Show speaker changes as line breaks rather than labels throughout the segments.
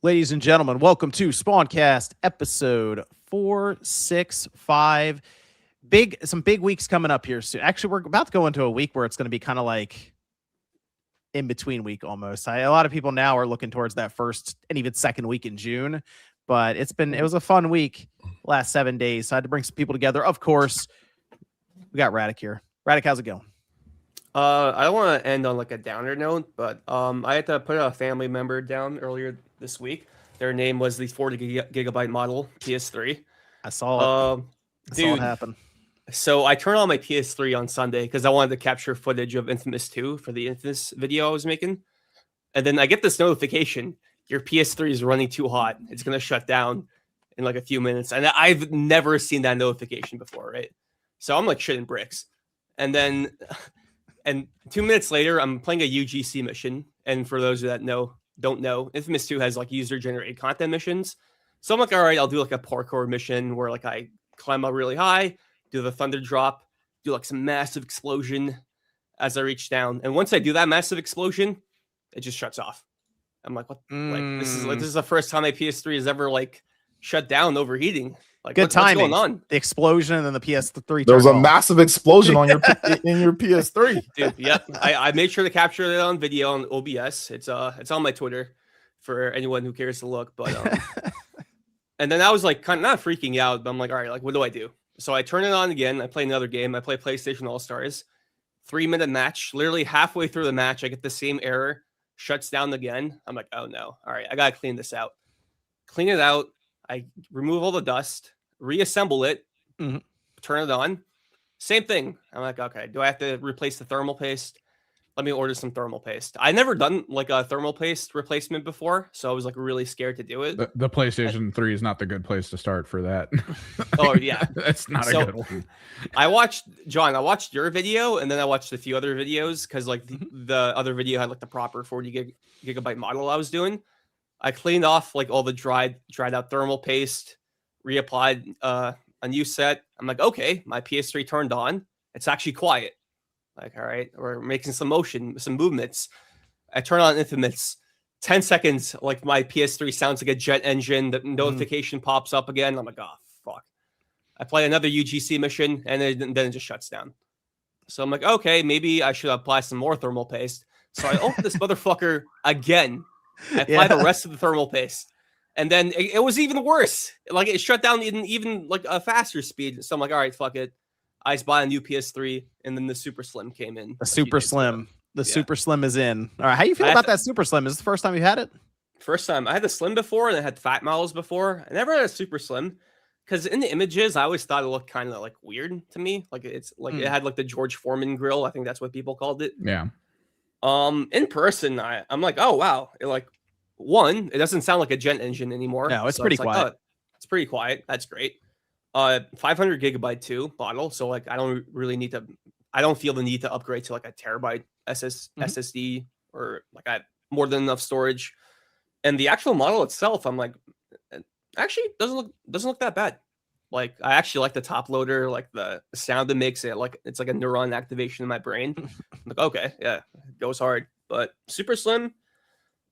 Ladies and gentlemen, welcome to Spawncast episode 465. Some big weeks coming up here soon. Actually, we're about to go into a week where it's going to be kind of like in between week almost. A lot of people now are looking towards that first and even second week in June, but it was a fun week last 7 days. So I had to bring some people together. Of course, we got Radic here. Radic, how's it going?
I don't want to end on like a downer note, but I had to put a family member down earlier this week. Their name was the 40 gigabyte model PS3.
I saw it. I saw it happen.
So I turned on my PS3 on Sunday because I wanted to capture footage of Infamous 2 for the Infamous video I was making. And then I get this notification. Your PS3 is running too hot. It's going to shut down in like a few minutes. And I've never seen that notification before, right? So I'm like shitting bricks. And then... And 2 minutes later, I'm playing a UGC mission. And for those that don't know, Infamous 2 has like user-generated content missions. So I'm like, all right, I'll do like a parkour mission where like I climb up really high, do the thunder drop, do like some massive explosion as I reach down. And once I do that massive explosion, it just shuts off. I'm like, what? Like this is the first time my PS3 has ever like shut down overheating. Like,
good timing.
What's going on?
The explosion and then the PS3.
There was a massive explosion on your in your PS3.
Dude, yep. I made sure to capture it on video on OBS. It's on my Twitter for anyone who cares to look. But and then I was like kind of not freaking out, but I'm like, all right, like what do I do? So I turn it on again. I play another game. I play PlayStation All Stars. 3-minute match. Literally halfway through the match, I get the same error. Shuts down again. I'm like, oh no. All right, I gotta clean this out. Clean it out. I remove all the dust, reassemble it, turn it on. Same thing. I'm like, okay, do I have to replace the thermal paste? Let me order some thermal paste. I never done like a thermal paste replacement before, so I was like really scared to do it.
The PlayStation 3 is not the good place to start for that.
Oh yeah,
that's not a good one.
I watched your video, and then I watched a few other videos because like the other video had like the proper 40 gigabyte model I was doing. I cleaned off like all the dried out thermal paste, reapplied a new set. I'm like, okay, my PS3 turned on. It's actually quiet. Like, all right, we're making some motion, some movements. I turn on Infamous. 10 seconds, like my PS3 sounds like a jet engine. The notification pops up again. I'm like, oh, fuck. I play another UGC mission, and then it just shuts down. So I'm like, okay, maybe I should apply some more thermal paste. So I open this motherfucker again. I applied the rest of the thermal paste, and then it was even worse. Like it shut down even like a faster speed. So I'm like, all right, fuck it. I just bought a new PS3, and then the Super Slim came in.
The Super Slim. Super Slim is in. All right, how you feel about that Super Slim? Is this the first time you had it?
First time. I had the Slim before, and I had fat models before. I never had a Super Slim because in the images, I always thought it looked kind of like weird to me. Like it's like it had like the George Foreman grill. I think that's what people called it.
Yeah.
In person, I'm like, oh wow, it doesn't sound like a jet engine anymore.
No, it's pretty quiet.
Like, it's pretty quiet. That's great. 500 gigabyte too bottle. So like, I don't feel the need to upgrade to like a terabyte SSD or like I have more than enough storage. And the actual model itself, I'm like, actually doesn't look that bad. Like I actually like the top loader, like the sound it makes it like it's like a neuron activation in my brain. I'm like, okay, yeah, it goes hard. But Super Slim,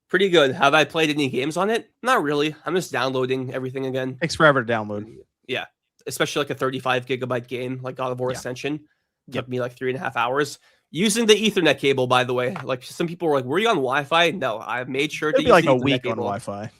pretty good. Have I played any games on it? Not really. I'm just downloading everything again.
Takes forever to download.
Yeah, especially like a 35 gigabyte game like God of War Ascension. Took me like 3.5 hours using the Ethernet cable. By the way, like some people were like, "Were you on Wi-Fi?" No, I made sure to
be like
use
a week on Wi-Fi.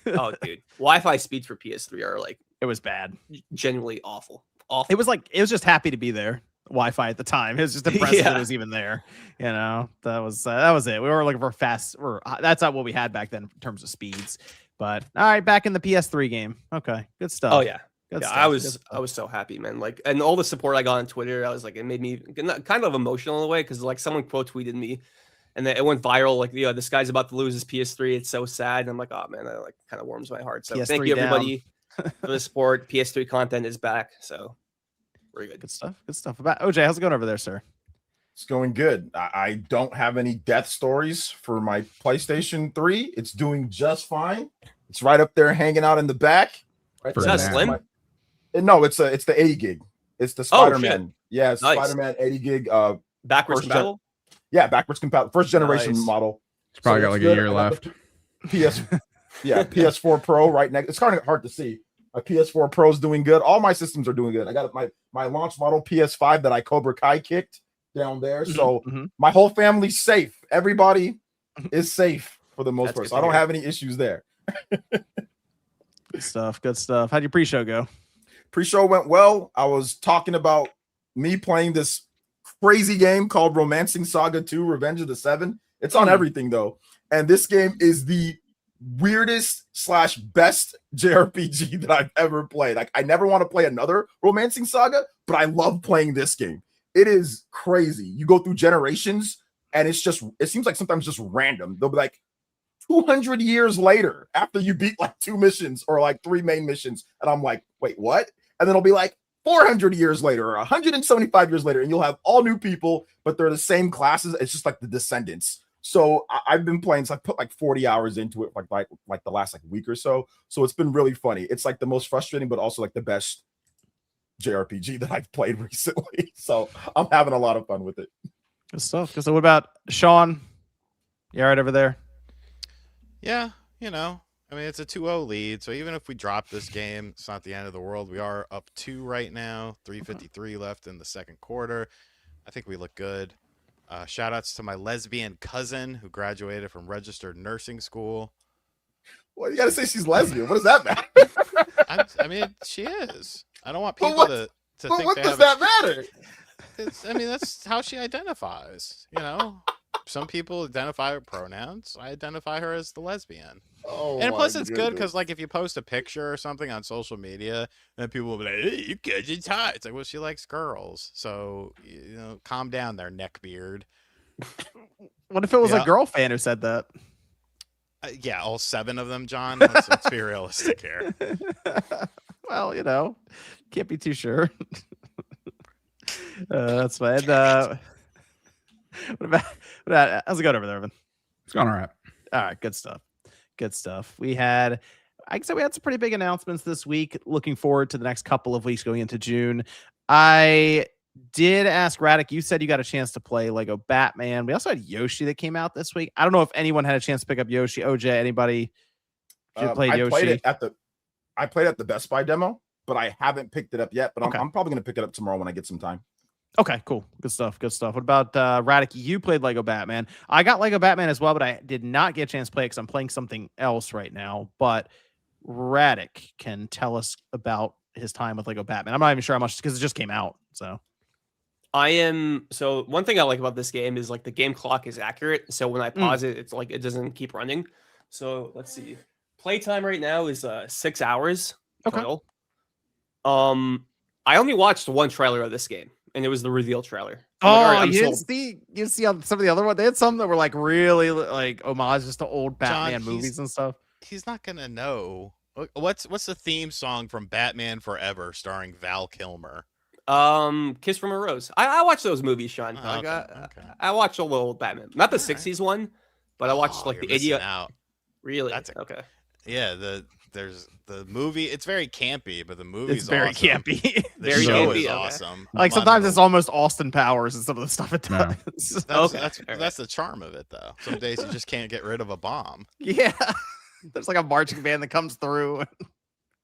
Oh, dude, Wi-Fi speeds for PS3 are like
it was bad,
genuinely awful.
It was just happy to be there. Wi-Fi at the time. It was just impressive that it was even there. You know, that was it. We were looking for fast. That's not what we had back then in terms of speeds. But all right, back in the PS3 game. Okay, good stuff.
Oh yeah.
Good stuff.
I was so happy, man. Like, and all the support I got on Twitter, I was like, it made me kind of emotional in a way because like someone quote tweeted me, and then it went viral. Like, this guy's about to lose his PS3. It's so sad. And I'm like, oh man, that like kind of warms my heart. So thank you everybody for the support. PS3 content is back. So very good.
Good stuff. Good stuff. About OJ, how's it going over there, sir?
It's going good. I don't have any death stories for my PlayStation 3. It's doing just fine. It's right up there, hanging out in the back. Right.
Is that Slim?
No, it's the 80 gig. It's the Spider-Man. Yeah, it's nice. Spider-Man 80 gig.
Backwards compatible?
Yeah, backwards compatible. First generation model.
It's probably got like a year left.
Yeah, PS4 Pro right next. It's kind of hard to see. My PS4 Pro is doing good. All my systems are doing good. I got my launch model PS5 that I Cobra Kai kicked down there. So my whole family's safe. Everybody is safe for the most part. So I don't have any issues there.
Good stuff. Good stuff. How'd your pre-show go?
Pre-show went well. I was talking about me playing this crazy game called Romancing Saga 2 Revenge of the Seven. It's on everything though. And this game is the weirdest / best JRPG that I've ever played. Like, I never want to play another Romancing Saga, but I love playing this game. It is crazy. You go through generations and it seems like sometimes just random. They'll be like 200 years later after you beat like 2 missions or like 3 main missions. And I'm like, wait, what? And then it'll be like 400 years later or 175 years later, and you'll have all new people, but they're the same classes. It's just like the Descendants. So I've been playing, so I put like 40 hours into it, like the last like week or so. So it's been really funny. It's like the most frustrating, but also like the best JRPG that I've played recently. So I'm having a lot of fun with it.
Good stuff. So what about Sean? You all right over there?
Yeah, I mean, it's a 2-0 lead. So even if we drop this game, it's not the end of the world. We are up 2 right now, 3:53 left in the second quarter. I think we look good. Shout outs to my lesbian cousin who graduated from registered nursing school.
Well, you got to say she's lesbian. What does that matter?
I mean, she is. I don't want people to think
what
they
does
have
that matter?
I mean, that's how she identifies. Some people identify with pronouns. I identify her as the lesbian.
Oh,
and plus, it's good because, like, if you post a picture or something on social media, then people will be like, "Hey, you good? It's hot." It's like, well, she likes girls, so calm down there, neckbeard.
What if it was a girl fan who said that?
Yeah, all 7 of them, John. Let's be realistic here.
Well, can't be too sure. That's fine. What about how's it going over there, Evan?
It's going all right.
All right, good stuff. Good stuff. I guess we had some pretty big announcements this week. Looking forward to the next couple of weeks going into June. I did ask Radic, you said you got a chance to play Lego Batman. We also had Yoshi that came out this week. I don't know if anyone had a chance to pick up Yoshi. OJ, anybody played Yoshi?
I played at the Best Buy demo, but I haven't picked it up yet. But I'm probably going to pick it up tomorrow when I get some time.
Okay, cool. Good stuff. Good stuff. What about Radic? You played Lego Batman. I got Lego Batman as well, but I did not get a chance to play it because I'm playing something else right now. But Radic can tell us about his time with Lego Batman. I'm not even sure how much because it just came out. So
one thing I like about this game is like the game clock is accurate. So when I pause it, it's like it doesn't keep running. So let's see. Playtime right now is 6 hours total. I only watched one trailer of this game. And it was the reveal trailer.
You see on some of the other ones? They had some that were like really like homages to old Batman movies and stuff.
He's not gonna know. What's the theme song from Batman Forever starring Val Kilmer?
Kiss from a Rose. I watched those movies, Sean. I watched a little Batman, not the '60s one, but I watched like the 80s. Really? Okay.
Yeah, there's the movie. It's very campy, but the movie's
very
awesome.
Campy.
The show is awesome.
Like sometimes it's almost Austin Powers and some of the stuff it does.
That's the charm of it, though. Some days you just can't get rid of a bomb.
Yeah, there's like a marching band that comes through.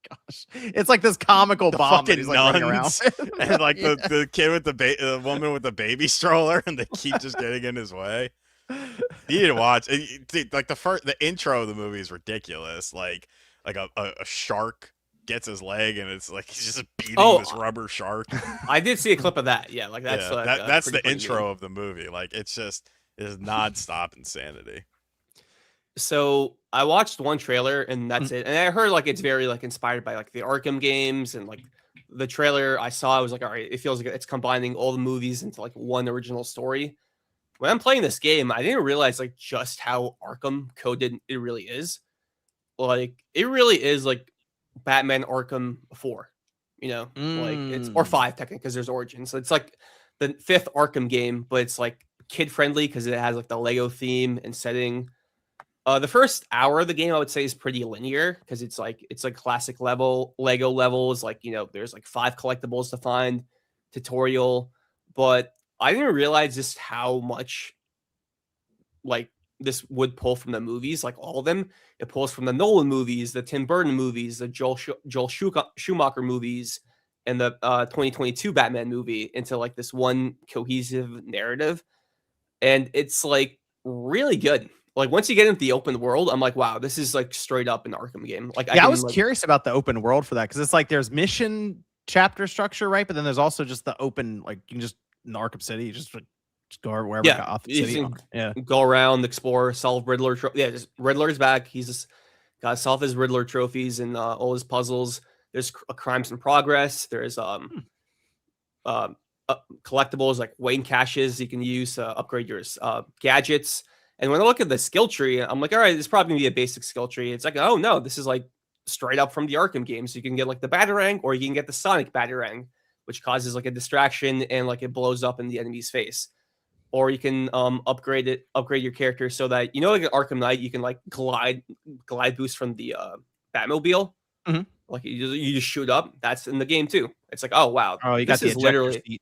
Gosh, it's like this comical bomb that he's like running around,
and like the kid with the woman with the baby stroller, and they keep just getting in his way. You need to watch it. Like the intro of the movie is ridiculous. Like a shark gets his leg and it's like he's just beating this rubber shark.
I did see a clip of that. Yeah, like that's
that's the intro of the movie. Like it's nonstop insanity.
So I watched one trailer and that's it. And I heard like it's very like inspired by like the Arkham games, and like the trailer I saw, I was like, all right, it feels like it's combining all the movies into like one original story. When I'm playing this game, I didn't realize like just how Arkham coded it really is. Like it really is like Batman Arkham 4, like it's or 5 technically because there's Origins. So it's like the 5th Arkham game, but it's like kid friendly because it has like the Lego theme and setting. The first hour of the game I would say is pretty linear because it's like classic level Lego levels. Like there's like 5 collectibles to find, tutorial, but I didn't realize just how much like this would pull from the movies, like all of them. It pulls from the Nolan movies, the Tim Burton movies, the Joel Schumacher movies, and the 2022 Batman movie into like this one cohesive narrative. And it's like really good. Like once you get into the open world, I'm like, wow, this is like straight up an Arkham game. Like
I was curious about the open world for that because it's like there's mission chapter structure, right? But then there's also just the open, like you can just in Arkham City, you just go wherever.
Yeah,
Gotham
you
City.
can go around, explore, solve Riddler. Just Riddler's back. He's just got to solve his Riddler trophies and all his puzzles. There's crimes in progress. There's collectibles like Wayne caches you can use to upgrade your gadgets. And when I look at the skill tree, I'm like, all right, this probably gonna be a basic skill tree. It's like, oh no, this is like straight up from the Arkham games. You can get like the Batarang, or you can get the Sonic Batarang, which causes like a distraction and like it blows up in the enemy's face. Or you can upgrade your character so that like an Arkham Knight, you can like glide boost from the Batmobile.
Mhm.
Like you just shoot up. That's in the game too. It's like, oh wow,
Oh, you got
this
the
is
ejector
literally
seat.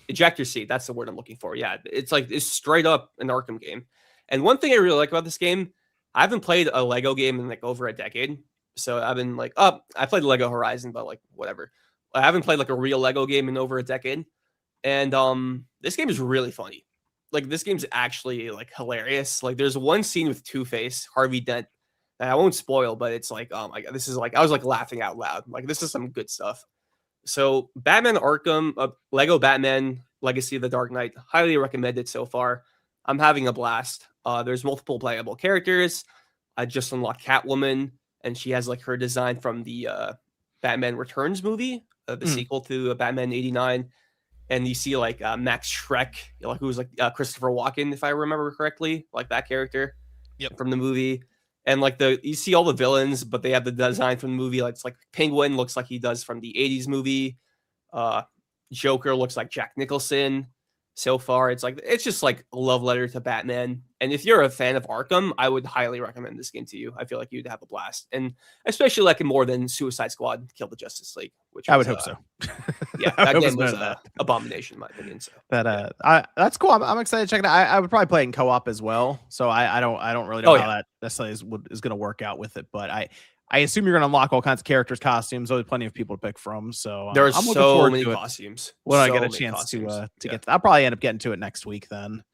ejector seat. That's the word I'm looking for. Yeah, it's straight up an Arkham game. And one thing I really like about this game, I haven't played a Lego game in like over a decade. So I've been like, I played Lego Horizon, but like whatever. I haven't played like a real Lego game in over a decade. And this game is really funny. Like this game's actually like hilarious. Like there's one scene with Two-Face, Harvey Dent, that I won't spoil, but it's like, oh my god, this is like I was like laughing out loud. Like this is some good stuff. So Batman Arkham, Lego Batman Legacy of the Dark Knight, highly recommended so far. I'm having a blast. There's multiple playable characters. I just unlocked Catwoman, and she has like her design from the Batman Returns movie, the sequel to Batman '89. And you see like Max Schreck, like who was like Christopher Walken, if I remember correctly, like that character from the movie. And like you see all the villains, but they have the design from the movie. Like it's like Penguin looks like he does from the '80s movie. Joker looks like Jack Nicholson. So far, it's just like a love letter to Batman. And if you're a fan of Arkham, I would highly recommend this game to you. I feel like you'd have a blast, and especially like it more than Suicide Squad Kill the Justice League, which
I would hope so.
Yeah, that game was an abomination in my opinion. So
that's cool. I'm excited to check it out. I would probably play it in co-op as well. So I don't really know how that necessarily is going to work out with it, but I assume you're going to unlock all kinds of characters, costumes. There's plenty of people to pick from. So
there's
I'm looking
so
forward
many
to it
costumes.
when I get a chance to get to. I'll probably end up getting to it next week then.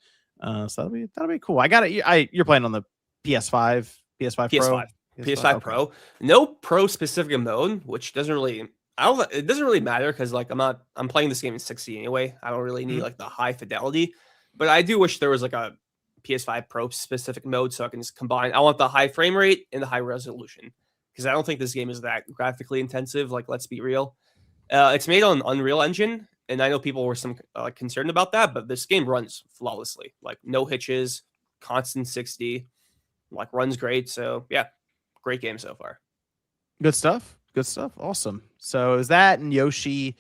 So that'll be cool. I got it. You're playing on the PS5 Pro.
PS5 Pro. No Pro specific mode, which doesn't really. It doesn't really matter because like I'm playing this game in 60 anyway. I don't really need like the high fidelity, but I do wish there was like a PS5 Pro specific mode so I can just combine. I want the high frame rate and the high resolution. Because I don't think this game is that graphically intensive. Like, let's be real. It's made on Unreal Engine, and I know people were some concerned about that, but this game runs flawlessly. Like, no hitches, constant 60, like runs great. So yeah, great game so far.
Good stuff. Awesome. So is that, and Yoshi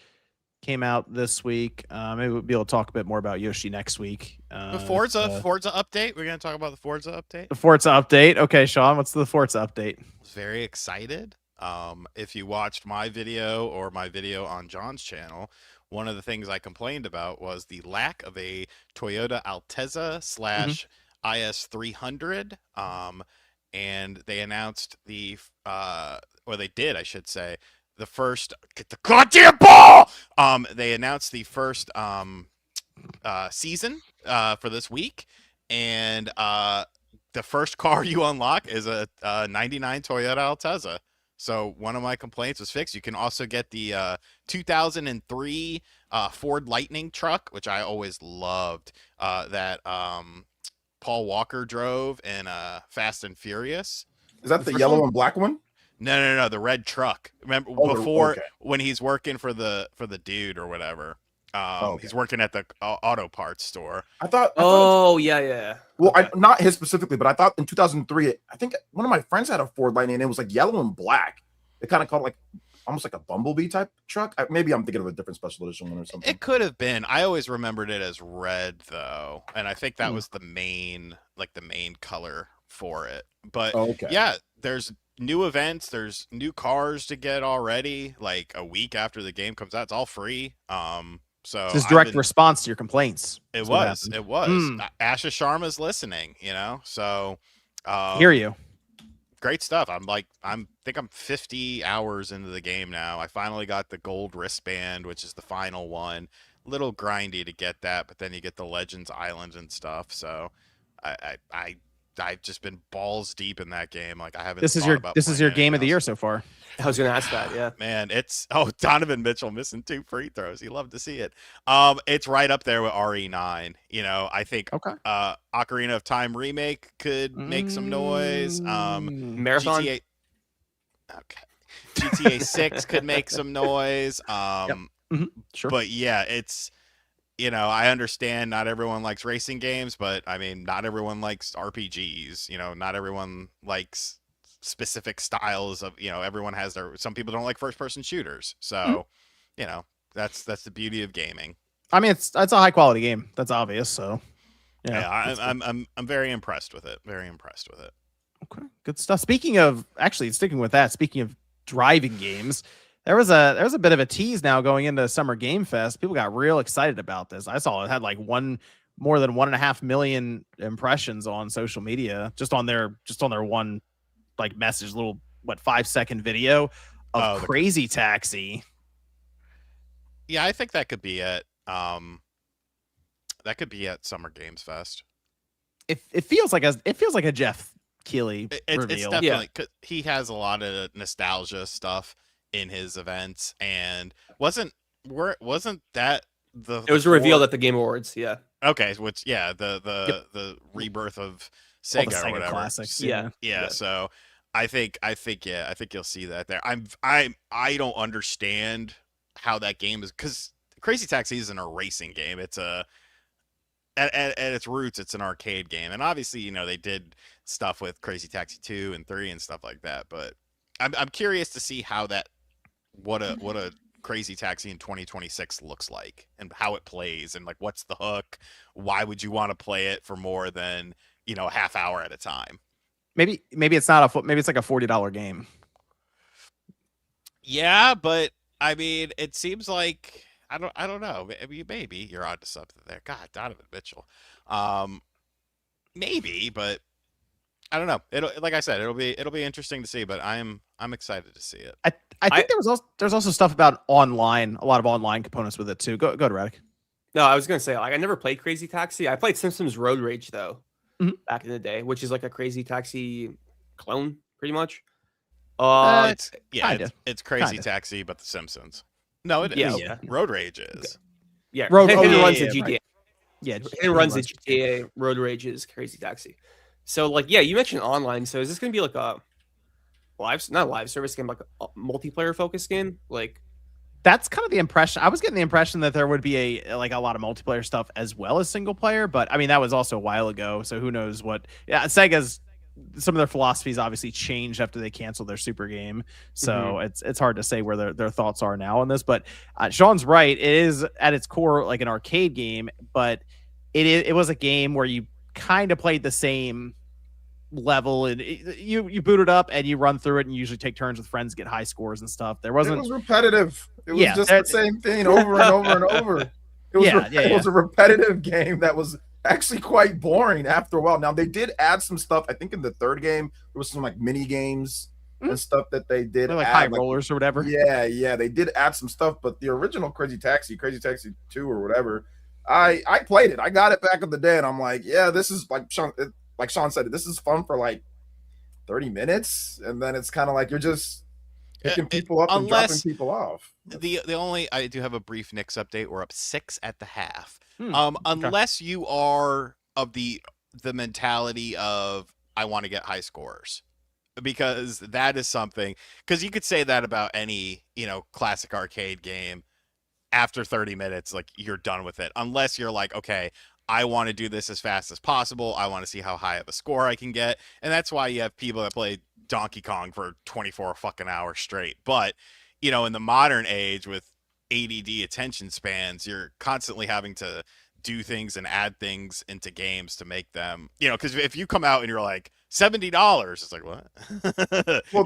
came out this week. Maybe we'll be able to talk a bit more about Yoshi next week.
The Forza update. We're going to talk about the Forza update.
The Forza update. Okay, Sean, what's the Forza update?
I was very excited. If you watched my video or my video on John's channel, one of the things I complained about was the lack of a Toyota Altezza / IS300. And they announced or they did, I should say, the first, get the goddamn ball! They announced the first season for this week, and the first car you unlock is a 99 Toyota Altezza. So one of my complaints was fixed. You can also get the 2003 Ford Lightning truck, which I always loved, that Paul Walker drove in Fast and Furious.
Is that the yellow and black one?
No, the red truck. Remember when he's working for the dude or whatever. He's working at the auto parts store.
I thought.
Yeah.
Well, not his specifically, but I thought in 2003, I think one of my friends had a Ford Lightning, and it was like yellow and black. They kind of called it like almost like a Bumblebee type truck. Maybe I'm thinking of a different special edition one or something.
It could have been. I always remembered it as red though, and I think that was the main color for it. But yeah, there's new events, there's new cars to get already, like a week after the game comes out. It's all free. So
It's his direct response to your complaints.
It
That's what
was.
happened.
It was.
Mm.
Asha Sharma's listening. So
Hear you.
great stuff. I think I'm 50 hours into the game now. I finally got the gold wristband, which is the final one. Little grindy to get that, but then you get the Legends Island and stuff. So I've just been balls deep in that game. Like I haven't.
This is your game of the year so far.
I was gonna ask that. Yeah,
Man, it's Donovan Mitchell missing 2 free throws. You love to see it. It's right up there with RE9. I think Ocarina of Time remake could make some noise.
Marathon.
GTA, okay. GTA 6 could make some noise.
Sure.
But yeah, it's I understand not everyone likes racing games, but I mean, not everyone likes RPGs. Not everyone likes specific styles of, everyone has some people don't like first person shooters. So, that's the beauty of gaming.
I mean, it's a high quality game. That's obvious. So,
I'm very impressed with it. Very impressed with it.
Okay, good stuff. Speaking of driving games, there was a bit of a tease now going into Summer Game Fest. People got real excited about this. I saw it had like more than 1.5 million impressions on social media just on their one like message, little 5-second video of Crazy Taxi.
Yeah, I think that could be at Summer Games Fest.
It feels like a Jeff Keighley reveal.
It's definitely, 'cause he has a lot of nostalgia stuff in his events, and wasn't that
it was revealed at the Game Awards. Yeah.
Okay, which the rebirth of Sega or whatever.
Classics.
Yeah. So I think you'll see that there. I don't understand how that game is, because Crazy Taxi isn't a racing game. It's at its roots, it's an arcade game, and obviously they did stuff with Crazy Taxi 2 and 3 and stuff like that. But I'm curious to see how what a Crazy Taxi in 2026 looks like, and how it plays, and like what's the hook. Why would you want to play it for more than a half hour at a time?
Maybe it's not maybe it's like a $40 game.
Yeah, but I mean, it seems like I don't know. Maybe you're onto something there. God, Donovan Mitchell. Maybe, but I don't know. Like I said, it'll be interesting to see. But I'm excited to see it.
I think there's also stuff about a lot of online components with it too. Go to Radic.
No, I was gonna say, like, I never played Crazy Taxi. I played Simpsons Road Rage though, back in the day, which is like a Crazy Taxi clone, pretty much.
It's Crazy Taxi, but The Simpsons. No, it is.
Yeah.
Road Rage is.
Yeah,
Road
Hit
Rage
runs
yeah,
the GTA.
right. Yeah,
It runs the GTA. Road Rage is Crazy Taxi. So, like, yeah, you mentioned online. So, is this gonna be like a not live service game, like a multiplayer focused game? Like,
that's kind of the impression. I was getting the impression that there would be a lot of multiplayer stuff as well as single player, but I mean that was also a while ago, so who knows what. Yeah, Sega's some of their philosophies obviously changed after they canceled their Super game, so it's hard to say where their thoughts are now on this. But Sean's right; it is at its core like an arcade game, but it was a game where you kind of played the same level, and you boot it up and you run through it, and you usually take turns with friends, get high scores and stuff. It was repetitive.
It was just the same thing over and over and over. It was a repetitive game that was actually quite boring after a while. Now they did add some stuff. I think in the third game there was some like mini games and stuff that they did,
like
add,
high rollers or whatever.
Yeah, they did add some stuff, but the original Crazy Taxi 2 or whatever, I played it. I got it back in the day, and I'm like, yeah, this is like Sean said, this is fun for like 30 minutes, and then it's kind of like you're just picking people up and dropping people off.
I do have a brief Knicks update. We're up 6 at the half. Unless you are of the mentality of I want to get high scores, because that is something. Because you could say that about any classic arcade game. After 30 minutes, like you're done with it. Unless you're like, okay, I want to do this as fast as possible. I want to see how high of a score I can get. And that's why you have people that play Donkey Kong for 24 fucking hours straight. But, in the modern age with ADD attention spans, you're constantly having to do things and add things into games to make them, because if you come out and you're like $70, it's like, what?
Well,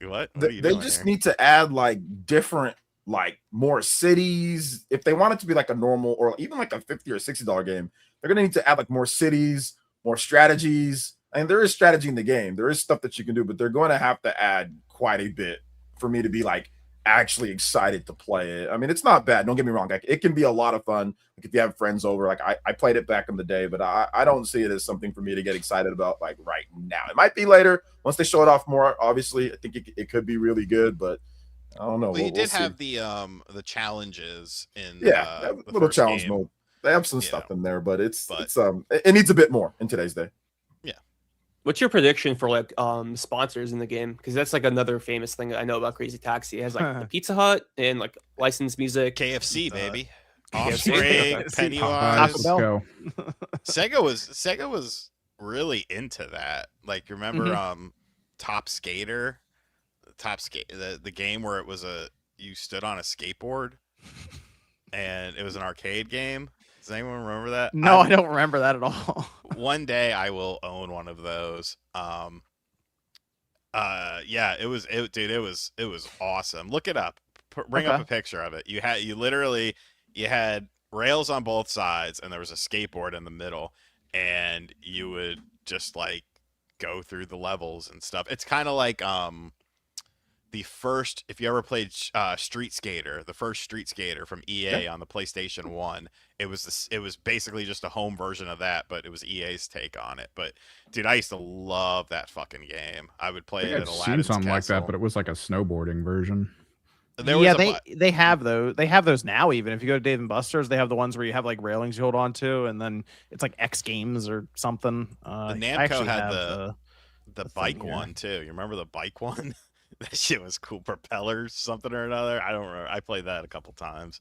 what?
They just need to add like different like more cities. If they want it to be like a normal or even like a $50 or $60 game, they're gonna need to add like more cities, more strategies. And there is strategy in the game. There is stuff that you can do, but they're going to have to add quite a bit for me to be like actually excited to play it. I mean, it's not bad. Don't get me wrong. Like, it can be a lot of fun. Like if you have friends over, like I played it back in the day, but I don't see it as something for me to get excited about like right now. It might be later once they show it off more. Obviously, I think it could be really good, but I don't know.
Well, you
we'll
did
see.
have the challenges in
the
the
little
first
challenge
game.
mode. They have some
Yeah.
stuff in there, but it needs a bit more in today's day.
What's your prediction for like sponsors in the game? Because that's like another famous thing I know about Crazy Taxi. It has like the Pizza Hut and like licensed music.
KFC, baby.
KFC.
Offspring,
Taco
Pennywise.
Bell.
Go.
Sega was really into that. Like, remember Top Skater? The game where it was you stood on a skateboard and it was an arcade game. Does anyone remember that?
No, I don't remember that at all.
One day I will own one of those. Yeah, it was awesome. Look it up. Bring up
Okay.
a picture of it. You had rails on both sides and there was a skateboard in the middle, and you would just like go through the levels and stuff. It's kind of like the first, if you ever played Street Skater, the first Street Skater from EA on the PlayStation 1, it was basically just a home version of that, but it was EA's take on it. But dude, I used to love that fucking game. I would play it
I've
at
seen
Aladdin's
something like
Castle.
that, but it was like a snowboarding version.
There was
Yeah, they have those. They have those now. Even if you go to Dave and Buster's, they have the ones where you have like railings you hold on to, and then it's like X Games or something.
The
I
Namco
actually
had
have
the
thing
bike
here.
one too. You remember the bike one? That shit was cool. Propellers, something or another. I don't remember. I played that a couple times.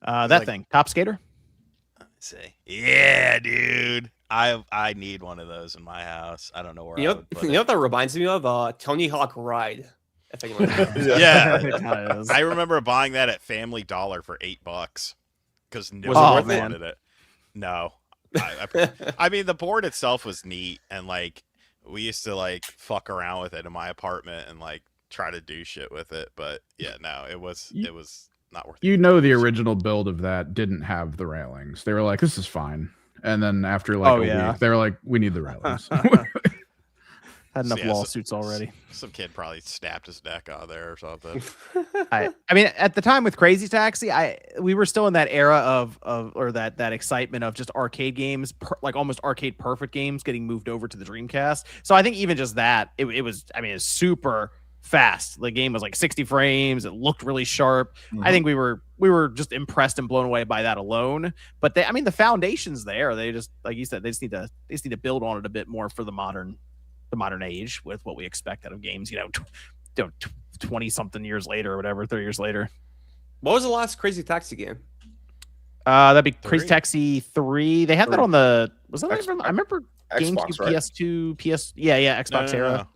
that
like-
thing, Top Skater.
Say, yeah, dude. I need one of those in my house. I don't know where
You
I
know,
would put
you
it.
know what that reminds me of? Tony Hawk Ride. If anyone knows.
Yeah.
It kinda is.
I remember buying that at Family Dollar for $8 because no
Was it
one
worth
it?
wanted it. No, I mean the board itself was neat, and like we used to like fuck around with it in my apartment and like try to do shit with it. But yeah, no, it was not worth it.
You know, the original build of that didn't have the railings. They were like, "This is fine," and then after like a week, they were like, "We need the railings."
Had enough
Yeah, so-
lawsuits already.
Some kid probably snapped his neck out there or something.
I mean, at the time with Crazy Taxi, we were still in that era of or that excitement of just arcade games, like almost arcade perfect games getting moved over to the Dreamcast. So I think even just that, it was, I mean, it's super fast. The game was like 60 frames. It looked really sharp. I think we were just impressed and blown away by that alone. But the foundation's there. They just, like you said, they just need to build on it a bit more for the modern age with what we expect out of games, 20 something years later or whatever, 30 years later.
What was the last Crazy Taxi game?
That'd be Crazy
3.
Taxi 3. They had that on the, was that
Xbox,
I remember
Xbox,
GameCube,
right?
PS2, Xbox era.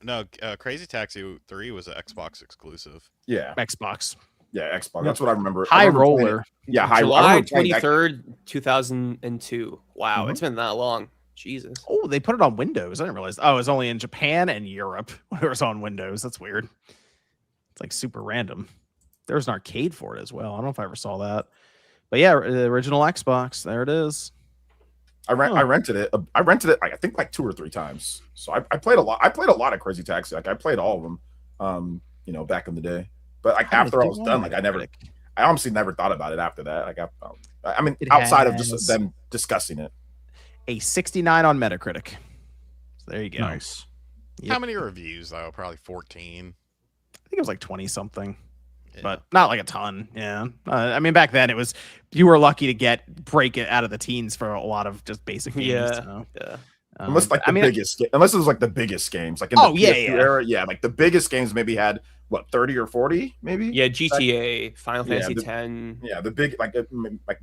No, Crazy Taxi 3 was an Xbox exclusive.
Yeah,
Xbox.
Xbox. That's what I remember.
High
I remember playing
roller.
it. Yeah, I
July
remember playing that.
23rd, 2002. Wow,
Mhm.
it's been that long. Jesus.
Oh, they put it on Windows. I didn't realize. Oh, it was only in Japan and Europe when it was on Windows. That's weird. It's like super random. There was an arcade for it as well. I don't know if I ever saw that. But yeah, the original Xbox. There it is.
I rented it. I rented it. I think like 2 or 3 times. So I played a lot. I played a lot of Crazy Taxi. Like I played all of them. Back in the day. But like
How did
after I
it
was
do
done,
on
like
Metacritic?
I honestly never thought about it after that. Like I mean,
It
outside of
has-
just them discussing it.
A 69 on Metacritic. So there you go.
Nice.
Yep.
How many reviews though? Probably 14.
I think it was like 20 something,
Yeah.
but not like a ton. Yeah. I mean, back then you were lucky to break it out of the teens for a lot of just basic games.
Yeah.
So,
Yeah.
Unless like
but,
unless it was like the biggest games, like in
Oh,
the
yeah,
PS2
yeah.
era, like the biggest games maybe had what 30 or 40, maybe.
Yeah, GTA, Final
Yeah,
Fantasy
the-
10.
Yeah, the big like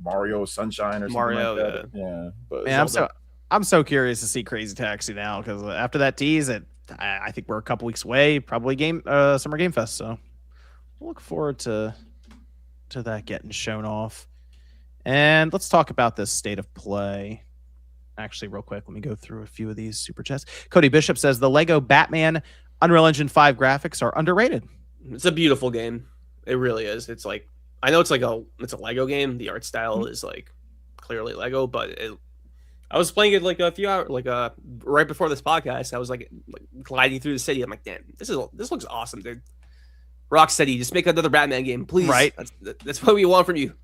Mario Sunshine or something
Mario,
like that. Yeah, but
man,
Zelda.
I'm so curious to see Crazy Taxi now because after that tease, I think we're a couple weeks away, probably Summer Game Fest. So we'll look forward to that getting shown off. And let's talk about this state of play. Actually, real quick, let me go through a few of these super chats. Cody Bishop says the Lego Batman Unreal Engine 5 graphics are underrated.
It's a beautiful game. It really is. It's like I know it's a Lego game. The art style is like clearly Lego, but I was playing it like a few hours, right before this podcast. I was like gliding through the city. I'm like, damn, this looks awesome, dude. Rocksteady, just make another Batman game, please.
Right.
That's what we want from you.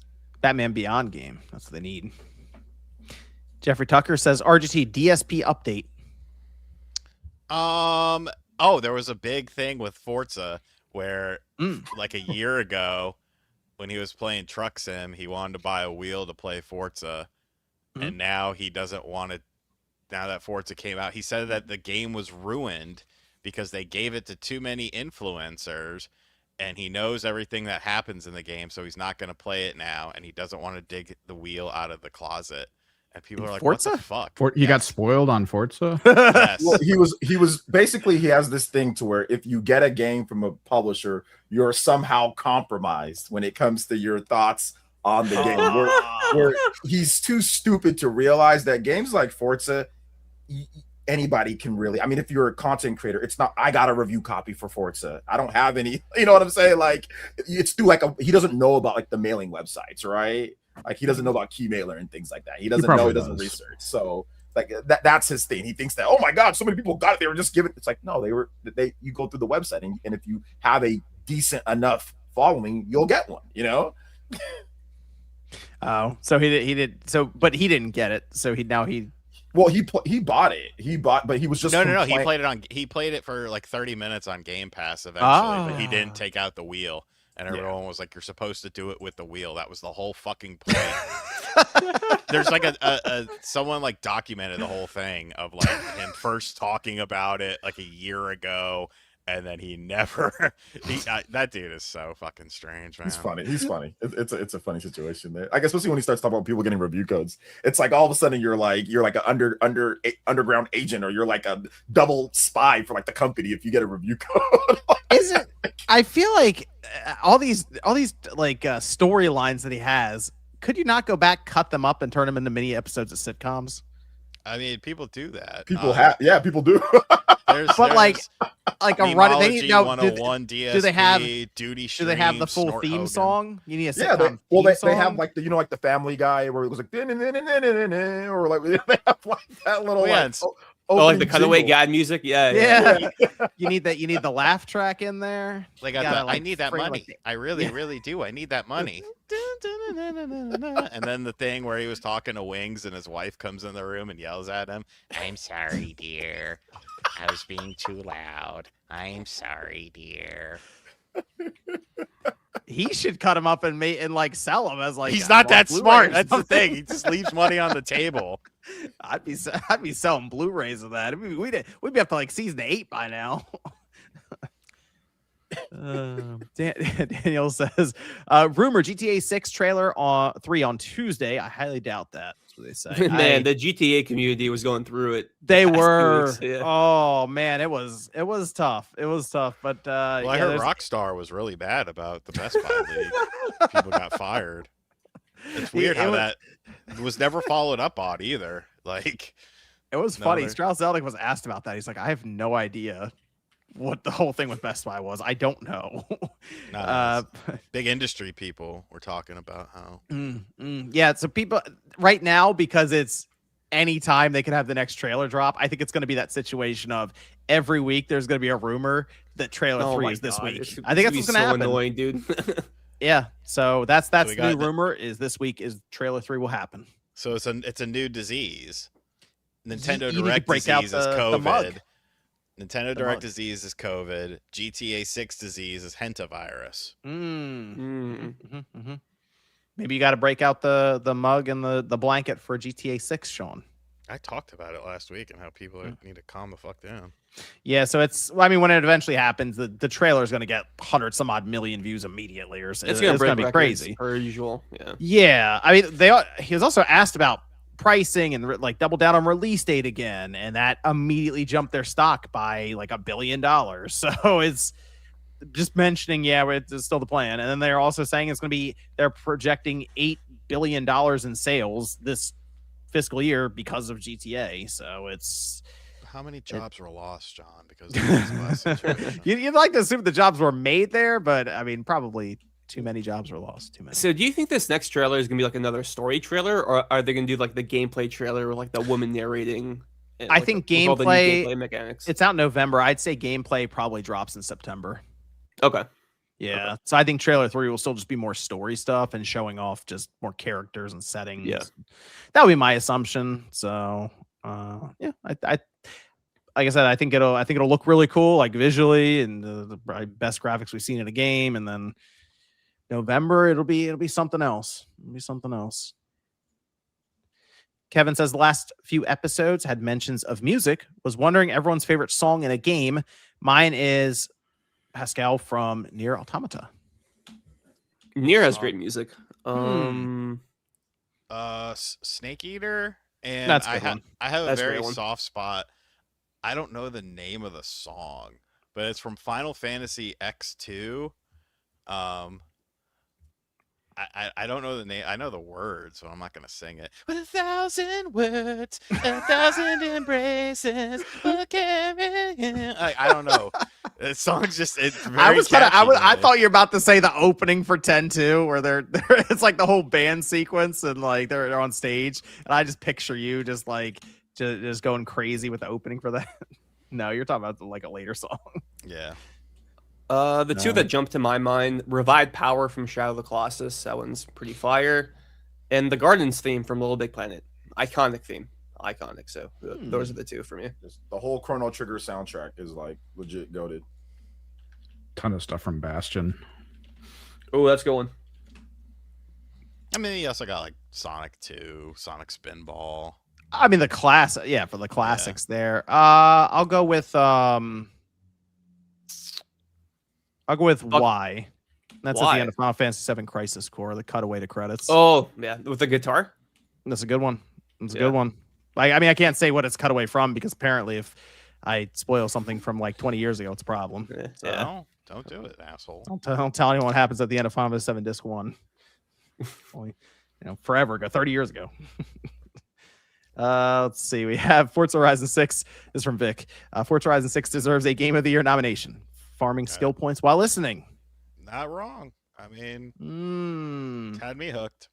Batman Beyond game. That's what they need. Jeffrey Tucker says RGT DSP update.
Oh, there was a big thing with Forza where like a year ago when he was playing Truck Sim, he wanted to buy a wheel to play Forza. And now he doesn't want to. Now that Forza came out, he said that the game was ruined because they gave it to too many influencers, and he knows everything that happens in the game, so he's not going to play it now, and he doesn't want to dig the wheel out of the closet. And people are like,
Forza?
"What the fuck?"
You got spoiled on Forza?
Yes.
Well, he was basically, he has this thing to where if you get a game from a publisher, you're somehow compromised when it comes to your thoughts on the game. Where he's too stupid to realize that games like Forza, anybody can really. I mean, if you're a content creator, it's not. I got a review copy for Forza. I don't have any. You know what I'm saying? Like, it's through he doesn't know about like the mailing websites, right? Like he doesn't know about Keymailer and things like that. He doesn't know. He doesn't research. So like that's his thing. He thinks that, oh my God, so many people got it. They were just giving. It's like, no, you go through the website and if you have a decent enough following, you'll get one. You know.
Oh, so he did. So, but he didn't get it. So he bought it. But he was just
no. He played it for like 30 minutes on Game Pass eventually, but he didn't take out the wheel. And everyone was like, "You're supposed to do it with the wheel." That was the whole fucking point. There's like a someone like documented the whole thing of like him first talking about it like a year ago. And then he never. That dude is so fucking strange, man.
He's funny. It's a funny situation there. I guess especially when he starts talking about people getting review codes. It's like all of a sudden you're like an underground agent, or you're like a double spy for like the company if you get a review code.
Isn't? I feel like all these like storylines that he has. Could you not go back, cut them up, and turn them into mini episodes of sitcoms?
I mean, people do that.
People do.
There's
like a run. They need,
101 DSP,
do they have
duty
Do
stream,
they have the full
Snort
theme
Hogan.
song? You need a
Yeah,
sitcom
they have like the Family Guy where it was like or like they have like that little
like the cutaway guide music. Yeah.
You need that. You need the laugh track in there.
They got
gotta,
that.
like,
I need that
frame,
money.
like,
I really do. I need that money. And then the thing where he was talking to Wings and his wife comes in the room and yells at him, "I'm sorry, dear. I was being too loud. I'm sorry, dear."
He should cut him up and like sell him as like.
He's not that
Blu-ray
smart.
or
That's the
something.
thing. He just leaves money on the table.
I'd be selling Blu-rays of that. I mean, we'd be up to like season 8 by now. Daniel says, rumor GTA 6 trailer 3 on Tuesday. I highly doubt that. That's what they say.
Man, the GTA community was going through it.
They
the past 2
were.
weeks, yeah.
Oh man, it was tough. It was tough. But
Well, I heard Rockstar was really bad about the Best Buy League. People got fired. It's weird how that was never followed up on either. Like,
it was funny. Strauss Zelnick was asked about that. He's like, I have no idea what the whole thing with Best Buy was. I don't know.
Big industry people were talking about how.
Yeah, so people right now, because it's anytime they can have the next trailer drop, I think it's going to be that situation of every week there's going to be a rumor that trailer 3 is this week. I think that's what's going to happen.
Annoying, dude.
Yeah, so that's the new rumor is this week is trailer 3 will happen.
So it's a new disease. Nintendo
You need to
Direct
break out
disease is
the mug.
COVID. Nintendo Direct disease is COVID. GTA 6 disease is hentavirus.
Maybe you got to break out the mug and the blanket for GTA 6, Sean.
I talked about it last week and how people need to calm the fuck down.
Yeah, so when it eventually happens, the trailer is going to get 100 some odd million views immediately, or it's going to be crazy
per usual.
Yeah. I mean, he was also asked about pricing and like double down on release date again, and that immediately jumped their stock by like $1 billion. So it's just mentioning, it's still the plan. And then they're also saying they're projecting $8 billion in sales this fiscal year because of GTA. So it's
how many jobs were lost, John, because of this last situation?
You'd like to assume the jobs were made there, but I mean, probably Too many jobs were lost. Too many.
So do you think this next trailer is gonna be like another story trailer, or are they gonna do like the gameplay trailer with like the woman narrating? And,
I
like,
think
with all the new
gameplay.
gameplay mechanics.
It's out in November. I'd say gameplay probably drops in September.
Okay.
Yeah. Okay. So I think trailer 3 will still just be more story stuff and showing off just more characters and settings.
Yeah.
That would be my assumption. So yeah, I like I said, I think it'll look really cool, like visually, and the best graphics we've seen in a game. And then November, it'll be something else. It'll be something else. Kevin says the last few episodes had mentions of music. Was wondering everyone's favorite song in a game. Mine is Pascal from Nier Automata.
Nier has great music.
Snake Eater, and
That's a
I
good one.
have a
That's a
very
great one.
soft spot. I don't know the name of the song, but it's from Final Fantasy X2. I don't know the name. I know the words, so I'm not gonna sing it. With 1,000 words, 1,000 embraces, I don't know. The song's just it's very
I thought you were about to say the opening for 10-2 where they're it's like the whole band sequence and like they're on stage, and I just picture you just like just going crazy with the opening for that. No, you're talking about like a later song.
Yeah.
The two that jump to my mind: Revived Power from Shadow of the Colossus. That one's pretty fire, and the Gardens theme from Little Big Planet. Iconic theme, iconic. So those are the two for me.
Just the whole Chrono Trigger soundtrack is like legit goated.
Ton of stuff from Bastion.
Oh, that's a good one.
I mean, you also got like Sonic 2, Sonic Spinball.
I mean the class, yeah, for the classics there. I'll go with Y. That's at the end of Final Fantasy VII Crisis Core, the cutaway to credits.
Oh, yeah, with the guitar.
That's a good one. That's a good one. Like, I mean, I can't say what it's cut away from because apparently if I spoil something from like 20 years ago, it's a problem.
So, no, don't do it, asshole.
Don't tell anyone what happens at the end of Final Fantasy VII Disc 1. Only, forever ago, 30 years ago. Let's see. We have Forza Horizon 6. This is from Vic. Forza Horizon 6 deserves a Game of the Year nomination. Farming skill points while listening.
Not wrong. I mean, had me hooked.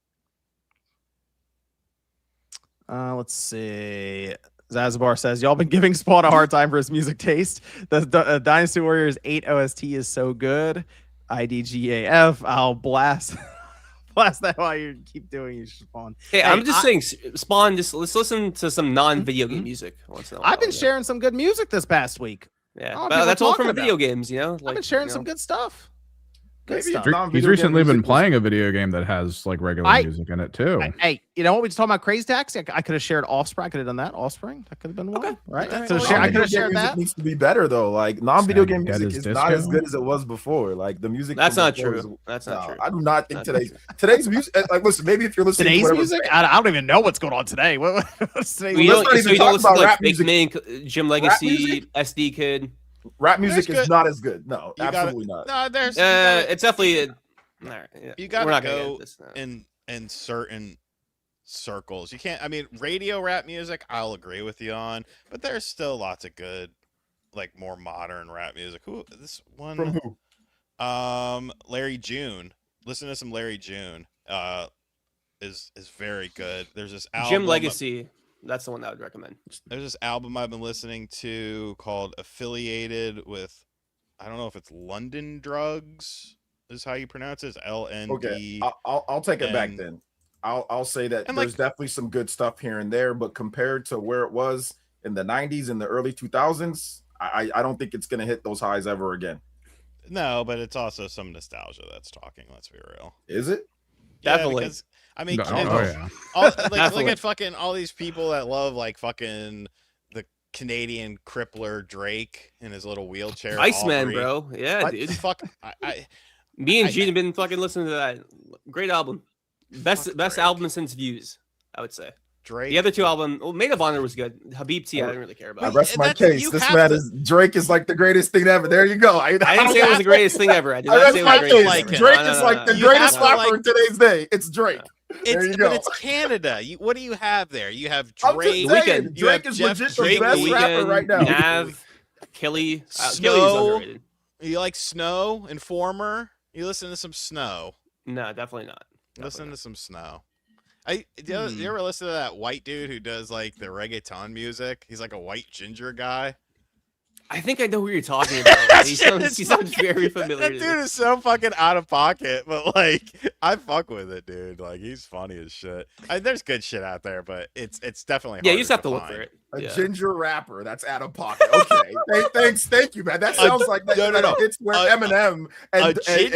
Let's see. Zazabar says, y'all been giving Spawn a hard time for his music taste. The Dynasty Warriors 8 OST is so good. IDGAF. I'll blast that while you keep doing your Spawn.
Hey, I'm just saying, Spawn, let's listen to some non-video game music once in a while.
I've been sharing some good music this past week.
Yeah, but that's all from video games,
I've been sharing some good stuff.
He's recently been playing a video game that has like regular music in it too.
Hey, you know what we just talking about? Crazy Taxi. I could have shared Offspring. I could have done that. Offspring. That could have been one, right? So I could have shared that.
Needs to be better though. Like non-video game music is not as good as it was before. Like the music.
That's not true. That's not true.
I do not think today's music. Like, listen, maybe if you're listening
today's music, I don't even know what's going on today. What's today's?
You don't listen to like Big Mink, Jim Legacy, SD Kid.
Rap music is not as good. No, absolutely not.
No, there's.
It's definitely.
You gotta go in certain circles. You can't. I mean, radio rap music, I'll agree with you on, but there's still lots of good, like more modern rap music. Who this one?
From who?
Larry June. Listen to some Larry June. Is very good. There's this album.
Jim Legacy. That's the one I would recommend.
There's this album I've been listening to called Affiliated with, I don't know if it's London Drugs is how you pronounce it. It's LND.
Okay, I'll take it back then. I'll say that there's definitely some good stuff here and there, but compared to where it was in the 90s and the early 2000s, I don't think it's gonna hit those highs ever again.
No, but it's also some nostalgia that's talking. Let's be real.
Is it?
Yeah,
definitely.
Because, I mean, look at fucking all these people that love like fucking the Canadian crippler Drake in his little wheelchair.
Iceman, bro. Yeah, dude.
Fuck.
Me and Gene have been fucking listening to that. Great album. Best album since Views, I would say.
Drake.
The other two albums, Maid of Honor was good. Habib T, I didn't really care about.
I rest my case. This man is Drake is like the greatest thing ever. There you go. I
didn't say it was the greatest thing ever. I did not say it was the greatest thing ever.
Drake is like the greatest rapper in today's day. It's Drake. There you go.
But it's Canada. What do you have there? You have Drake.
Drake is legit the best rapper right now.
Nav, Kelly,
Snow. You like Snow, Informer. You listen to some Snow.
No, definitely not.
Listen to some Snow. You ever listen to that white dude who does like the reggaeton music? He's like a white ginger guy.
I think I know who you're talking about. he sounds very familiar.
That dude is so fucking out of pocket, but like I fuck with it, dude. Like he's funny as shit. There's good shit out there, but it's definitely
you just have to look for it.
A ginger rapper that's out of pocket. Okay, thank you, man. That sounds like that. No. It's where Eminem and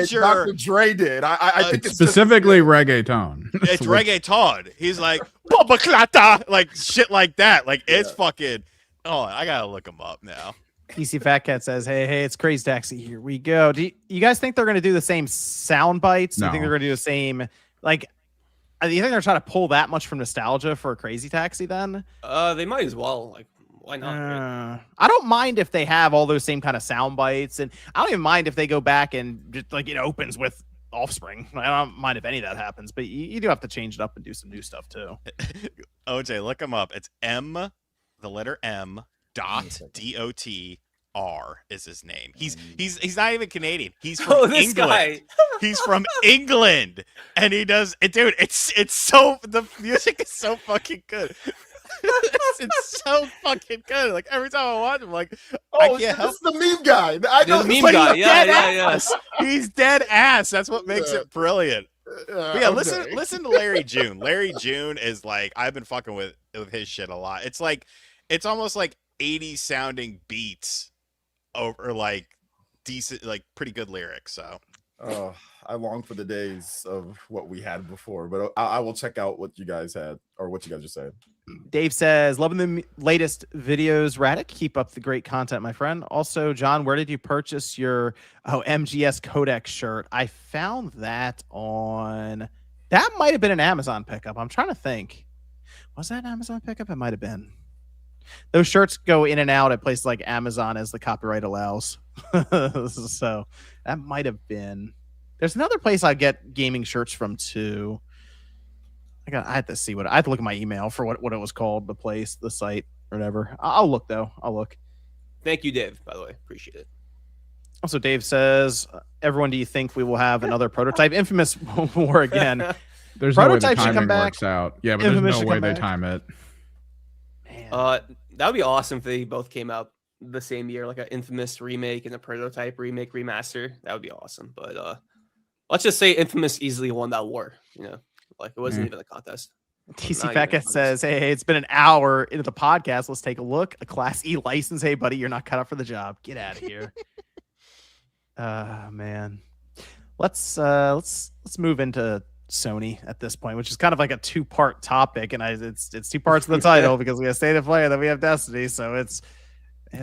Dr. Dre did. I think it's
specifically reggaeton.
It's reggaeton. He's like Baba Clata, like shit like that. Like it's fucking. Oh, I gotta look him up now.
PC Fat Cat says, hey, it's Crazy Taxi. Here we go. Do you guys think they're going to do the same sound bites? Do you think they're going to do the same, like, do you think they're trying to pull that much from nostalgia for Crazy Taxi then?
They might as well. Like, why not? Right?
I don't mind if they have all those same kind of sound bites. And I don't even mind if they go back and just, like, it opens with Offspring. I don't mind if any of that happens, but you do have to change it up and do some new stuff too.
OJ, look him up. It's the letter M. .DOTR is his name. He's not even Canadian. He's from England. Guy. He's from England, and he does it, dude. It's so the music is so fucking good. it's so fucking good. Like every time I watch him, like I can't help.
This is the meme guy. I know
the meme guy. Yeah.
He's dead ass. That's what makes it brilliant. Listen to Larry June. Larry June is like I've been fucking with his shit a lot. It's almost like 80s sounding beats over like decent, like pretty good lyrics. So
I long for the days of what we had before, but I will check out what you guys had or what you guys just said.
Dave says, loving the latest videos, Radic. Keep up the great content, my friend. Also, John, where did you purchase your MGS Codec shirt? I found that that might have been an Amazon pickup. I'm trying to think. Was that an Amazon pickup? It might have been. Those shirts go in and out at places like Amazon as the copyright allows. So that might have been. There's another place I get gaming shirts from too. I had to see I had to look at my email for what it was called, the site, or whatever. I'll look though. I'll look.
Thank you, Dave, by the way. Appreciate it.
Also, Dave says, everyone, do you think we will have another prototype? Infamous War again.
There's prototype no way the timing works out. Yeah, but there's no way they time it.
That would be awesome if they both came out the same year, like an Infamous remake and a prototype remake remaster. That would be awesome. But let's just say Infamous easily won that war. Like it wasn't even a contest.
TC Becca says, hey, it's been an hour into the podcast. Let's take a look. A Class E license. Hey, buddy, you're not cut out for the job. Get out of here. Man. Let's move into Sony at this point, which is kind of like a two-part topic, and it's two parts of the title because we have State of Play and then we have Destiny, so it's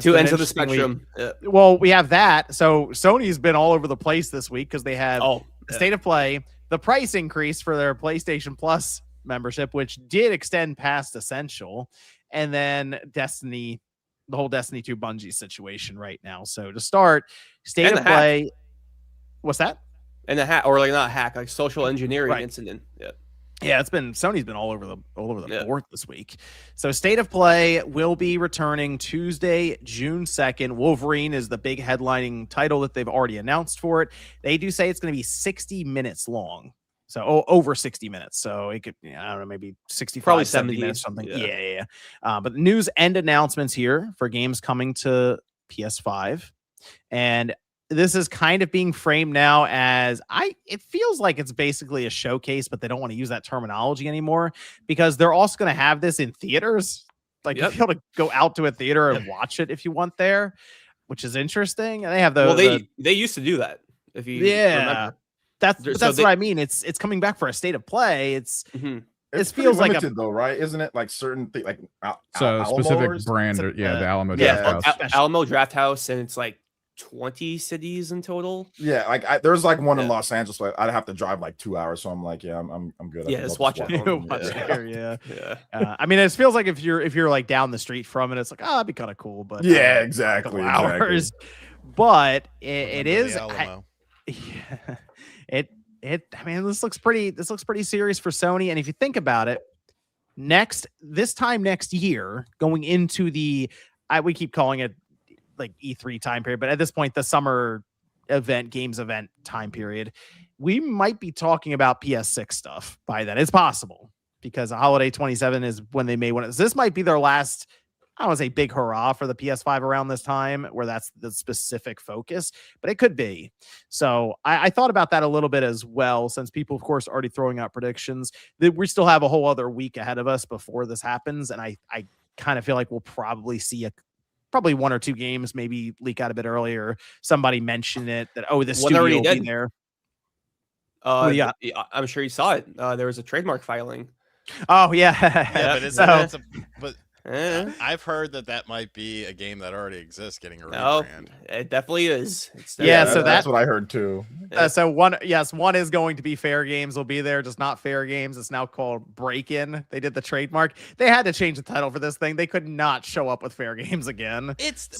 two ends of the spectrum.
Well, we have that. So Sony's been all over the place this week because they have State of Play, the price increase for their PlayStation Plus membership, which did extend past Essential, and then Destiny, the whole Destiny 2 Bungie situation right now. So to start, State of Play, what's that?
And a hack, or like not hack, like social engineering incident.
Yeah, Sony's been all over the board this week. So State of Play will be returning Tuesday, June 2nd. Wolverine is the big headlining title that they've already announced for it. They do say it's going to be 60 minutes long. So over 60 minutes. So it could, I don't know, maybe 65, probably 70 minutes, something. Yeah. But news and announcements here for games coming to PS5. And this is kind of being framed now as it feels like it's basically a showcase, but they don't want to use that terminology anymore because they're also going to have this in theaters. Like you'll be able to go out to a theater and watch it if you want there, which is interesting. And they have
they used to do that. If you remember.
That's what I mean. It's coming back for a State of Play. It feels like
though, right? Isn't it like certain things like
specific brand? The Alamo Draft House.
Alamo Draft House, and it's like 20 cities in total.
Yeah, like there's like one in Los Angeles. Like I'd have to drive like 2 hours, so I'm like, I'm good.
Yeah, just watch it.
I mean, it feels like if you're like down the street from it, it's like, that'd be kind of cool. But
exactly.
Hours. But it is. I mean, this looks pretty serious for Sony. And if you think about it, this time next year, going into we keep calling it like E3 time period, but at this point, the summer games event time period, we might be talking about PS6 stuff by then. It's possible because Holiday 27 is when they may want it. This might be their last, I don't want to say big hurrah for the PS5 around this time where that's the specific focus, but it could be. So I thought about that a little bit as well, since people, of course, are already throwing out predictions that we still have a whole other week ahead of us before this happens. And I kind of feel like we'll probably see probably 1 or 2 games maybe leak out a bit earlier. Somebody mentioned it that, oh, this studio will be there.
Yeah, I'm sure you saw it. There was a trademark filing.
Oh yeah,
yeah, but I've heard that might be a game that already exists getting a rebrand.
It definitely is.
So
that's what I heard too.
So one is going to be Fair Games will be there, just not Fair Games. It's now called Break-In. They did the trademark. They had to change the title for this thing. They could not show up with Fair Games again.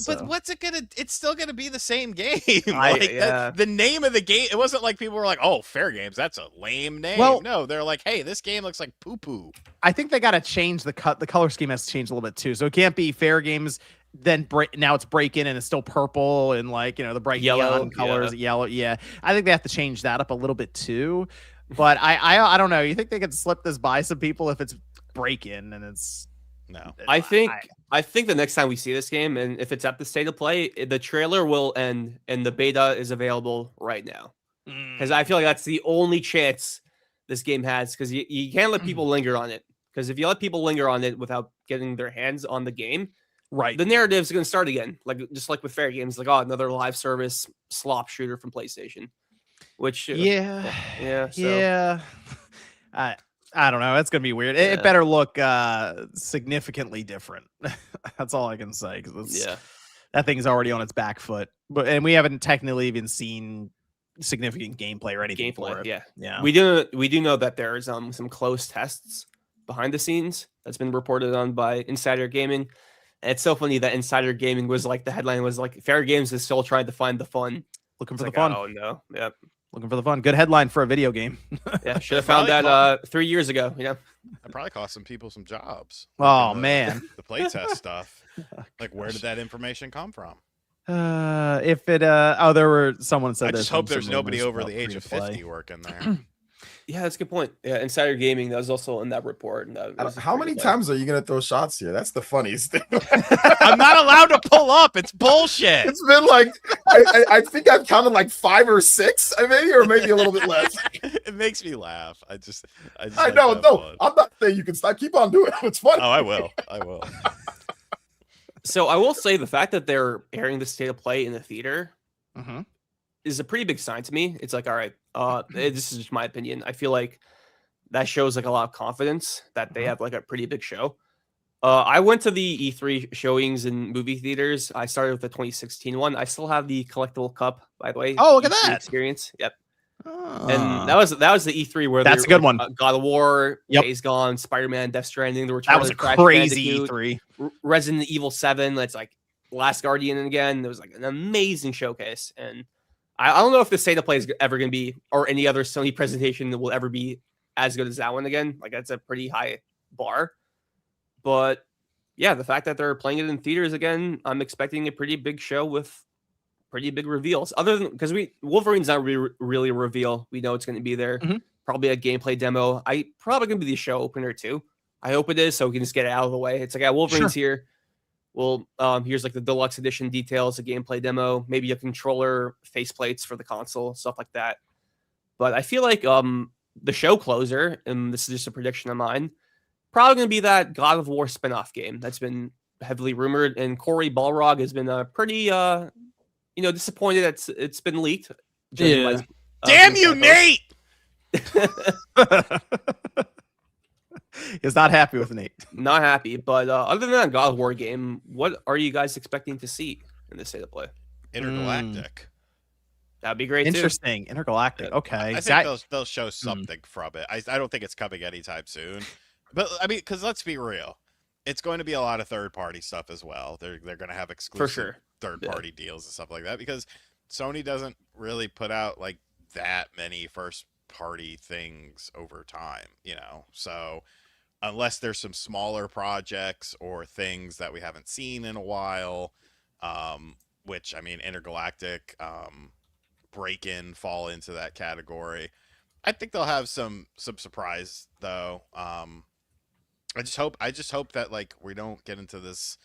But what's it gonna? It's still gonna be the same game. The name of the game. It wasn't like people were like, "Oh, Fair Games, that's a lame name." Well, no, they're like, "Hey, this game looks like poo poo."
I think they got to change the color scheme has to change a little bit too. So it can't be Fair Games. Then now it's Break-In and it's still purple and like, the bright yellow colors, yellow. Yeah. I think they have to change that up a little bit too. But I don't know. You think they could slip this by some people if it's Break-In and it's
no?
I think the next time we see this game, and if it's at the State of Play, the trailer will end and the beta is available right now. Because I feel like that's the only chance this game has, because you can't let people linger on it. Because if you let people linger on it without getting their hands on the game,
right,
the narrative is going to start again. Just like with Fair Games, like, oh, another live service slop shooter from PlayStation. Which
yeah. I don't know. It's going to be weird. It better look significantly different. That's all I can say. Because that thing's already on its back foot. And we haven't technically even seen significant gameplay or anything for it.
Yeah. We do know that there's some close tests behind the scenes that's been reported on by Insider Gaming. And it's so funny that Insider Gaming was like, the headline was like, Fair Games is still trying to find the fun.
Looking for the fun.
Oh no. Yep.
Looking for the fun. Good headline for a video game.
Yeah, should have found that 3 years ago. That
probably cost some people some jobs.
Oh man.
The playtest stuff. Like, where did that information come from?
There were someone said.
I just hope there's nobody over the age of 50 working there.
Yeah, that's a good point. Yeah, Insider Gaming, that was also in that report. And
how many times are you gonna throw shots here? That's the funniest thing.
I'm not allowed to pull up. It's bullshit.
It's been like I think I've counted like 5 or 6, maybe a little bit less.
It makes me laugh.
I know. No, I'm not saying you can stop. Keep on doing it. It's funny.
Oh, I will.
So I will say the fact that they're airing the State of Play in the theater is a pretty big sign to me. It's like, all right, this is just my opinion. I feel like that shows like a lot of confidence that they have like a pretty big show. I went to the E3 showings in movie theaters. I started with the 2016 one. I still have the collectible cup, by the way.
Oh, look at that
experience. Yep. And that was the E3 where
that's a good one.
God of War, Days Gone, Spider-Man, Death Stranding.
That was a crazy E3.
Resident Evil 7. That's like Last Guardian again. It was like an amazing showcase. And I don't know if the State of Play is ever going to be, or any other Sony presentation that will ever be as good as that one again. Like, that's a pretty high bar. But yeah, the fact that they're playing it in theaters again, I'm expecting a pretty big show with pretty big reveals. Other than, because Wolverine's not really a reveal. We know it's going to be there. Probably a gameplay demo. Probably going to be the show opener too. I hope it is, so we can just get it out of the way. It's like, Wolverine's here. Well, here's like the deluxe edition details, a gameplay demo, maybe a controller, faceplates for the console, stuff like that. But I feel like the show closer, and this is just a prediction of mine, probably going to be that God of War spinoff game that's been heavily rumored. And Corey Balrog has been pretty, disappointed that it's been leaked.
Yeah. Damn you, Nate!
He's not happy with Nate.
Not happy, but other than that God of War game, what are you guys expecting to see in this State of Play?
Intergalactic.
That'd be great.
Interesting.
Too.
Intergalactic. Okay.
I think they'll show something from it. I don't think it's coming anytime soon. But I mean, because let's be real, it's going to be a lot of third-party stuff as well. They're going to have exclusive third-party deals and stuff like that, because Sony doesn't really put out like that many first-party things over time, So unless there's some smaller projects or things that we haven't seen in a while, which, I mean, Intergalactic, Break-In fall into that category. I think they'll have some surprise though. I just hope that like we don't get into this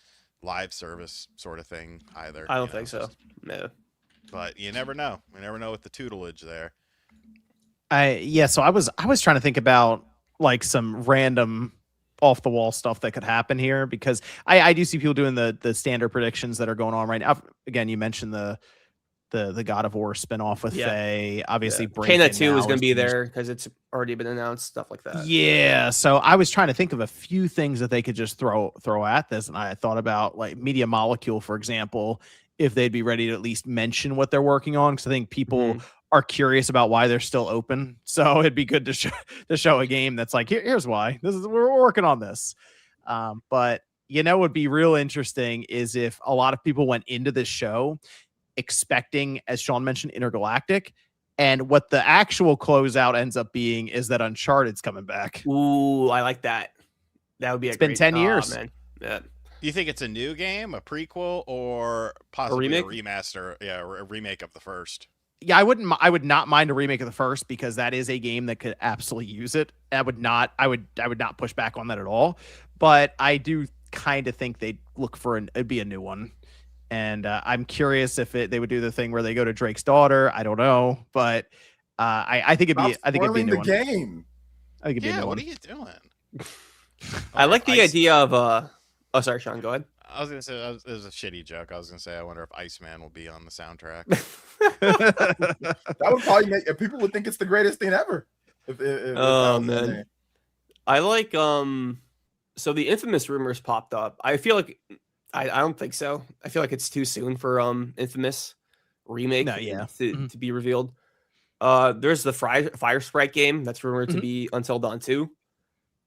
live service sort of thing either.
I don't think so. No.
But you never know. We never know with the tutelage there.
So I was trying to think about like some random off the wall stuff that could happen here, because I do see people doing the standard predictions that are going on right now. Again, you mentioned the God of War spinoff with Faye. Obviously,
Kena 2 is going to be there because it's already been announced, stuff like that.
Yeah, so I was trying to think of a few things that they could just throw at this, and I thought about like Media Molecule, for example, if they'd be ready to at least mention what they're working on, because I think people are curious about why they're still open. So it'd be good to show a game that's like, here's why. We're working on this. But what would be real interesting is if a lot of people went into this show expecting, as Sean mentioned, Intergalactic, and what the actual closeout ends up being is that Uncharted's coming back.
Ooh, I like that. That would be.
It's been 10 years,
man. Yeah.
Do you think it's a new game, a prequel, or possibly a remaster? Yeah, a remake of the first.
Yeah, I would not mind a remake of the first, because that is a game that could absolutely use it. I would not push back on that at all. But I do kind of think they'd look for it'd be a new one. And I'm curious if they would do the thing where they go to Drake's daughter. I don't know, but I think it'd be a new one.
Game.
I think it'd be a new
what
one.
are you doing?
I like the idea of Oh, sorry, Sean. Go ahead.
I was gonna say it was a shitty joke. I was gonna say I wonder if Iceman will be on the soundtrack.
That would probably make people would think it's the greatest thing ever.
Oh man, I like So the Infamous rumors popped up. I feel like I don't think so. I feel like it's too soon for Infamous remake to be revealed. There's the Fire Sprite game that's rumored to be Until Dawn 2.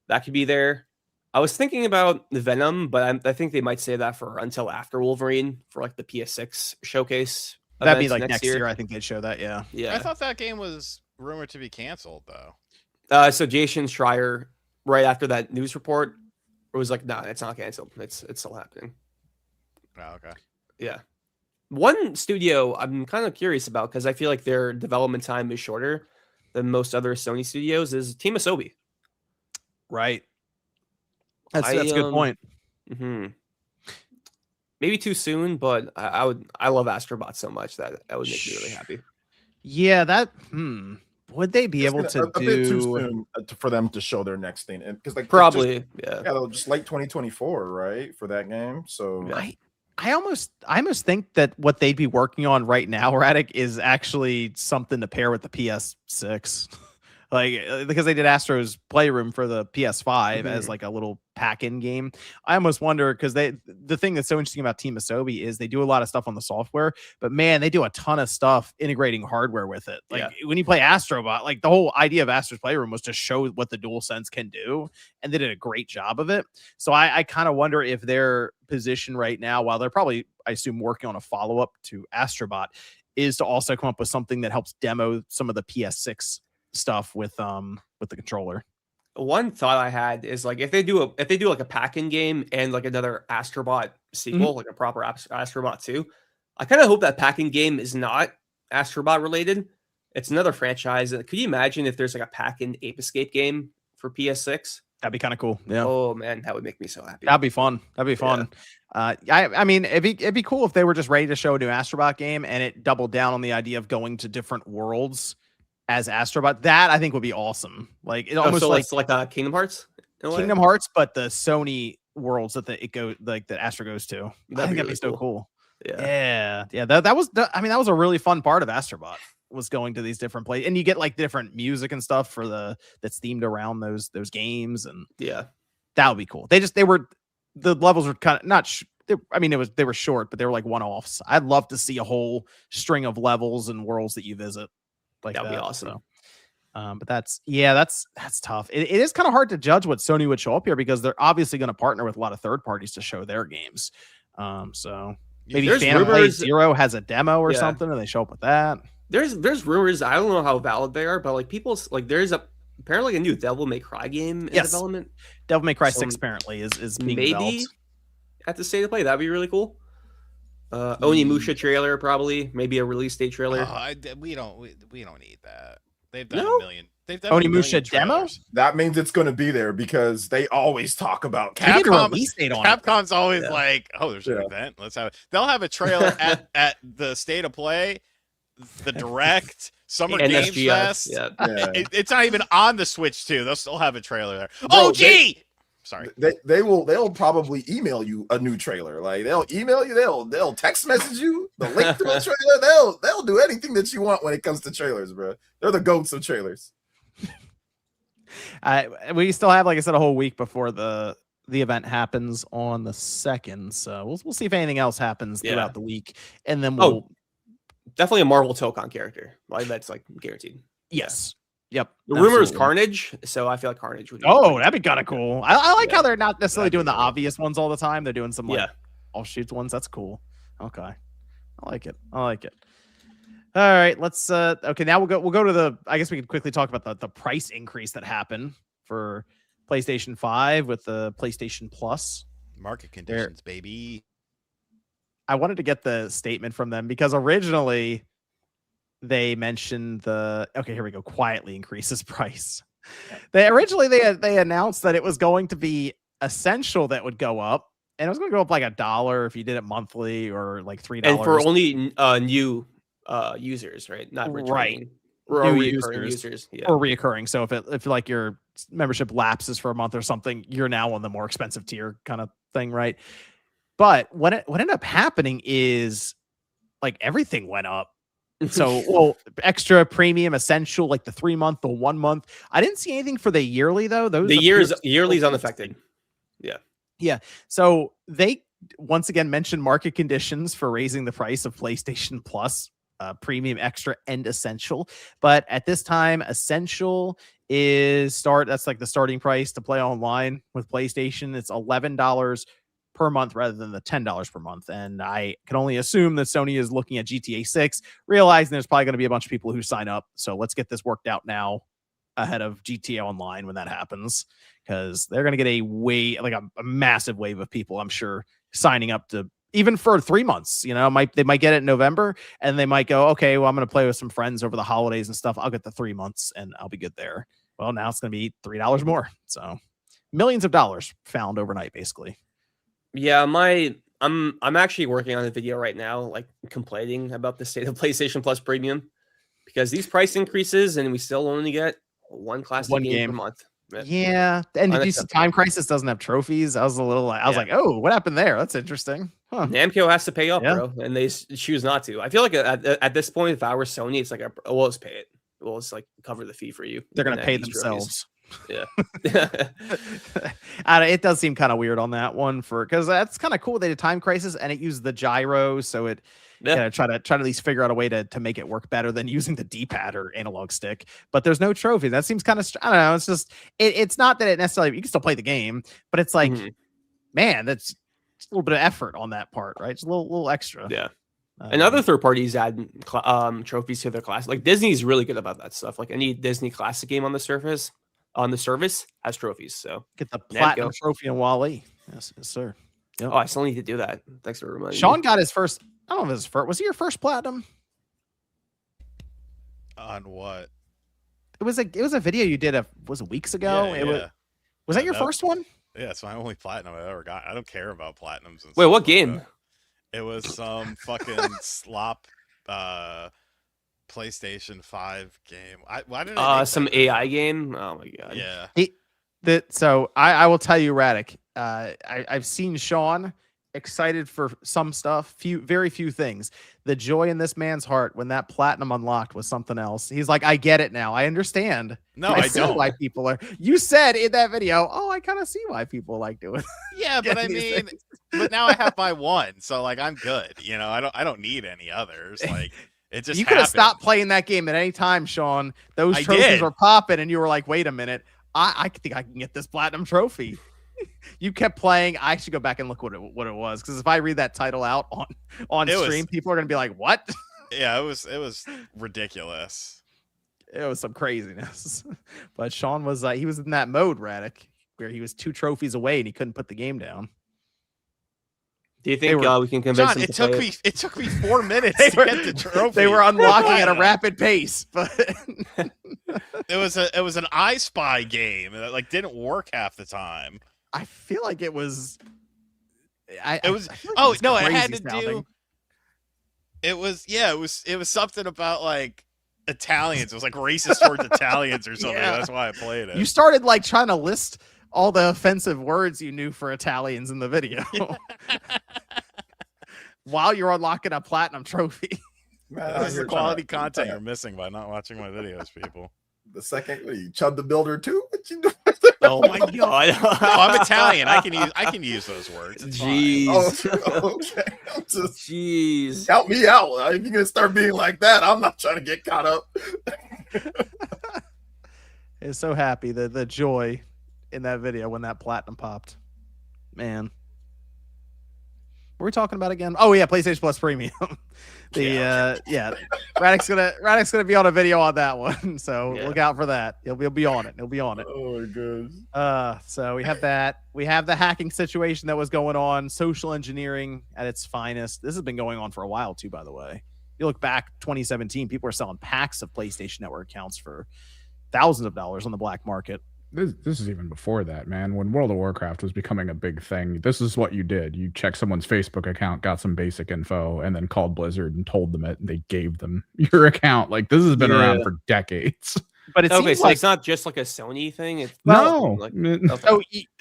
That could be there. I was thinking about the Venom, but I think they might say that for Until After Wolverine for like the PS6 showcase.
That'd be like next year. I think they'd show that. Yeah.
I thought that game was rumored to be canceled though.
So Jason Schreier, right after that news report, was like, "No, it's not canceled. It's still happening."
Oh, okay.
Yeah. One studio I'm kind of curious about, because I feel like their development time is shorter than most other Sony studios, is Team Asobi.
Right. That's a good point.
Maybe too soon, but I love Astrobot so much that would make me really happy.
Yeah, would they be able to
a bit too soon for them to show their next thing? Because like
probably
they'll just late 2024, right, for that game. So
I almost think that what they'd be working on right now, Radic, is actually something to pair with the PS6. Like, because they did Astro's Playroom for the PS5 as like a little pack-in game. I almost wonder, because the thing that's so interesting about Team Asobi is they do a lot of stuff on the software, but man, they do a ton of stuff integrating hardware with it. Like when you play Astrobot, like the whole idea of Astro's Playroom was to show what the DualSense can do, and they did a great job of it. So I kind of wonder if their position right now, while they're probably, I assume, working on a follow-up to Astrobot, is to also come up with something that helps demo some of the PS6 stuff with the controller.
One thought I had is like if they do like a pack-in game and like another Astrobot sequel, like a proper Astrobot 2, I kind of hope that pack-in game is not Astrobot related. It's another franchise. Could you imagine if there's like a pack-in Ape Escape game for PS6?
That'd be kind of cool. Yeah.
Oh man, that would make me so happy.
That'd be fun. I mean, it'd be cool if they were just ready to show a new Astrobot game and it doubled down on the idea of going to different worlds as Astrobot. That I think would be awesome. Like it almost
like Kingdom Hearts.
Kingdom Hearts, but the Sony worlds that that Astro goes to. I think that'd be so cool. Yeah. That was a really fun part of Astrobot, was going to these different places, and you get like different music and stuff for that's themed around those games, and that would be cool. The levels were kind of not. They were short, but they were like one-offs. I'd love to see a whole string of levels and worlds that you visit. Like
that'd be awesome.
So, but that's tough. It is kind of hard to judge what Sony would show up here, because they're obviously going to partner with a lot of third parties to show their games. So maybe Phantom Blade Zero has a demo or something, and they show up with that.
There's rumors. I don't know how valid they are, but like people like there's apparently a new Devil May Cry game in development.
Devil May Cry 6 apparently is being
maybe
developed
at the State of Play. That'd be really cool. Onimusha trailer, probably. Maybe a release date trailer.
We don't need that. They've done
No?
a million. They've done a million
Onimusha demo?
trailers.
That means it's going to be there because they always talk about
They did a
Capcom-
release date on it.
Capcom's always
Yeah.
like, oh, there's an
Yeah.
event. Let's have it. They'll have a trailer at the State of Play, the Direct, Summer
And
Games
SGS.
Fest.
Yeah.
Yeah.
It's not even on the Switch too. They'll still have a trailer there.
Bro,
Oh, gee. Sorry.
They'll probably email you a new trailer. Like they'll email you, they'll text message you the link to a trailer. They'll do anything that you want when it comes to trailers, bro. They're the goats of trailers.
We still have, like I said, a whole week before the event happens on the 2nd, so we'll see if anything else happens throughout the week, and then we'll
Definitely a Marvel Tokon character. Like that's like guaranteed.
yes, yep.
The rumor is
absolutely.
Carnage, so I feel like Carnage would. Be
Oh, that'd be kind of cool. I like
Yeah.
how they're not necessarily
That'd be
doing the
cool.
obvious ones all the time. They're doing some like
Yeah.
offshoots ones. That's cool. Okay, I like it. All right, let's okay, now we'll go to the, I guess we could quickly talk about the price increase that happened for PlayStation 5 with the PlayStation Plus.
Market conditions, baby.
I wanted to get the statement from them because originally they mentioned okay, here we go, quietly increases price. They announced that it was going to be Essential that would go up, and it was going to go up like $1 if you did it monthly, or like $3.
And for only new users, right? Not returning. Or
New
recurring
users.
users. Yeah.
or reoccurring. So if like your membership lapses for a month or something, you're now on the more expensive tier kind of thing, right? But what ended up happening is like everything went up. So extra, premium, essential, like the 3 month, the 1 month. I didn't see anything for the yearly though. Those
the
appear
yearly's
still
unaffected.
So they once again mentioned market conditions for raising the price of PlayStation Plus, premium, extra, and essential. But at this time, essential that's like the starting price to play online with PlayStation. It's $11 per month rather than the $10 per month. And I can only assume that Sony is looking at GTA 6, realizing there's probably going to be a bunch of people who sign up. So let's get this worked out now ahead of GTA Online when that happens, because they're going to get a massive wave of people, I'm sure, signing up to even for 3 months. They might get it in November, and they might go, okay, well, I'm going to play with some friends over the holidays and stuff. I'll get the 3 months and I'll be good there. Well, now it's going to be $3 more. So millions of dollars found overnight, basically.
Yeah, I'm actually working on a video right now, like complaining about the state of PlayStation Plus Premium, because these price increases and we still only get one classic game per month.
Yeah. And did you see Time Crisis doesn't have trophies? I was like, oh, what happened there? That's interesting. Huh.
Namco has to pay up,
Yeah.
bro, and they choose not to. I feel like at this point, if I were Sony, it's like, we'll just pay it. We'll just like cover the fee for you.
They're going
and
to pay
these
themselves.
Yeah.
It does seem kind of weird on that one because that's kind of cool. They did Time Crisis and it used the gyro, so it try to at least figure out a way to make it work better than using the D-pad or analog stick. But there's no trophy. That seems kind of, I don't know. It's just it's not that it necessarily, you can still play the game, but it's like, man, that's just a little bit of effort on that part, right? Just a little extra.
Yeah. And other third parties add trophies to their class. Like Disney's really good about that stuff. Like any Disney classic game on the service has trophies. So
get the platinum trophy in Wall-E. Yes, sir. Yep.
Oh, I still need to do that. Thanks for reminding
Sean
me.
got his first. I don't know if his first. Was he your first platinum?
On what?
It was a video you did weeks ago. Was that your first one?
Yeah, it's my only platinum I ever got. I don't care about platinums.
Wait, what game?
It was some fucking slop PlayStation 5 game. Why did I
some AI game? Oh my god.
Yeah.
So I will tell you, Radic, I've seen Sean excited for some stuff, very few things. The joy in this man's heart when that platinum unlocked was something else. He's like, I get it now. I understand.
No,
I
I
see
don't.
why people are. You said in that video, oh, I kind of see why people like doing it.
Yeah, but I mean, but now I have my one, so like I'm good. I don't need any others. Like it just
you could have
happened.
stopped playing that game at any time, Sean. Those
I
trophies
did.
were popping, and you were like, wait a minute, I think I can get this platinum trophy. You kept playing. I should go back and look what it was, because if I read that title out on stream, people are gonna be like, "What?"
Yeah, it was ridiculous.
It was some craziness. But Sean was he was in that mode, Radic, where he was 2 trophies away and he couldn't put the game down.
Do you think we can convince
John,
them to
it took me 4 minutes to get the trophy.
They were unlocking at a rapid pace, but
it was an I Spy game that like didn't work half the time.
I feel like it was.
It had to
sounding.
do. It was something about like Italians. It was like racist towards Italians or something.
Yeah.
That's why I played it.
You started like trying to list all the offensive words you knew for Italians in the video while you're unlocking a platinum trophy.
Man,
This is the quality content you're missing by not watching my videos, people.
The second, you Chud the Builder too? What you doing?
Oh my god!
No, I'm Italian. I can use those words. It's
Jeez.
Okay.
Jeez.
Help me out. If you're gonna start being like that, I'm not trying to get caught up.
Is so happy the joy in that video when that platinum popped. Man. What were we talking about again? Oh yeah, PlayStation Plus Premium. Radix gonna be on a video on that one, so look out for that. He'll be on it.
Oh my gosh.
So we have that. We have the hacking situation that was going on, social engineering at its finest. This has been going on for a while too, by the way. You look back 2017, people were selling packs of PlayStation Network accounts for thousands of dollars on the black market.
This is even before that, man. When World of Warcraft was becoming a big thing, this is what you did. You checked someone's Facebook account, got some basic info, and then called Blizzard and told them it, and they gave them your account. Like, this has been around for decades.
But it seems like
it's not just like a Sony thing. It's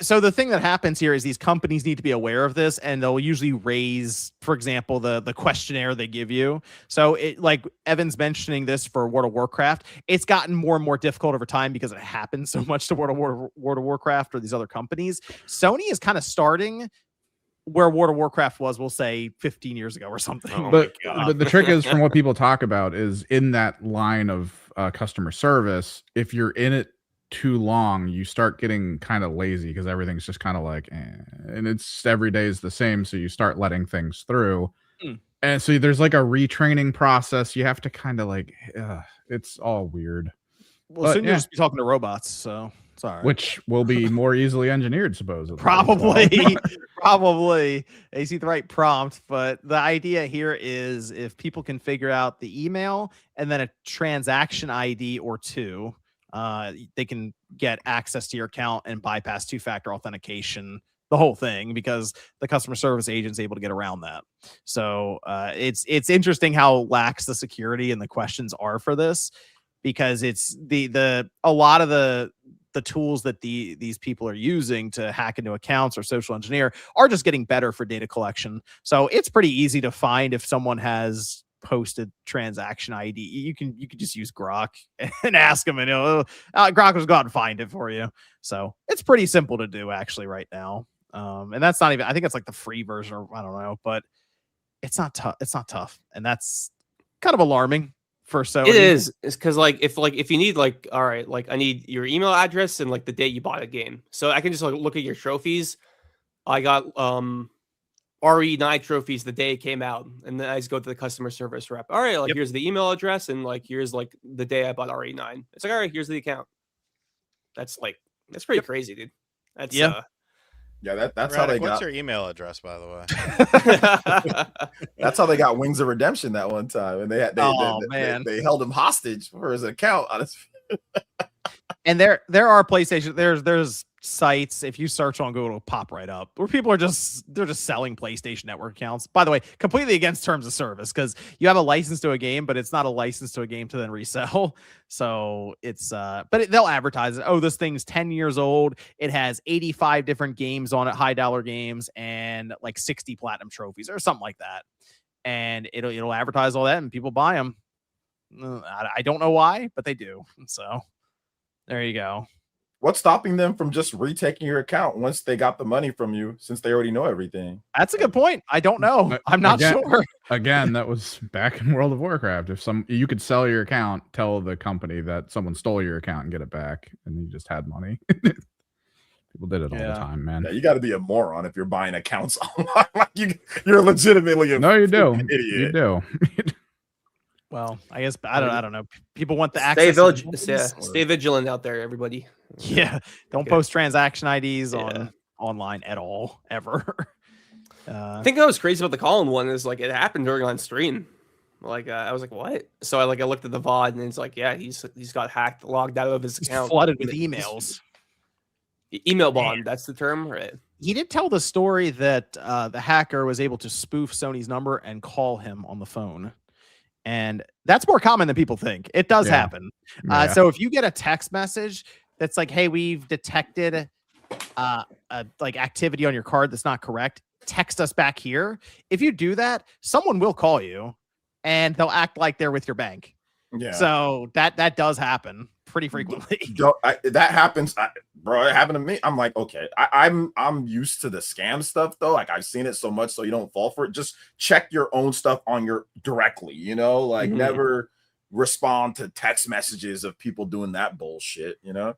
so the thing that happens here is these companies need to be aware of this, and they'll usually raise, for example, the questionnaire they give you. So it, like Evan's mentioning this for World of Warcraft, it's gotten more and more difficult over time because it happens so much to World of Warcraft or these other companies. Sony is kind of starting where World of Warcraft was, we'll say 15 years ago or something.
But the trick is, from what people talk about, is in that line of customer service, if you're in it too long, you start getting kind of lazy because everything's just kind of like, and it's every day is the same. So you start letting things through. And so there's like a retraining process. You have to kind of like, it's all weird.
Well, soon you'll just be talking to robots. So sorry.
Which will be more easily engineered, supposedly.
Probably. They see the right prompt, but the idea here is if people can figure out the email and then a transaction ID or two, they can get access to your account and bypass two-factor authentication, the whole thing, because the customer service agent's able to get around that. So it's interesting how lax the security and the questions are for this, because it's a lot of the tools that these people are using to hack into accounts or social engineer are just getting better for data collection. So it's pretty easy to find if someone has posted transaction ID. You can just use Grok and ask them, and Grok will go out and find it for you. So it's pretty simple to do actually right now. And that's not even, I think it's like the free version, or I don't know, but it's not tough. It's not tough. And that's kind of alarming. For Sony.
It is. It's because if you need all right, I need your email address and the date you bought a game, so I can just look at your trophies. I got RE9 trophies the day it came out, and then I just go to the customer service rep. All right, here's the email address, and here's the day I bought RE9. It's like, all right, here's the account. That's pretty crazy, dude. That's
that's how they
what's
got
your email address, by the way?
That's how they got Wings of Redemption that one time, and they held him hostage for his account.
And there are PlayStation, there's sites, if you search on Google, it'll pop right up, where people are just selling PlayStation Network accounts. By the way, completely against terms of service, because you have a license to a game, but it's not a license to a game to then resell. So it's they'll advertise it. Oh, this thing's 10 years old. It has 85 different games on it, high dollar games, and 60 platinum trophies or something like that. And it'll advertise all that, and people buy them. I don't know why, but they do. So there you go.
What's stopping them from just retaking your account once they got the money from you, since they already know everything?
That's a good point. I don't know. I'm not sure.
Again, that was back in World of Warcraft. If you could sell your account, tell the company that someone stole your account and get it back, and you just had money. People did it all the time, man.
Yeah, you got to be a moron if you're buying accounts online. You're legitimately an idiot.
You do.
Well, I guess I don't know. People want the access.
Stay vigilant out there, everybody.
Yeah, don't post transaction IDs on online at all, ever.
I think that was crazy about the Colin one is like it happened during on stream. Like I was like, what? So I looked at the VOD and it's like, yeah, he's got hacked, logged out of his account,
flooded with emails.
Email bomb, that's the term, right?
He did tell the story that the hacker was able to spoof Sony's number and call him on the phone. And that's more common than people think. It does happen. So if you get a text message that's like, hey, we've detected like activity on your card that's not correct, text us back here. If you do that, someone will call you and they'll act like they're with your bank.
Yeah.
So that does happen pretty frequently.
That happens, bro. It happened to me. I'm like, okay, I'm used to the scam stuff though. Like I've seen it so much, so you don't fall for it. Just check your own stuff on your directly. You know, like never respond to text messages of people doing that bullshit. You know.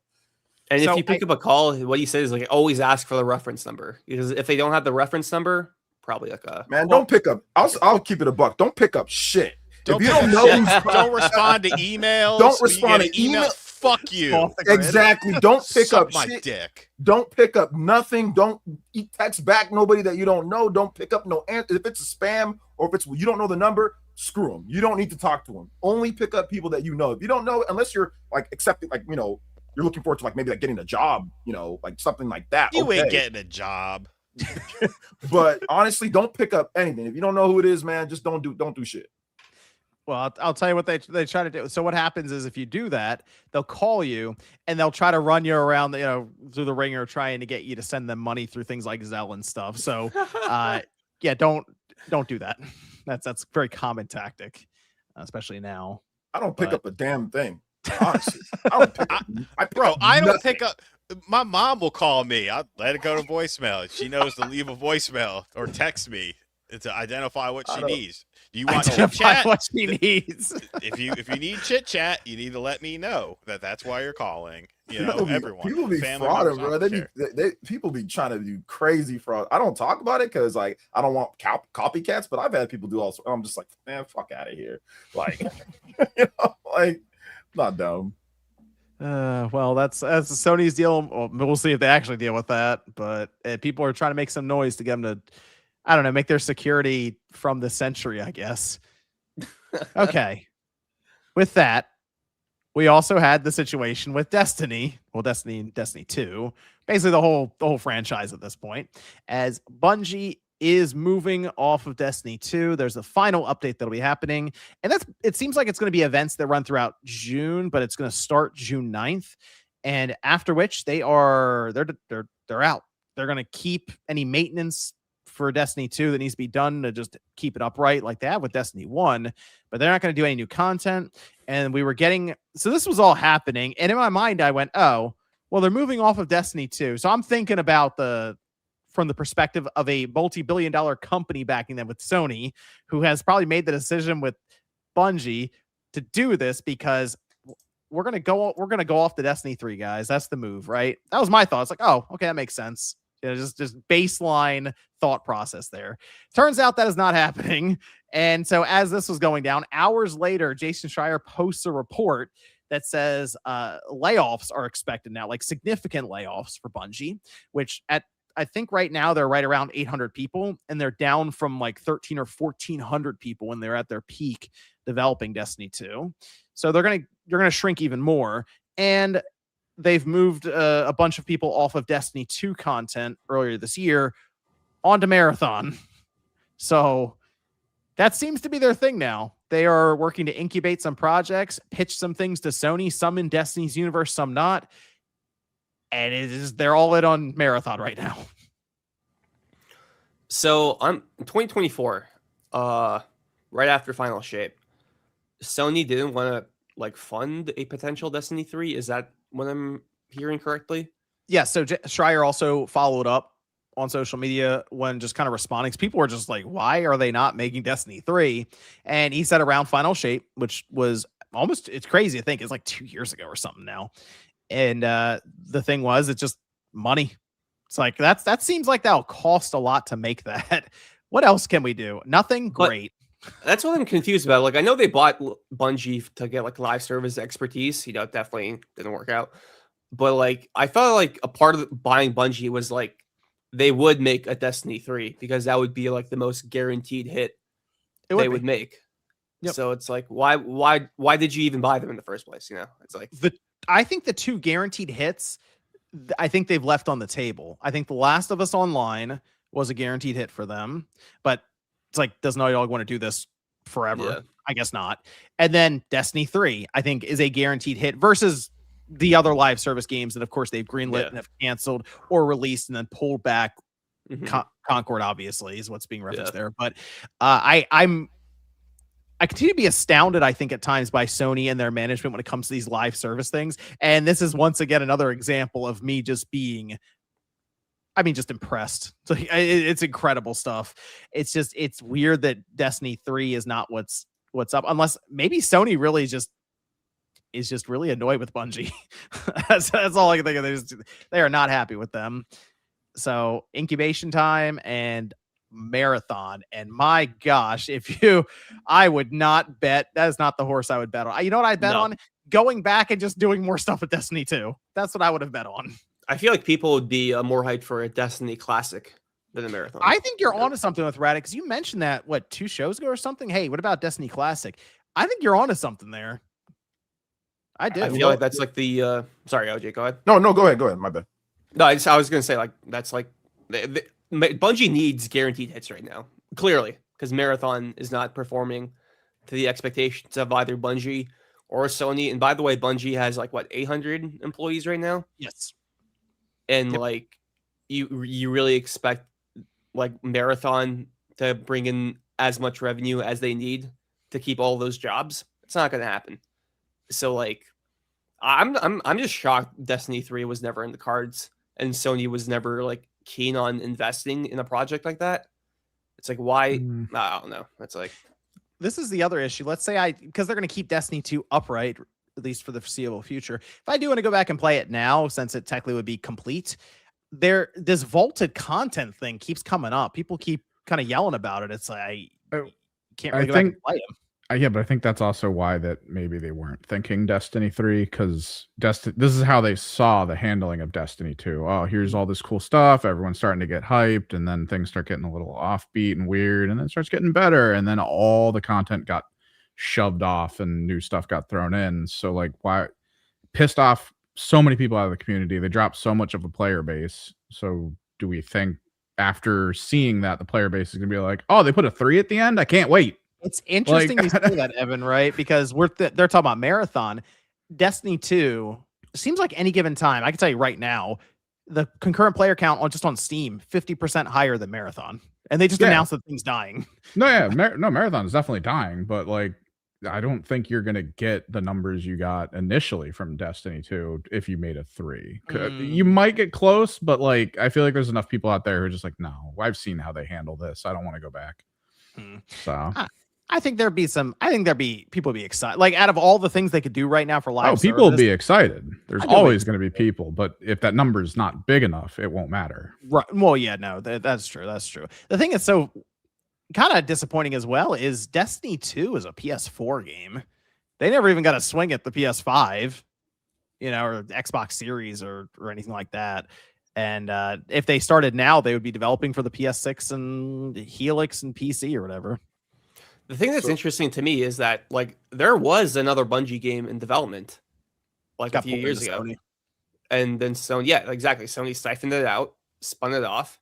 And so if you pick up a call, what he says is like always ask for the reference number, because if they don't have the reference number, probably like a
don't pick up. I'll keep it a buck. Don't pick up shit.
Don't
if you don't know,
don't respond to emails.
Don't respond to emails.
Fuck you.
Exactly. Don't pick up
my
shit.
Dick.
Don't pick up nothing. Don't text back nobody that you don't know. Don't pick up no answer. If it's a spam or if it's you don't know the number, screw them. You don't need to talk to them. Only pick up people that you know. If you don't know, unless you're like accepting, like you're looking forward to like maybe like getting a job, like something like that.
You ain't getting a job.
But honestly, don't pick up anything. If you don't know who it is, man, just don't do shit.
Well, I'll tell you what they try to do. So what happens is if you do that, they'll call you and they'll try to run you around, through the ringer, trying to get you to send them money through things like Zelle and stuff. So, yeah, don't do that. That's a very common tactic, especially now.
I don't pick up a damn thing. Honestly, I don't pick up.
I don't pick up. My mom will call me. I'll let it go to voicemail. She knows to leave a voicemail or text me to identify what she needs. Do you want chit chat?
What she needs.
If you need chit chat, you need to let me know that's why you're calling. Everyone.
People be frauding, bro. People be trying to do crazy fraud. I don't talk about it because like I don't want copycats, but I've had people do also. I'm just like, man, fuck out of here. Like, like not dumb.
Well, that's Sony's deal. We'll see if they actually deal with that. But people are trying to make some noise to get them to, I don't know, make their security from the century, I guess. Okay. With that, we also had the situation with Destiny. Well, Destiny and Destiny 2. Basically the whole franchise at this point. As Bungie is moving off of Destiny 2. There's a final update that'll be happening. And it seems like it's going to be events that run throughout June, but it's going to start June 9th. And after which they're out. They're going to keep any maintenance for Destiny 2 that needs to be done to just keep it upright like they have with Destiny 1, but they're not going to do any new content. And so this was all happening. And in my mind, I went, oh, well, they're moving off of Destiny 2. So I'm thinking about from the perspective of a multi-billion-dollar company backing them with Sony, who has probably made the decision with Bungie to do this because we're going to go off the Destiny 3, guys. That's the move, right? That was my thought. It's like, oh, okay, that makes sense. Just baseline thought process there. Turns out that is not happening. And so as this was going down, hours later, Jason Schreier posts a report that says layoffs are expected now, like significant layoffs for Bungie, which I think right now they're right around 800 people, and they're down from like 13 or 1400 people when they're at their peak developing Destiny 2. So they're going to shrink even more. And they've moved a bunch of people off of Destiny 2 content earlier this year onto Marathon. So that seems to be their thing now. They are working to incubate some projects, pitch some things to Sony, some in Destiny's universe, some not. And they're all in on Marathon right now.
So I'm 2024, right after Final Shape. Sony didn't want to fund a potential Destiny 3. Is that what I'm hearing correctly?
Yeah. So Schreier also followed up on social media when just kind of responding. People were just like, why are they not making Destiny 3? And he said around Final Shape, which was it's crazy to think it's like 2 years ago or something now. And the thing was, it's just money. It's like that seems like that'll cost a lot to make that. What else can we do? Nothing great.
That's what I'm confused about. Like, I know they bought Bungie to get live service expertise. It definitely didn't work out. But I felt like a part of buying Bungie was they would make a Destiny 3 because that would be like the most guaranteed hit they would make.
Yep.
So it's like, why did you even buy them in the first place? You know, it's like
I think the 2 guaranteed hits, I think they've left on the table. I think The Last of Us Online was a guaranteed hit for them, but it's like, does Naughty Dog want to do this forever?
Yeah.
I guess not. And then Destiny 3, I think, is a guaranteed hit versus the other live service games that, of course, they've greenlit and have canceled or released and then pulled back. Concord, obviously, is what's being referenced there. But I continue to be astounded, I think, at times by Sony and their management when it comes to these live service things. And this is once again another example of me just being, just impressed. So it's incredible stuff. It's weird that Destiny 3 is not what's up, unless maybe Sony really is just really annoyed with Bungie. that's all I can think of. They are not happy with them. So incubation time and marathon, and my gosh, I would not bet. That is not the horse I would bet on. You know what I'd bet on? Going back and just doing more stuff with Destiny 2. That's what I would have bet on.
I feel like people would be more hyped for a Destiny Classic than a marathon.
I think you're onto something with Radic, because you mentioned that 2 shows ago or something. Hey, what about Destiny Classic? I think you're onto something there. I do.
I feel like that's like the sorry, OJ, go ahead.
No, go ahead. My bad.
No, I was gonna say, like, that's like Bungie needs guaranteed hits right now, clearly, because Marathon is not performing to the expectations of either Bungie or Sony. And by the way, Bungie has 800 employees right now.
Yes.
And you really expect Marathon to bring in as much revenue as they need to keep all those jobs? It's not gonna happen. So I'm just shocked Destiny 3 was never in the cards and Sony was never keen on investing in a project like that. It's like, why? I don't know. It's like,
this is the other issue. Let's say because they're going to keep Destiny 2 upright, at least for the foreseeable future. If I do want to go back and play it now, since it technically would be complete, this vaulted content thing keeps coming up. People keep kind of yelling about it. It's like, I can't really go back and play them.
Yeah, but I think that's also why that maybe they weren't thinking Destiny 3, because this is how they saw the handling of Destiny 2. Oh, here's all this cool stuff. Everyone's starting to get hyped, and then things start getting a little offbeat and weird, and then it starts getting better, and then all the content got shoved off and new stuff got thrown in. So why pissed off so many people out of the community? They dropped so much of a player base. So do we think after seeing that the player base is gonna be like, oh, they put a 3 at the end? I can't wait.
It's interesting you say that, Evan, right? Because they're talking about Marathon. Destiny 2 seems like any given time, I can tell you right now, the concurrent player count on Steam, 50% higher than Marathon. And they just announced that thing's dying.
No, yeah. Marathon is definitely dying, but I don't think you're going to get the numbers you got initially from Destiny 2 if you made a 3. You might get close, but I feel like there's enough people out there who are just no, I've seen how they handle this. I don't want to go back. So
I think people would be excited. Out of all the things they could do right now for live
people will be excited. There's always going to be people, but if that number is not big enough, it won't matter.
Right. Well, yeah, no, that's true. That's true. The thing that's so kind of disappointing as well is Destiny 2 is a PS4 game. They never even got a swing at the PS5, or Xbox Series or anything like that. And if they started now, they would be developing for the PS6 and Helix and PC or whatever.
The thing that's interesting to me is that there was another Bungie game in development a few years ago. Sony. And then Sony, yeah, exactly. Sony siphoned it out, spun it off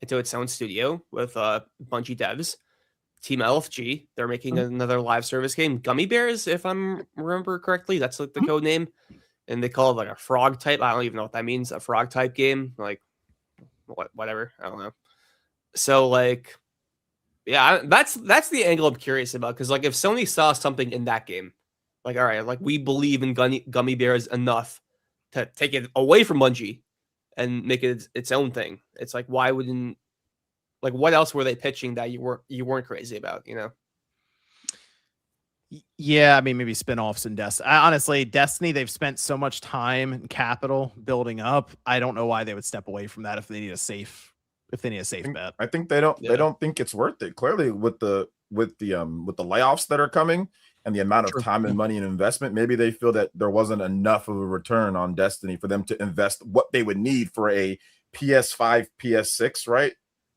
into its own studio with Bungie devs, Team LFG. They're making another live service game, Gummy Bears, if I'm remember correctly. That's the code name. And they call it a frog type. I don't even know what that means. A frog type game, whatever. I don't know. So yeah, that's the angle I'm curious about, because if Sony saw something in that game, all right, we believe in Gummy Bears enough to take it away from Bungie and make it its own thing. It's why wouldn't what else were they pitching that you weren't crazy about?
Yeah, maybe spinoffs in Destiny. Honestly, Destiny, they've spent so much time and capital building up. I don't know why they would step away from that if they need a safe bet.
I think they don't think it's worth it. Clearly, with the layoffs that are coming and the amount of time and money and investment, maybe they feel that there wasn't enough of a return on Destiny for them to invest what they would need for a PS5, PS6, right?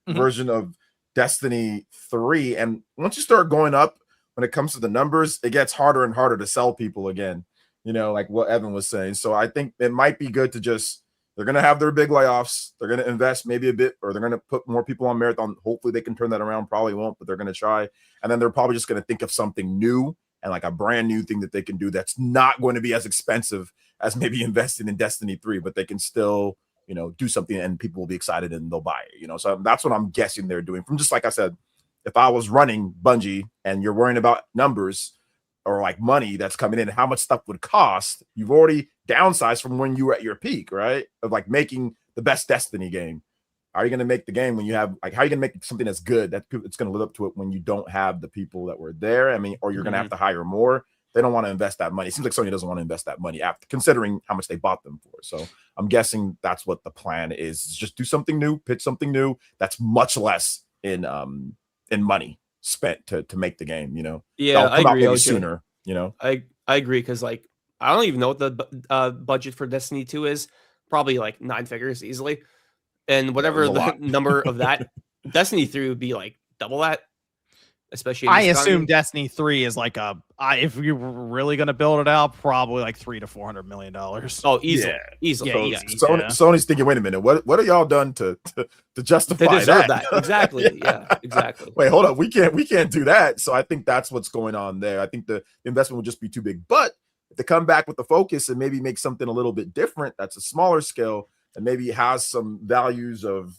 Mhm.
Version of Destiny 3. And once you start going up when it comes to the numbers, it gets harder and harder to sell people again, like what Evan was saying. So I think it might be good to they're going to have their big layoffs. They're going to invest maybe a bit, or they're going to put more people on Marathon. Hopefully they can turn that around. Probably won't, but they're going to try. And then they're probably just going to think of something new and like a brand new thing that they can do that's not going to be as expensive as maybe investing in Destiny 3, but they can still, do something and people will be excited and they'll buy it, So that's what I'm guessing they're doing. From just like I said, if I was running Bungie and you're worrying about numbers or like money that's coming in, how much stuff would cost, you've already downsized from when you were at your peak, right? Of like making the best Destiny game. How are you going to make the game when you have how are you going to make something that's good that it's going to live up to it when you don't have the people that were there? I mean, or you're going to have to hire more. They don't want to invest that money. It seems like Sony doesn't want to invest that money after considering how much they bought them for. So I'm guessing that's what the plan is. Just do something new, pitch something new that's much less in money spent to make the game.
Yeah, I agree.
Maybe sooner.
I agree because I don't even know what the budget for Destiny 2 is. Probably like 9 figures easily, and whatever the number of that Destiny 3 would be like double that. Especially,
I assume Destiny 3 is like if you were really going to build it out, probably like $300 to $400 million.
Oh, easily.
Yeah,
Sony's thinking, wait a minute, what are y'all done to justify
they deserve that? Exactly. Yeah, exactly.
Wait, hold up, we can't do that. So I think that's what's going on there. I think the investment would just be too big. But if they come back with the focus and maybe make something a little bit different, that's a smaller scale and maybe has some values of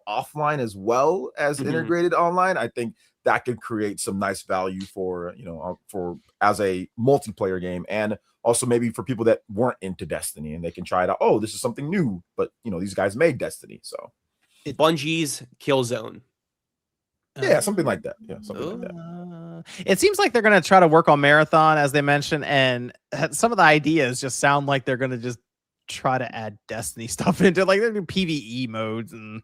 offline as well as integrated online, I think that could create some nice value for as a multiplayer game, and also maybe for people that weren't into Destiny and they can try it out. Oh, this is something new, but these guys made Destiny, so
Bungie's Killzone.
Yeah, something like that. Yeah, something like that.
It seems like they're going to try to work on Marathon, as they mentioned, and some of the ideas just sound like they're going to just try to add Destiny stuff into, like, they're doing PvE modes, and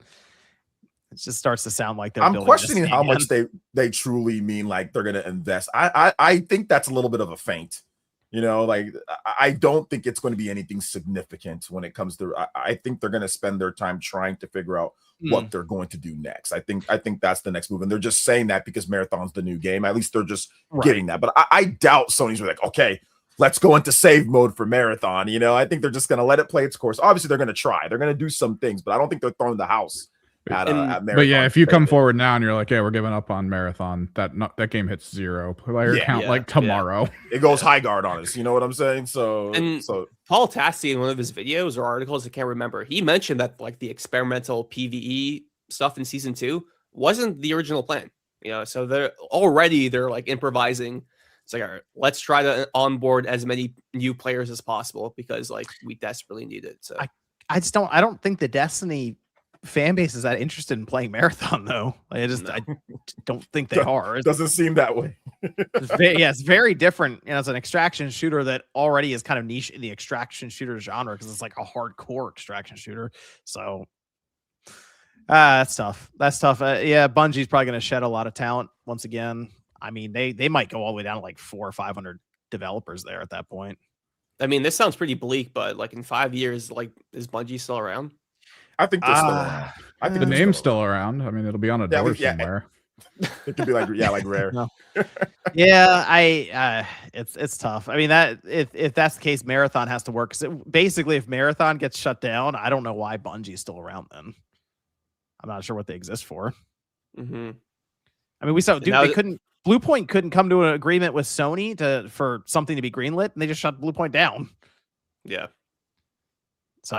it just starts to sound like they're.
I'm questioning how much they truly mean like they're going to invest. I think that's a little bit of a feint. Like I don't think it's going to be anything significant when it comes to. I think they're going to spend their time trying to figure out what they're going to do next. I think that's the next move, and they're just saying that because Marathon's the new game. At least they're just getting that. But I doubt Sony's like, okay, let's go into save mode for Marathon. I think they're just going to let it play its course. Obviously, they're going to try. They're going to do some things, but I don't think they're throwing the house at Marathon.
But yeah, if you come forward now and you're like, yeah, we're giving up on Marathon, that game hits 0 player count like tomorrow.
Yeah. It goes high guard on us. You know what I'm saying? So
Paul Tassi in one of his videos or articles, I can't remember, he mentioned that like the experimental PvE stuff in season 2 wasn't the original plan. So they're like improvising. It's like, all right, let's try to onboard as many new players as possible because like we desperately need it. So
I don't think the Destiny fan base is that interested in playing Marathon, though. I don't think they are.
It doesn't seem that way.
It's very different. It's an extraction shooter that already is kind of niche in the extraction shooter genre because it's like a hardcore extraction shooter. So that's tough. Yeah, Bungie's probably going to shed a lot of talent once again. I mean, they might go all the way down to like 400 or 500 developers there at that point.
I mean, this sounds pretty bleak, but like in 5 years, like is Bungie still around?
I think they're still around. I think
the name's still around. I mean, it'll be on a door somewhere.
It could be like Rare.
No. Yeah, it's tough. I mean, that if that's the case, Marathon has to work. So basically, if Marathon gets shut down, I don't know why Bungie's still around. Then I'm not sure what they exist for.
Mm-hmm.
I mean, we saw they couldn't. Bluepoint couldn't come to an agreement with Sony for something to be greenlit, and they just shut Bluepoint down.
Yeah.
So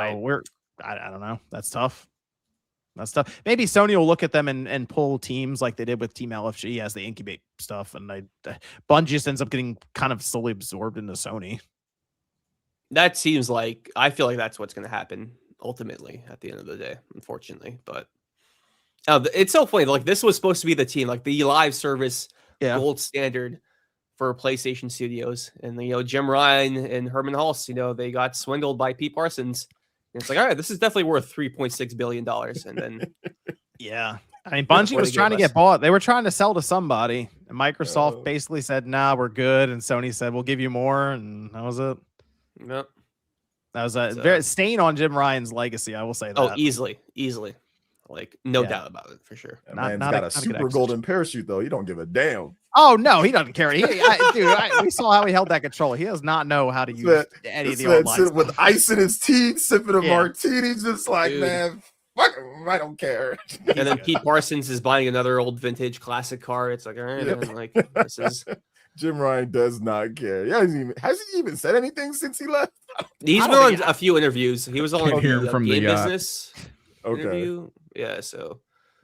I don't know. That's tough. Maybe Sony will look at them and pull teams like they did with Team LFG as they incubate stuff, and Bungie just ends up getting kind of slowly absorbed into Sony.
That seems like I feel like that's what's going to happen ultimately at the end of the day, unfortunately. But it's so funny. Like this was supposed to be the team, like the live service gold standard for PlayStation Studios, and Jim Ryan and Herman Hulse, they got swindled by Pete Parsons. And it's like, all right, this is definitely worth $3.6 billion. And then,
yeah, I mean, Bungie was trying to get bought. They were trying to sell to somebody, and Microsoft basically said, "Nah, we're good." And Sony said, "We'll give you more," and that was it.
Yep.
That was a
So-
very stain on Jim Ryan's legacy. I will say that.
Oh, easily. Like, no
Yeah.
doubt about it, for sure.
That
Not-
man's
not
got
a-
a
not a good
super golden parachute though. You don't give a damn.
Oh no, he doesn't care. We saw how he held that controller. He does not know how to use
man-
any of
This
the
man
online
sitting with
stuff.
ice in his teeth, sipping a
Yeah.
martini, just like,
Dude.
man, fuck him, I don't care.
And then Pete Parsons is buying another old vintage classic car. It's like, all right,
Yep.
man, like this is.
Jim Ryan does not care. Yeah, has he even said anything since he left?
He's
I
been
don't
on
think-
a few interviews. He was on
Can't hear him
the
from the
game
yacht.
business
Okay.
interview. Yeah, so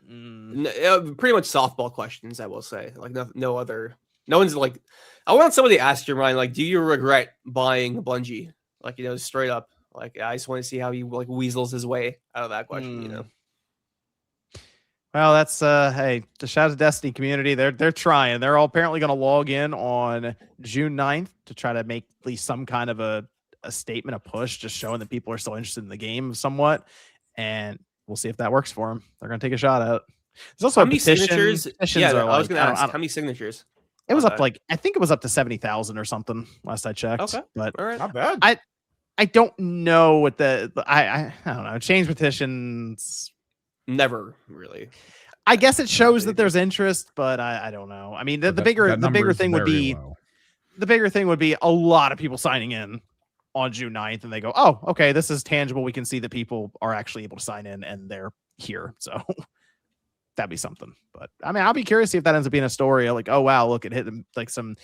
Mm.
pretty much softball questions, I will say. Like no other. No one's like. I want somebody to ask Jim Ryan, like, do you regret buying Bungie? Like, straight up. Like, I just want to see how he like weasels his way out of that question.
Well, that's hey, the Shadows of Destiny community, they're trying. They're all apparently going to log in on June 9th to try to make at least some kind of a statement, a push, just showing that people are still interested in the game somewhat. And we'll see if that works for them. They're going to take a shot at it. There's also
How
a
many
petition.
signatures?
Petitions
Yeah,
are
I was
like,
going to
I don't-
ask
I don't-
how many signatures.
it was up
Okay.
to like, I think it was up to 70,000 or something last I checked.
Okay.
But
All right.
Not bad.
I don't know what I don't know. Change petitions.
Never really.
I guess it shows
maybe.
that there's interest, but I don't know. I mean, the
But
bigger
that
the
number
bigger
is
thing would
very
be
low.
the bigger thing would be a lot of people signing in on June 9th, and they go, oh, okay, this is tangible. We can see that people are actually able to sign in and they're here. So that'd be something. But I mean, I'll be curious to see if that ends up being a story like, oh wow, look, it hit like some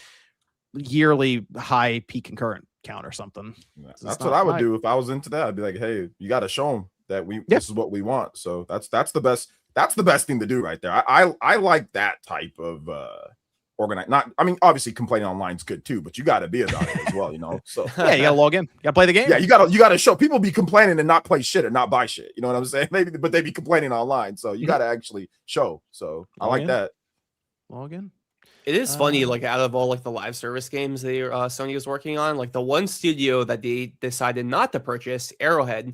yearly high peak concurrent count or something.
That's
not
what I would
my-
do if I was into that. I'd be like, hey, you got to show them that
Yeah.
this is what we want. So that's the best. That's the best thing to do right there. I like that type of organize. Not, I mean, obviously complaining online is good too, but you got to be about it as well, So
Yeah, you gotta log in, you gotta play the game.
yeah, you gotta show. People be complaining and not play shit and not buy shit. You know what I'm saying? Maybe, but they be complaining online. So you got to actually show. So I like
in.
that.
Log in.
It is funny,
Uh,
like out of all like the live service games they Sony was working on, like the one studio that they decided not to purchase, Arrowhead,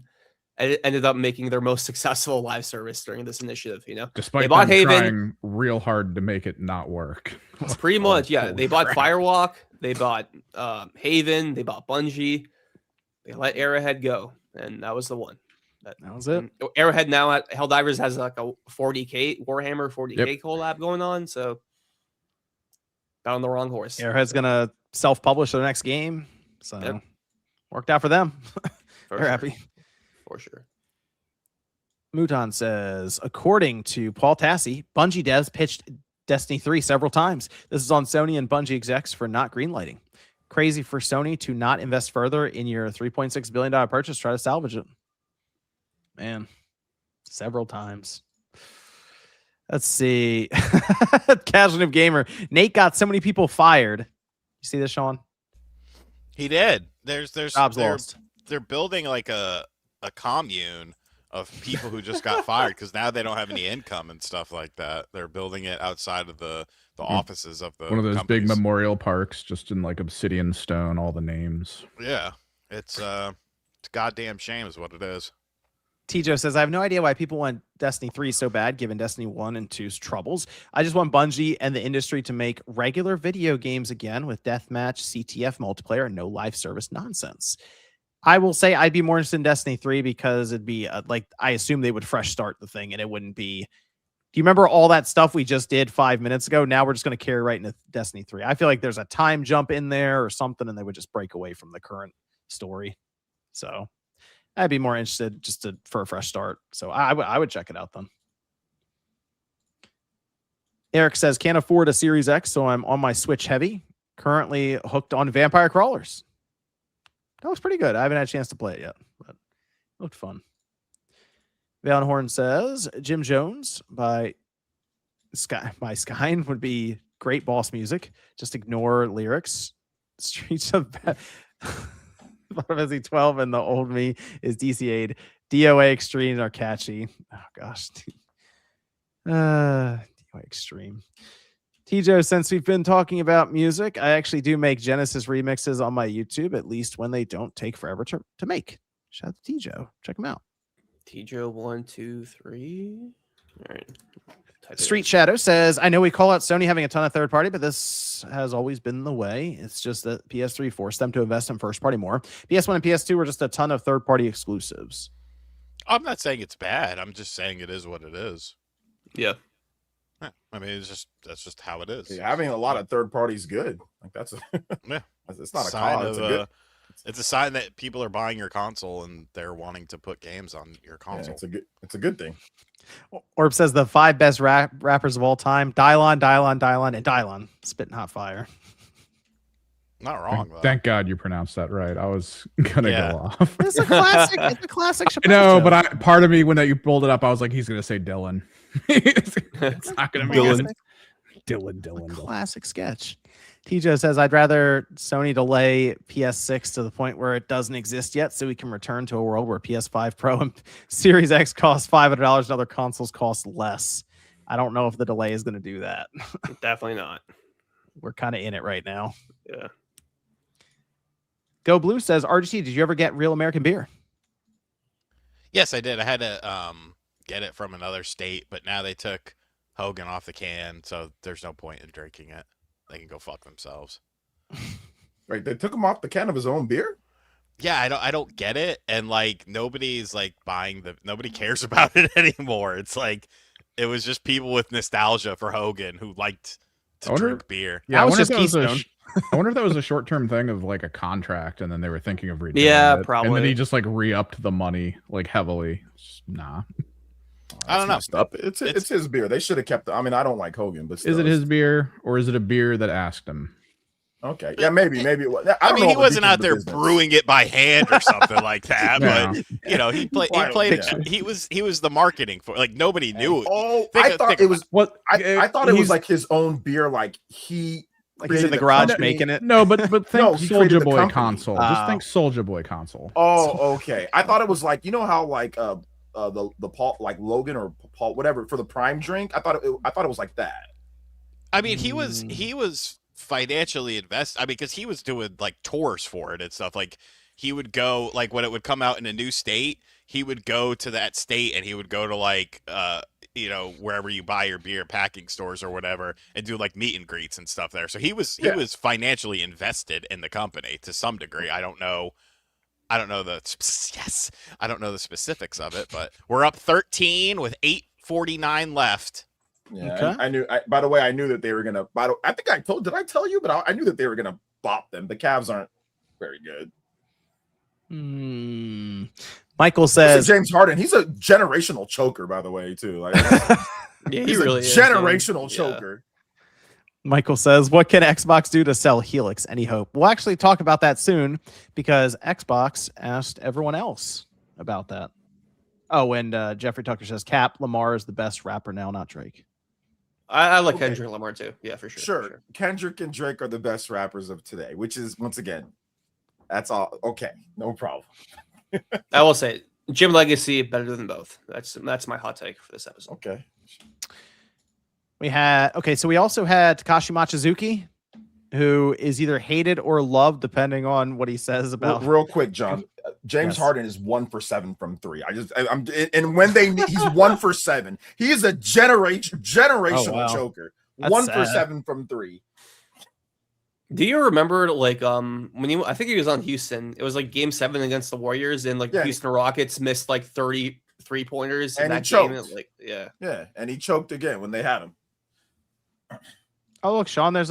ended up making their most successful live service during this initiative.
Despite
bought
them
Haven.
trying real hard to make it not work.
It's pretty much, yeah.
holy
They bought
crap.
Firewalk, they bought Haven, they bought Bungie, they let Arrowhead go, and that was the one.
That was it.
And Arrowhead now at Helldivers has like a 40K Warhammer 40K
Yep.
collab going on, so got on the wrong horse.
Arrowhead's gonna self-publish their next game, so
Yep.
worked out for them.
For
They're
sure,
happy.
for sure.
Muton says, according to Paul Tassi, Bungie devs pitched Destiny 3 several times. This is on Sony and Bungie execs for not greenlighting. Crazy for Sony to not invest further in your $3.6 billion purchase. Try to salvage it. Man, several times. Let's see. Casual Noob Gamer. Nate got so many people fired. You see this, Sean?
He did. There's
Jobs lost.
they're building like a commune of people who just got fired because now they don't have any income and stuff like that. They're building it outside of the offices of the
One of those big
companies.
memorial parks, just in like obsidian stone, all the names.
Yeah, it's a goddamn shame, is what it is.
Tijo says, I have no idea why people want Destiny 3 so bad, given Destiny 1 and 2's troubles. I just want Bungie and the industry to make regular video games again with deathmatch, CTF multiplayer, and no live service nonsense. I will say I'd be more interested in Destiny 3 because it'd be like, I assume they would fresh start the thing and it wouldn't be. Do you remember all that stuff we just did 5 minutes ago? Now we're just going to carry right into Destiny 3. I feel like there's a time jump in there or something and they would just break away from the current story. So I'd be more interested just for a fresh start. So I would check it out then. Eric says, can't afford a Series X, so I'm on my Switch heavy. Currently hooked on Vampire Crawlers. That was pretty good. I haven't had a chance to play it yet, but it looked fun. Van Horn says, Jim Jones by Skyn would be great boss music. Just ignore lyrics. Streets of Final Fantasy 12 and the old me is DCA'd. DOA Extreme are catchy. Oh gosh. DOA Extreme. Tijo, since we've been talking about music, I actually do make Genesis remixes on my YouTube, at least when they don't take forever to make. Shout out to Tijo. Check them out.
Tijo 1, 2, 3. All right. type it
Street
in.
Shadow says, I know we call out Sony having a ton of third party, but this has always been the way. It's just that PS3 forced them to invest in first party more. PS1 and PS2 were just a ton of third party exclusives.
I'm not saying it's bad. I'm just saying it is what it is.
Yeah.
Yeah, I mean, that's just how it is.
Yeah, having a lot of third parties good. Like that's
Yeah.
it's not a
Sign
cause.
of, it's a sign that people are buying your console and they're wanting to put games on your console.
It's a good thing.
Orb says the 5 best rappers of all time: Dylon, and Dylon. Spitting hot fire.
Not wrong, though.
Thank God you pronounced that right. I was gonna go off.
It's a classic. It's a classic.
No, but part of me when you pulled it up, I was like, he's gonna say Dylan. It's not gonna be
Dylan.
Dylan.
Classic sketch. TJ says, I'd rather Sony delay PS6 to the point where it doesn't exist yet so we can return to a world where PS5 Pro and Series X cost $500 and other consoles cost less. I don't know if the delay is going to do that.
Definitely not.
We're kind of in it right now.
Yeah.
Go Blue says, RGT, did you ever get real American beer?
Yes, I did. I had to get it from another state, but now they took Hogan off the can, so there's no point in drinking it. They can go fuck themselves.
Right, they took him off the can of his own beer.
Yeah, I don't get it, and like nobody's like nobody cares about it anymore. It's like it was just people with nostalgia for Hogan who liked to drink beer.
Yeah, I
was
wonder,
just
if that was
Keystone.
I wonder if that was a short-term thing of like a contract, and then they were thinking of redoing
Yeah,
it.
probably.
And then he just like re-upped the money like heavily. Nah.
I don't know.
Messed up. It's his beer. They should have kept. I mean, I don't like Hogan, but still,
Is it his beer or is it a beer that asked him?
Okay, yeah, maybe.
I mean, he wasn't out there brewing it by hand or something like that,
Yeah.
but you know, he played.
Yeah.
He was the marketing for. Like nobody knew.
Oh,
Think
I
of-
thought
think
it
of-
was.
What
I thought it was
he's-
like his own beer. Like he.
Like he's in
created
the
the
garage
company.
making it?
No, but think
No, he created
Soulja
the
Boy
company.
console. Just think Soulja Boy console.
Oh, okay. I thought it was like, you know how like the Paul, like Logan or Paul, whatever, for the Prime drink. I thought it was like that.
I mean, he was financially invested. I mean, because he was doing like tours for it and stuff. Like he would go, like when it would come out in a new state, he would go to that state and he would go to like you know, wherever you buy your beer, packing stores or whatever, and do like meet and greets and stuff there. So he was financially invested in the company to some degree. I don't know the specifics of it, but we're up 13 with 8:49 left.
Yeah,
Okay.
I knew. By the way, I knew that they were gonna. I think I told. Did I tell you? But I knew that they were gonna bop them. The Cavs aren't very good.
Michael
This is
says,
James Harden. He's a generational choker, by the way, too. Like,
Yeah, he
he's
really
a
is.
generational
Yeah.
choker.
Michael says, what can Xbox do to sell Helix? Any hope? We'll actually talk about that soon because Xbox asked everyone else about that. Oh, and Jeffrey Tucker says, Cap, Lamar is the best rapper now, not Drake.
I like
Okay.
Kendrick Lamar too. Yeah, for sure.
Sure.
for sure.
Kendrick and Drake are the best rappers of today, which is once again, that's all. Okay, no problem.
I will say Jim Legacy better than both. That's my hot take for this episode.
Okay.
So we also had Takashi Machizuki, who is either hated or loved depending on what he says about.
Real quick, John. James
Yes.
Harden is 1 for 7 from 3. I'm and when he's 1 for 7. He is a generational
wow.
choker.
That's
1 for
sad.
7 from 3.
Do you remember like when I think he was on Houston? It was like Game 7 against the Warriors, and like the
Yeah.
Houston Rockets missed like 30 3-pointers in
And he
that game.
choked.
Like, yeah.
Yeah, and he choked again when they had him.
Oh, look, Sean, there's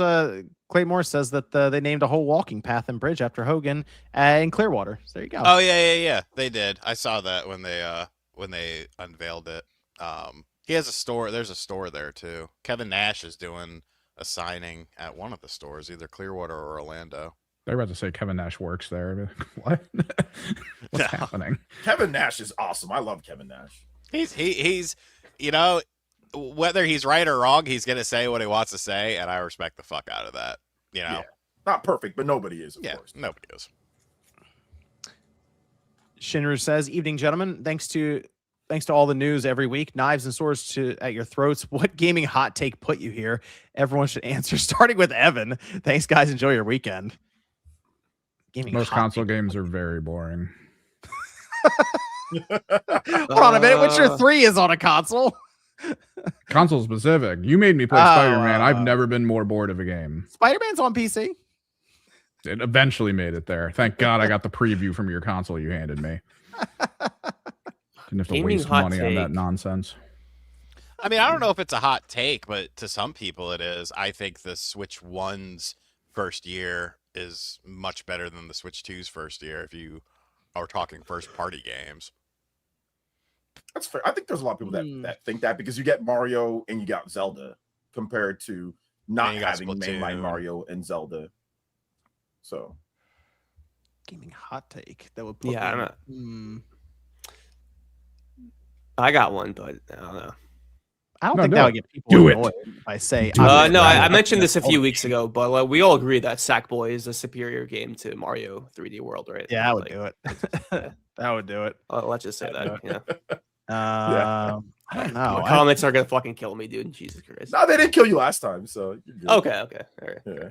Claymore says that they named a whole walking path and bridge after Hogan in Clearwater. So there you go.
Oh yeah. They did. I saw that when they unveiled it. He has a store. There's a store there too. Kevin Nash is doing a signing at one of the stores, either Clearwater or Orlando.
They're about to say Kevin Nash works there. What? What's happening?
Kevin Nash is awesome. I love Kevin Nash.
He's you know, whether he's right or wrong, he's gonna say what he wants to say, and I respect the fuck out of that. You know,
Yeah. Not perfect, but nobody is, of course.
nobody is.
Shinru says, evening, gentlemen. Thanks to all the news every week, knives and swords at your throats. What gaming hot take put you here? Everyone should answer, starting with Evan. Thanks, guys. Enjoy your weekend. Gaming
Most
hot
console
take.
games are very boring.
Hold on a minute. Witcher 3 is on a console.
Console specific. You made me play
Oh,
Spider-Man. I've never been more bored of a game.
Spider-Man's on PC.
It eventually made it there. Thank God I got the preview from your console you handed me. Didn't have to
Gaming
waste
hot
money on that
take.
nonsense.
I mean, I don't know if it's a hot take, but to some people it is. I think the Switch 1's first year is much better than the Switch 2's first year if you are talking first-party games.
That's fair. I think there's a lot of people that think that because you get Mario and you got Zelda compared to not
And you got
having mainline
Splatoon.
Mario and Zelda. So
Gaming hot take that would put
Yeah, I
me-
don't know. I got one, but I don't know.
I don't
No,
think
do
that
it.
would get people
Do it.
annoyed if I say.
Do
I'm
it.
No,
gonna
I
grab
mentioned
it.
this a few weeks ago, but we all agree that Sackboy is a superior game to Mario 3D World, right?
Yeah, I would
Like,
do it. That would do it.
Let's just say that. Yeah.
I don't know.
My comments are gonna fucking kill me, dude. Jesus Christ.
no, they didn't kill you last time, so you're good.
Okay. All right.
Yeah.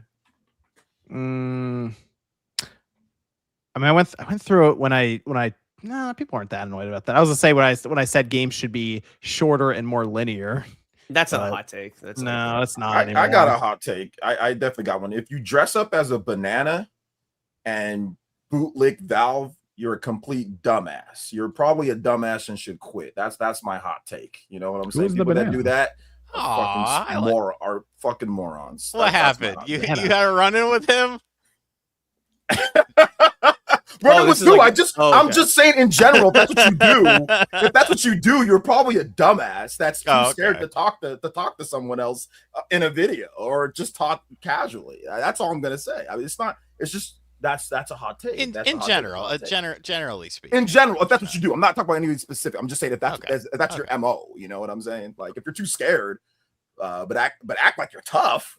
I mean, I went through it when I no, people aren't that annoyed about that. I was gonna say when I said games should be shorter and more linear.
That's not a
But-
hot take. That's
No, it's not
I
anymore.
got a hot take. I definitely got one. If you dress up as a banana and bootlick Valve, you're a complete dumbass. You're probably a dumbass and should quit. That's my hot take. You know what I'm saying?
Who's the
People that
banana?
do that
Aw, I like-
are fucking morons.
What
That's my
happened?
hot
You
take.
you got a run-in with him?
Running
this
with
is
who?
like-
I'm
okay.
just saying in general, if that's what you do. If that's what you do, you're probably a dumbass that's too
Oh,
scared
okay.
to talk to someone else in a video or just talk casually. That's all I'm gonna say. I mean, it's not. It's just that's a hot take.
In
That's a hot take,
general,
hot take.
generally speaking.
In general, if that's what you do, I'm not talking about anything specific. I'm just saying if that's
Okay.
if that's your MO. You know what I'm saying? Like if you're too scared, but act like you're tough.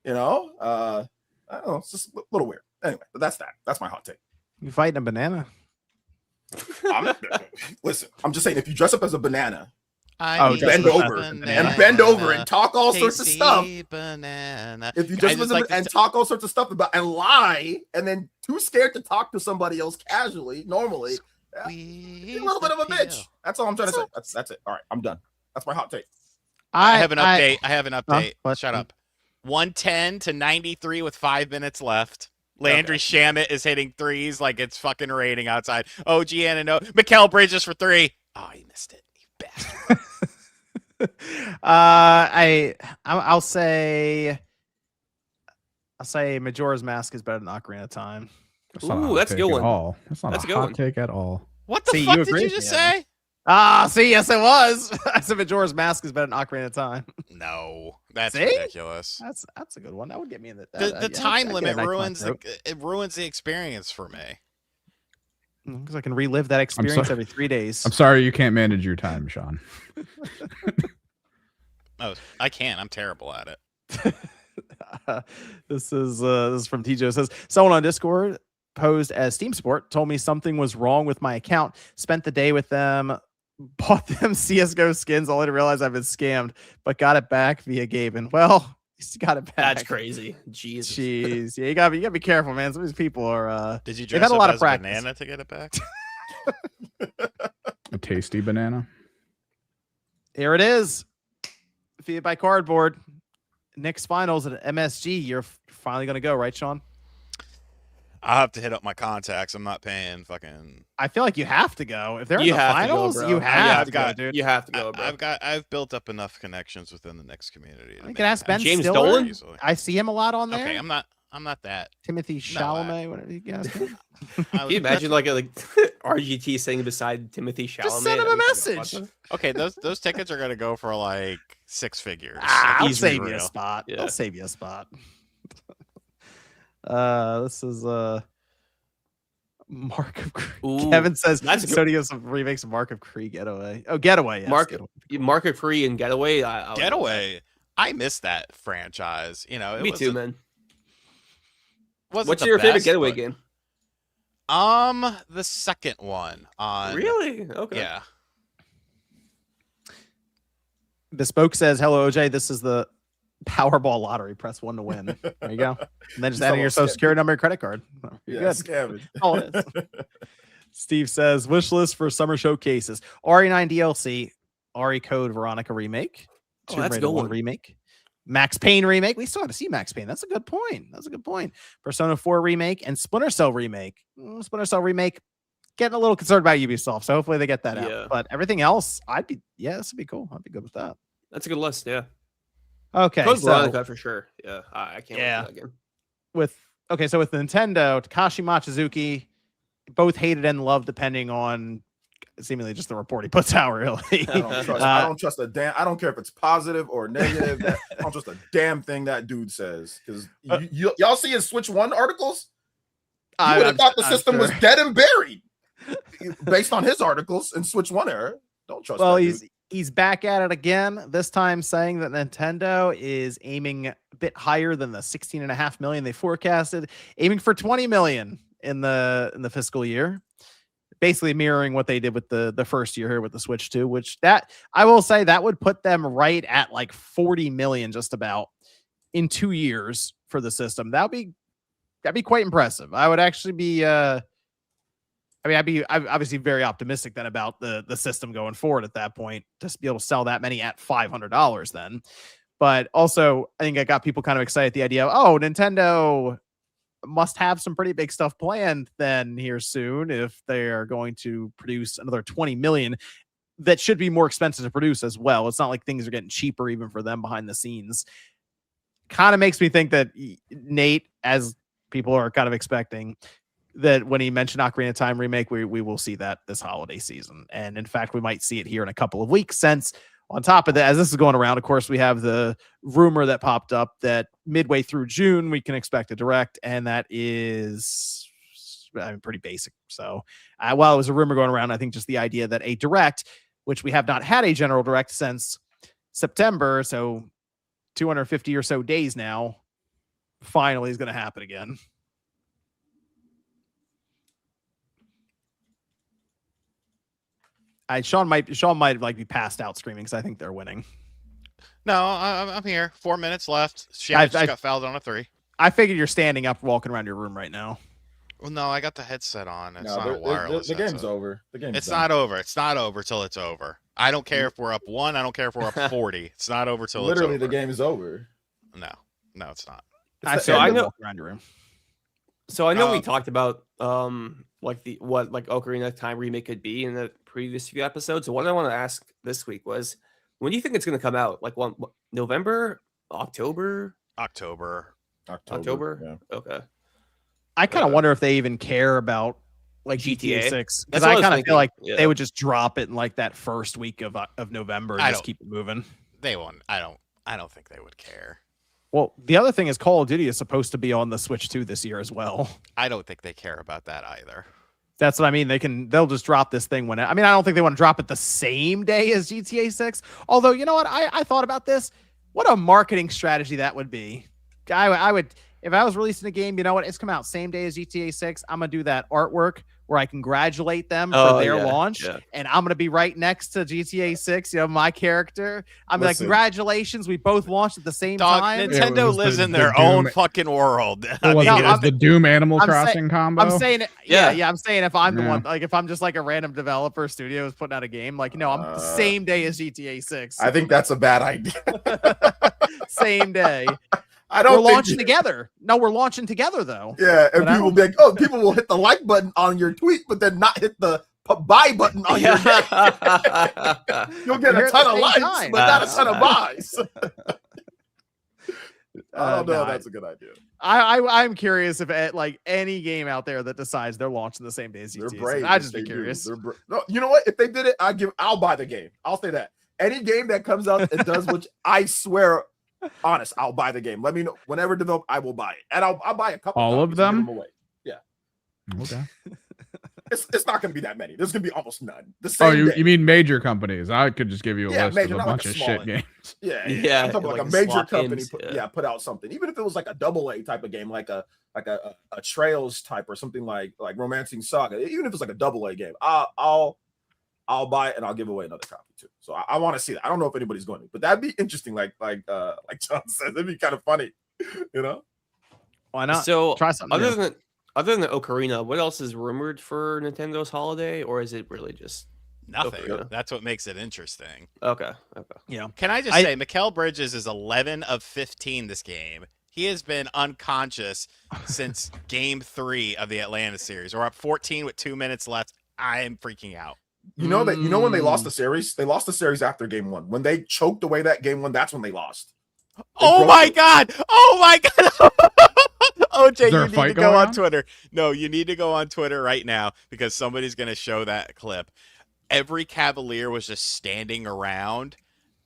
You know, I don't know. It's just a little weird. Anyway, but that's that. That's my hot take.
You fighting a banana?
Listen, I'm just saying if you dress up as a banana
I
Oh,
need
bend
a
over
banana,
and bend over and talk all sorts of
tasty
stuff.
Banana.
If you
I
just
just
listen
like to
and
t-
talk all sorts of stuff about and lie, and then too scared to talk to somebody else casually, normally, you're a little bit of a bitch. That's all I'm trying to say. That's it. All right, I'm done. That's my hot take.
I have an update. I have an update.
what?
Shut up. 110 to 93 with 5 minutes left. Landry Shamit is hitting threes like it's fucking raining outside. Oh, Gianna, no. Mikal Bridges for 3. Oh, he missed it. You bastard.
I'll say Majora's Mask is better than Ocarina of Time.
That's not a
Ooh,
hot
that's a
take
good
at
one.
all. That's not
That's a
a
good
hot
one.
take at all.
What the
See,
fuck
you
did
agree
you
with
just
me, Evan.
say?
See, yes, it was. I said Majora's Mask is better than Ocarina of Time.
No, that's
See?
ridiculous.
That's a good one. That would get me in the.
The
yeah,
time
I'd
limit
get a nice
ruins
note.
it ruins the experience for me.
Because I can relive that experience
sorry.
every 3 days.
I'm sorry you can't manage your time, Sean.
Oh, I can't. I'm terrible at it.
This is from TJ. It says someone on Discord posed as Steam support told me something was wrong with my account. Spent the day with them, bought them CS:GO skins, only to realize I've been scammed, but got it back via Gaben. Well, he's got it back.
That's crazy. Jesus.
Jeez, yeah, you gotta be careful, man. Some of these people are.
Did you
They've
dress
had a
up
lot of
as
practice.
a banana to get it back?
A tasty banana.
Here it is, defeated by cardboard. Knicks finals at MSG. You're finally gonna go, right, Sean?
I'll have to hit up my contacts. I'm not paying fucking.
I feel like you have to go. If they're in
You
the
have
finals,
to go, bro.
you
Yeah,
have
I've
to
got-
go, dude.
You have to go, bro.
I've built up enough connections within the Knicks community. To
You
make
can ask
it
Ben
happen
James
Stiller.
Dolan?
easily.
I see him a lot on there.
Okay, I'm not that.
Timothy Chalamet, whatever you guys.
Can you imagine like RGT sitting beside Timothy Chalamet?
Just send him a message.
Okay, those tickets are gonna go for like 6 figures.
I'll
Let's be
save you a
real.
spot.
Yeah.
I'll save you a spot. This is Mark of Cree.
Ooh,
Kevin says
that's good.
Sony gives some remakes of Mark of Cree Getaway. Oh, Getaway. Yes,
Mark-
Getaway.
Market Free and Getaway. I would-
Getaway. I miss that franchise. You know, it
Me too,
wasn't-
man.
wasn't
What's
the
your favorite
best,
Getaway
but-
game?
The second one on.
Really? Okay.
Yeah.
Bespoke says, "Hello, OJ. This is the Powerball lottery. Press 1 to win. There you go. And then just
Just
enter
a
your
little
social
skip.
security number and credit card. You're
Yeah,
good.
scamming.
All it is. Steve says, wish list for summer showcases. RE9 DLC RE Code Veronica remake,
Oh,
Tomb
that's a
Raider
good
1
one.
remake, Max Payne remake. We still have to see Max Payne. That's a good point. Persona 4 remake and Splinter Cell remake. Splinter Cell remake. Getting a little concerned about Ubisoft, so hopefully they get that
Yeah.
out. But everything else, this would be cool. I'd be good with that.
That's a good list. Yeah.
Okay,
Code
so
Veronica for sure. Yeah, I can't wait for that game.
with Nintendo, Takashi Machizuki, both hated and loved depending on seemingly just the report he puts out. Really,
I don't trust a damn. I don't care if it's positive or negative. I don't trust a damn thing that dude says because y'all see his Switch 1 articles. You would have thought the system was dead and buried based on his articles in Switch 1 era. Don't trust.
Well,
that dude.
he's back at it again. This time saying that Nintendo is aiming a bit higher than the 16.5 million they forecasted, aiming for 20 million in the fiscal year. Basically mirroring what they did with the first year here with the Switch 2, which that I will say that would put them right at like 40 million just about in 2 years for the system. That'd be quite impressive. I would actually be I'm obviously very optimistic then about the system going forward at that point to be able to sell that many at $500 then. But also I think I got people kind of excited at the idea of, Nintendo must have some pretty big stuff planned then here soon if they are going to produce another 20 million. That should be more expensive to produce as well. It's not like things are getting cheaper even for them behind the scenes. Kind of makes me think that Nate, as people are kind of expecting, that when he mentioned Ocarina of Time remake, we will see that this holiday season. And in fact, we might see it here in a couple of weeks, since on top of that, as this is going around, of course, we have the rumor that popped up that midway through June, we can expect a direct, and that is pretty basic. So while it was a rumor going around, I think just the idea that a direct, which we have not had a general direct since September, so 250 or so days now, finally is going to happen again. Sean might like be passed out screaming because I think they're winning.
No, I'm here. 4 minutes left. Shannon just got fouled on a 3.
I figured you're standing up, walking around your room right now.
Well, no, I got the headset on. It's not a wireless.
The game's over. The game's
It's not over. It's not over till it's over. I don't care if we're up 1. I don't care if we're up 40. It's not over till
literally
it's over.
the game is over.
No, it's not.
I know. Around your room.
So I know we talked about what Ocarina of Time remake could be in the previous few episodes. So what I want to ask this week was, when do you think it's going to come out? Like November, October?
October.
Yeah. Okay.
I kind of wonder if they even care about like GTA 6, because
I
kind of feel like they would just drop it in like that first week of November and just keep it moving.
They won't. I don't think they would care.
Well, the other thing is Call of Duty is supposed to be on the Switch 2 this year as well.
I don't think they care about that either.
That's what I mean. They'll just drop this thing when I don't think they want to drop it the same day as GTA 6. Although, you know what? I thought about this. What a marketing strategy that would be. I would, if I was releasing a game, you know what? It's come out same day as GTA 6. I'm going to do that artwork where I congratulate them for their launch. Yeah. And I'm going to be right next to GTA 6, my character. I'm like, congratulations. We both launched at the same time.
Nintendo lives in their own fucking world.
The Doom Animal Crossing combo.
I'm saying it. Yeah. I'm saying if I'm the one, like if I'm just like a random developer studio who's putting out a game, like, I'm the same day as GTA 6. So.
I think that's a bad idea.
Same day.
We're
launching together. No, we're launching together though.
Yeah, and people will be like, people will hit the like button on your tweet, but then not hit the buy button on your game. You'll get a ton of likes, but not a ton of buys. I don't know. That's a good idea.
I'm curious if like any game out there that decides they're launching the same day as GTA. They're brave. I just be curious.
No, you know what? If they did it, I'll buy the game. I'll say that. Any game that comes out and does which I swear. Honest, I'll buy the game. Let me know whenever developed. I will buy it, and I'll buy a couple.
All of them?
Away. Yeah.
Okay.
It's not going to be that many. There's going to be almost none. The same.
You mean major companies? I could just give you a list of a bunch of shit games.
Yeah. I'm talking like a major company. Put out something, even if it was like a AA type of game, like a Trails type or something like Romancing Saga. Even if it's like a AA game, I'll buy it and I'll give away another copy too. So I want to see that. I don't know if anybody's going to, but that'd be interesting. Like John said, it'd be kind of funny,
Why not?
So
try something
other than Ocarina, what else is rumored for Nintendo's holiday, or is it really just
Nothing.
Okay.
That's what makes it interesting.
Okay.
Yeah.
Can I just say, Mikal Bridges is 11 of 15 this game. He has been unconscious since Game 3 of the Atlanta series. We're up 14 with 2 minutes left. I am freaking out.
You know that when they lost the series, they lost the series after game 1. When they choked away that game 1, that's when they lost.
Oh my god! Oh my god! OJ, you need to go on Twitter. No, you need to go on Twitter right now because somebody's going to show that clip. Every Cavalier was just standing around,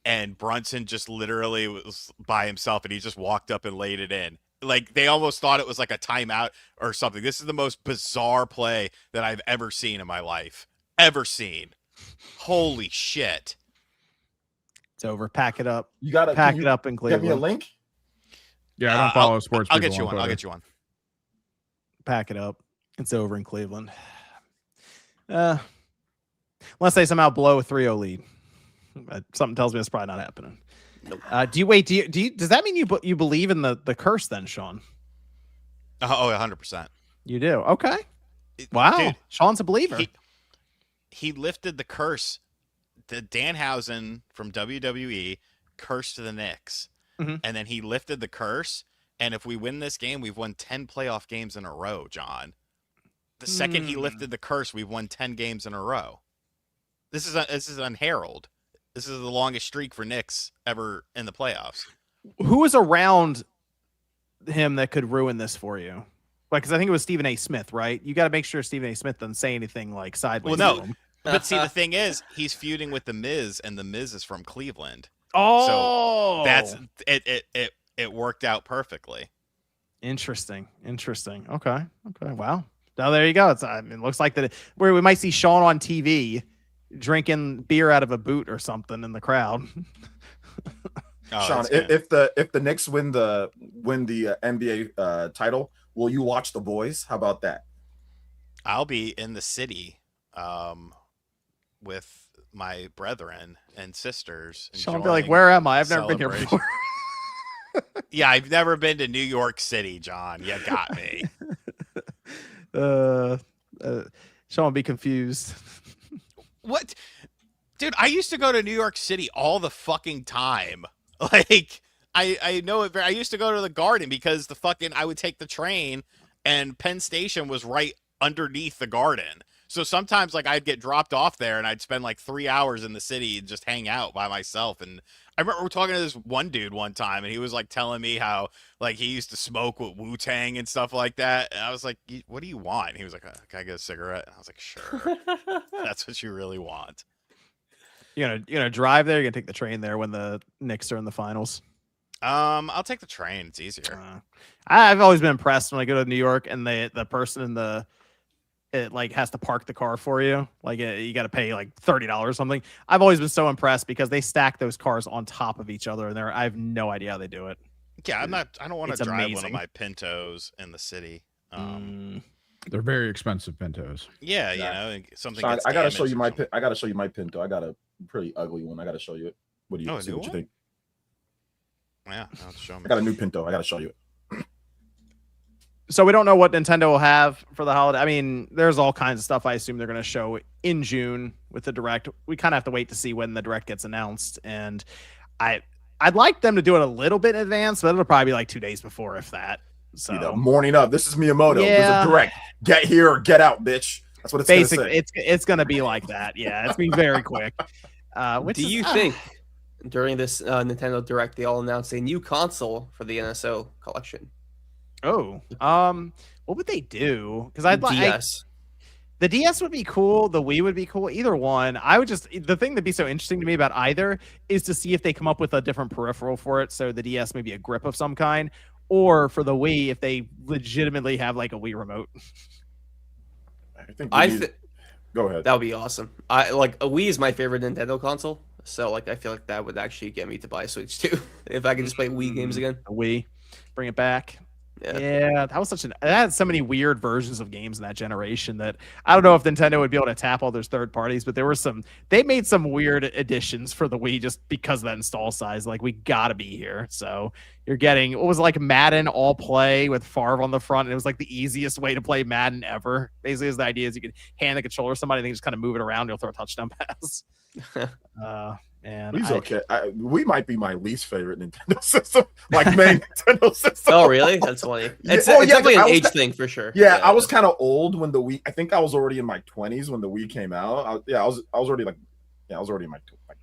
and Brunson just literally was by himself, and he just walked up and laid it in. Like, they almost thought it was like a timeout or something. This is the most bizarre play that I've ever seen in my life. Ever seen. Holy shit.
It's over. Pack it up.
You gotta
pack it up in Cleveland.
Get me a link.
Yeah, I don't follow sports.
I'll get you one. I'll get you one.
Pack it up. It's over in Cleveland. Unless they somehow blow a 3-0 lead. Something tells me it's probably not happening.
Nope.
Does that mean you believe in the curse then, Sean?
Oh, 100%.
You do. Okay. Wow.
Dude,
Sean's a believer.
He lifted the curse. The Danhausen from WWE cursed the Knicks.
Mm-hmm.
And then he lifted the curse. And if we win this game, we've won 10 playoff games in a row, John. The second he lifted the curse, we've won 10 games in a row. This is unheralded. This is the longest streak for Knicks ever in the playoffs.
Who was around him that could ruin this for you? Like, because I think it was Stephen A. Smith, right? You got to make sure Stephen A. Smith doesn't say anything like sideways.
Well, no.
to him.
But see, the thing is, he's feuding with The Miz, and The Miz is from Cleveland.
Oh,
so that's it. It worked out perfectly.
Interesting. Okay. Wow. Now there you go. It looks like that where we might see Sean on TV drinking beer out of a boot or something in the crowd.
Sean, if the Knicks win the NBA title, will you watch The Boys? How about that?
I'll be in the city with my brethren and sisters.
Sean will be like, where am I? I've never been here before.
Yeah, I've never been to New York City, John. You got me.
Sean will be confused.
What? Dude, I used to go to New York City all the fucking time. Like, I know it. I used to go to the Garden because I would take the train and Penn Station was right underneath the Garden. So sometimes like I'd get dropped off there and I'd spend like 3 hours in the city and just hang out by myself. And I remember talking to this one dude one time and he was like telling me how like he used to smoke with Wu-Tang and stuff like that. And I was like, what do you want? And he was like, can I get a cigarette? And I was like, sure. That's what you really want.
You're gonna drive there? You're gonna take the train there when the Knicks are in the finals?
I'll take the train. It's easier.
I've always been impressed when I go to New York and the person in it like has to park the car for you. Like you got to pay like $30 or something. I've always been so impressed because they stack those cars on top of each other, and I have no idea how they do it.
Yeah, I don't want to drive
amazing.
one of my Pintos in the city.
They're very expensive Pintos.
Yeah, you know, something.
Sean,
gets
I gotta
damaged
show you
or
my
something.
I gotta show you my Pinto. I got a pretty ugly one. I gotta show you it. What do you
a
see?
new
What you
one?
think?
Yeah, I'll show me.
I got a new Pinto. I gotta show you it.
So we don't know what Nintendo will have for the holiday. I mean, there's all kinds of stuff I assume they're going to show in June with the Direct. We kind of have to wait to see when the Direct gets announced. And I'd like them to do it a little bit in advance, but it'll probably be like 2 days before, if that. So
Morning of. This is Miyamoto.
Yeah.
There's a Direct. Get here or get out, bitch. That's what it's
basically
gonna say.
it's going to be like that. Yeah, it's been very quick.
Do you think during this Nintendo Direct they'll announce a new console for the NSO collection?
Oh, what would they do? Because I'd like
DS.
The DS would be cool. The Wii would be cool. Either one. The thing that'd be so interesting to me about either is to see if they come up with a different peripheral for it. So the DS maybe a grip of some kind, or for the Wii if they legitimately have like a Wii remote.
Go ahead.
That would be awesome. A Wii is my favorite Nintendo console, so like I feel like that would actually get me to buy a Switch too if I could just play Wii games again.
A Wii, bring it back.
Yeah.
that was it had so many weird versions of games in that generation that I don't know if Nintendo would be able to tap all those third parties, but they made some weird additions for the Wii just because of that install size. Like, we gotta be here. So you're getting, what was it, like Madden All Play with Favre on the front, and it was like the easiest way to play Madden ever. Basically, the idea is you could hand the controller to somebody and they just kind of move it around, and you'll throw a touchdown pass. And
Wee's okay. We might be my least favorite Nintendo system, like main Nintendo system.
Oh, really? That's funny. It's
Yeah,
definitely an
I was
age thing for sure.
Yeah, I was kind of old when the Wii. I think I was already in my 20s when the Wii came out. I was already like, I was already in my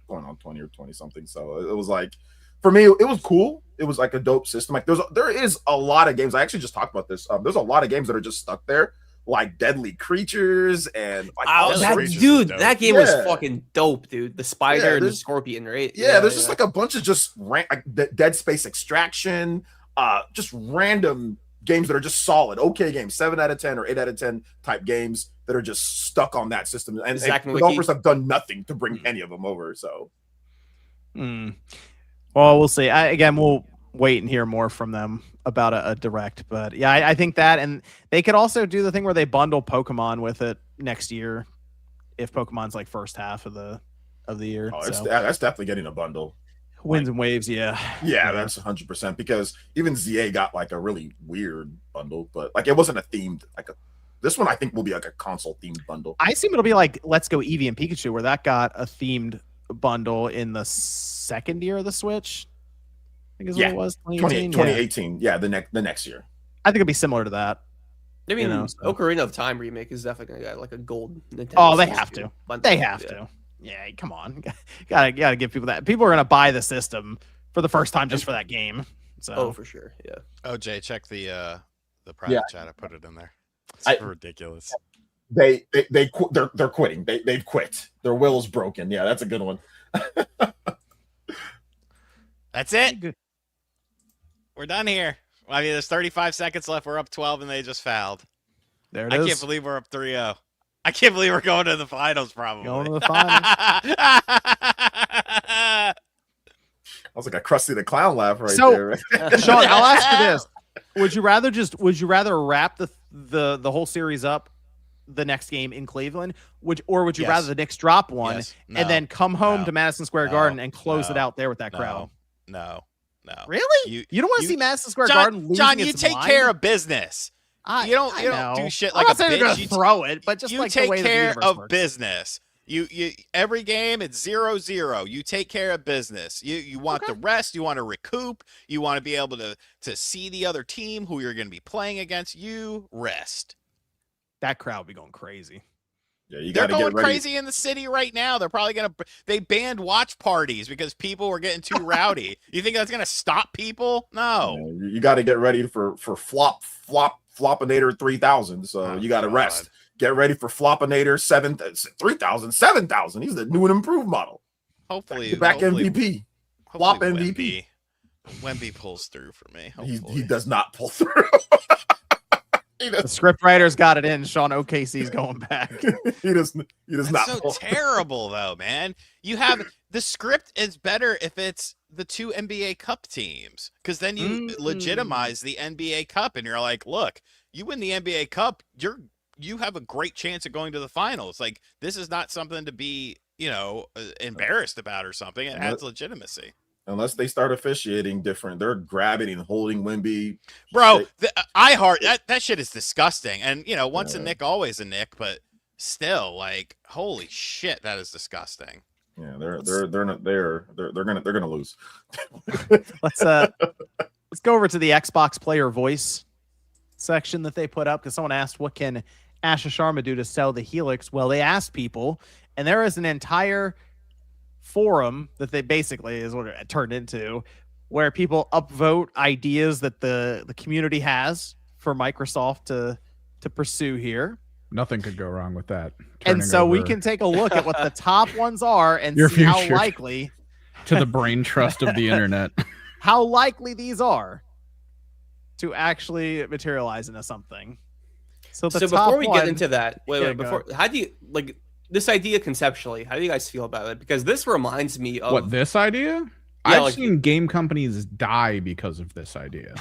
going on 20 or 20 something. So it was like, for me, it was cool. It was like a dope system. Like there is a lot of games. I actually just talked about this. There's a lot of games that are just stuck there, like Deadly Creatures and like
that game was fucking dope, dude. The spider and the scorpion, right?
Yeah, there's just like a bunch of just like Dead Space Extraction, just random games that are just solid, okay games, 7 out of 10 or 8 out of 10 type games that are just stuck on that system. And developers have done nothing to bring any of them over. So,
well, we'll see. Again, we'll wait and hear more from them about a direct, but yeah, I think that, and they could also do the thing where they bundle Pokemon with it next year if Pokemon's like first half of the year.
Oh, that's definitely getting a bundle.
Winds and waves, yeah,
that's 100%, because even ZA got like a really weird bundle, but like it wasn't a themed this one I think will be like a console themed bundle.
I assume it'll be like Let's Go Eevee and Pikachu, where that got a themed bundle in the second year of the Switch. I think is what it was,
2018. Yeah, the next year.
I think it'd be similar to that.
I mean, Ocarina of Time remake is definitely gonna get like a gold Nintendo.
Oh, they have to. They have to. Yeah, come on. Gotta give people that. People are gonna buy the system for the first time just for that game. So
for sure. Yeah.
Oh, Jay, check the private chat. I put it in there. It's ridiculous.
They're quitting. They've quit. Their will is broken. Yeah, that's a good one.
That's it. We're done here. I mean, there's 35 seconds left. We're up 12, and they just fouled.
There it is.
I can't believe we're up 3-0. I can't believe we're going to the finals, probably.
Going to the finals.
That was like a Krusty the Clown laugh right there.
Sean, I'll ask you this. Would you rather wrap the whole series up the next game in Cleveland, or would you rather the Knicks drop one and then come home to Madison Square Garden and close it out there with that crowd?
No.
Really? You don't want to see Madison Square Garden losing
John, you
its
take
mind?
care of business. You don't do shit like
I'm
a
not saying you're
bitch.
gonna throw it, but just
you
like
take
the way
care
the
of
works.
business. You every game it's 0-0. You take care of business. You want the rest. You want to recoup. You want to be able to see the other team who you're going to be playing against. You rest.
That crowd be going crazy.
Yeah,
they're going crazy in the city right now. They're probably they banned watch parties because people were getting too rowdy. You think that's gonna stop people? No.
Yeah, you got to get ready for Flopinator 3000. So you got to rest. Get ready for Flopinator 3000, 7000. He's the new and improved model.
Hopefully,
back MVP. Flop
MVP. Wemby pulls through for me.
He does not pull through.
The script writers got it in. Sean, OKC's going back.
he does not.
So terrible though, man. You have the script is better if it's the two NBA Cup teams, because then you legitimize the NBA Cup, and you're like, look, you win the NBA Cup, you have a great chance of going to the finals. Like, this is not something to be embarrassed about or something. It adds legitimacy.
Unless they start officiating different, they're grabbing and holding Wemby.
Bro, that shit is disgusting. And once a Nick, always a Nick. But still, like, holy shit, that is disgusting.
Yeah, they're gonna lose.
Let's go over to the Xbox player voice section that they put up, because someone asked, what can Asha Sharma do to sell the Helix? Well, they asked people, and there is an entire forum that they basically is what it turned into, where people upvote ideas that the community has for Microsoft to pursue here.
Nothing could go wrong with that.
And so we can take a look at what the top ones are and see how likely
to the brain trust of the internet,
how likely these are to actually materialize into something. So
before we get into that, how do you like this idea conceptually? How do you guys feel about it? Because this reminds me of
this idea. I've seen game companies die because of this idea.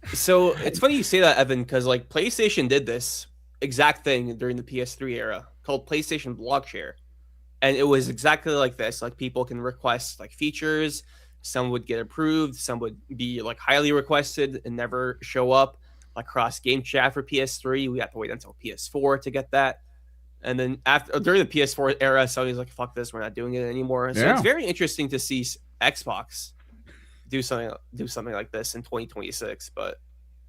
So it's funny you say that, Evan, because like PlayStation did this exact thing during the PS3 era called PlayStation Blog Share. And it was exactly like this. Like people can request like features, some would get approved, some would be like highly requested and never show up. Like cross game chat for PS3, we have to wait until PS4 to get that. And then after during the PS4 era, Sony's like, "Fuck this, we're not doing it anymore." So it's very interesting to see Xbox do something like this in 2026. But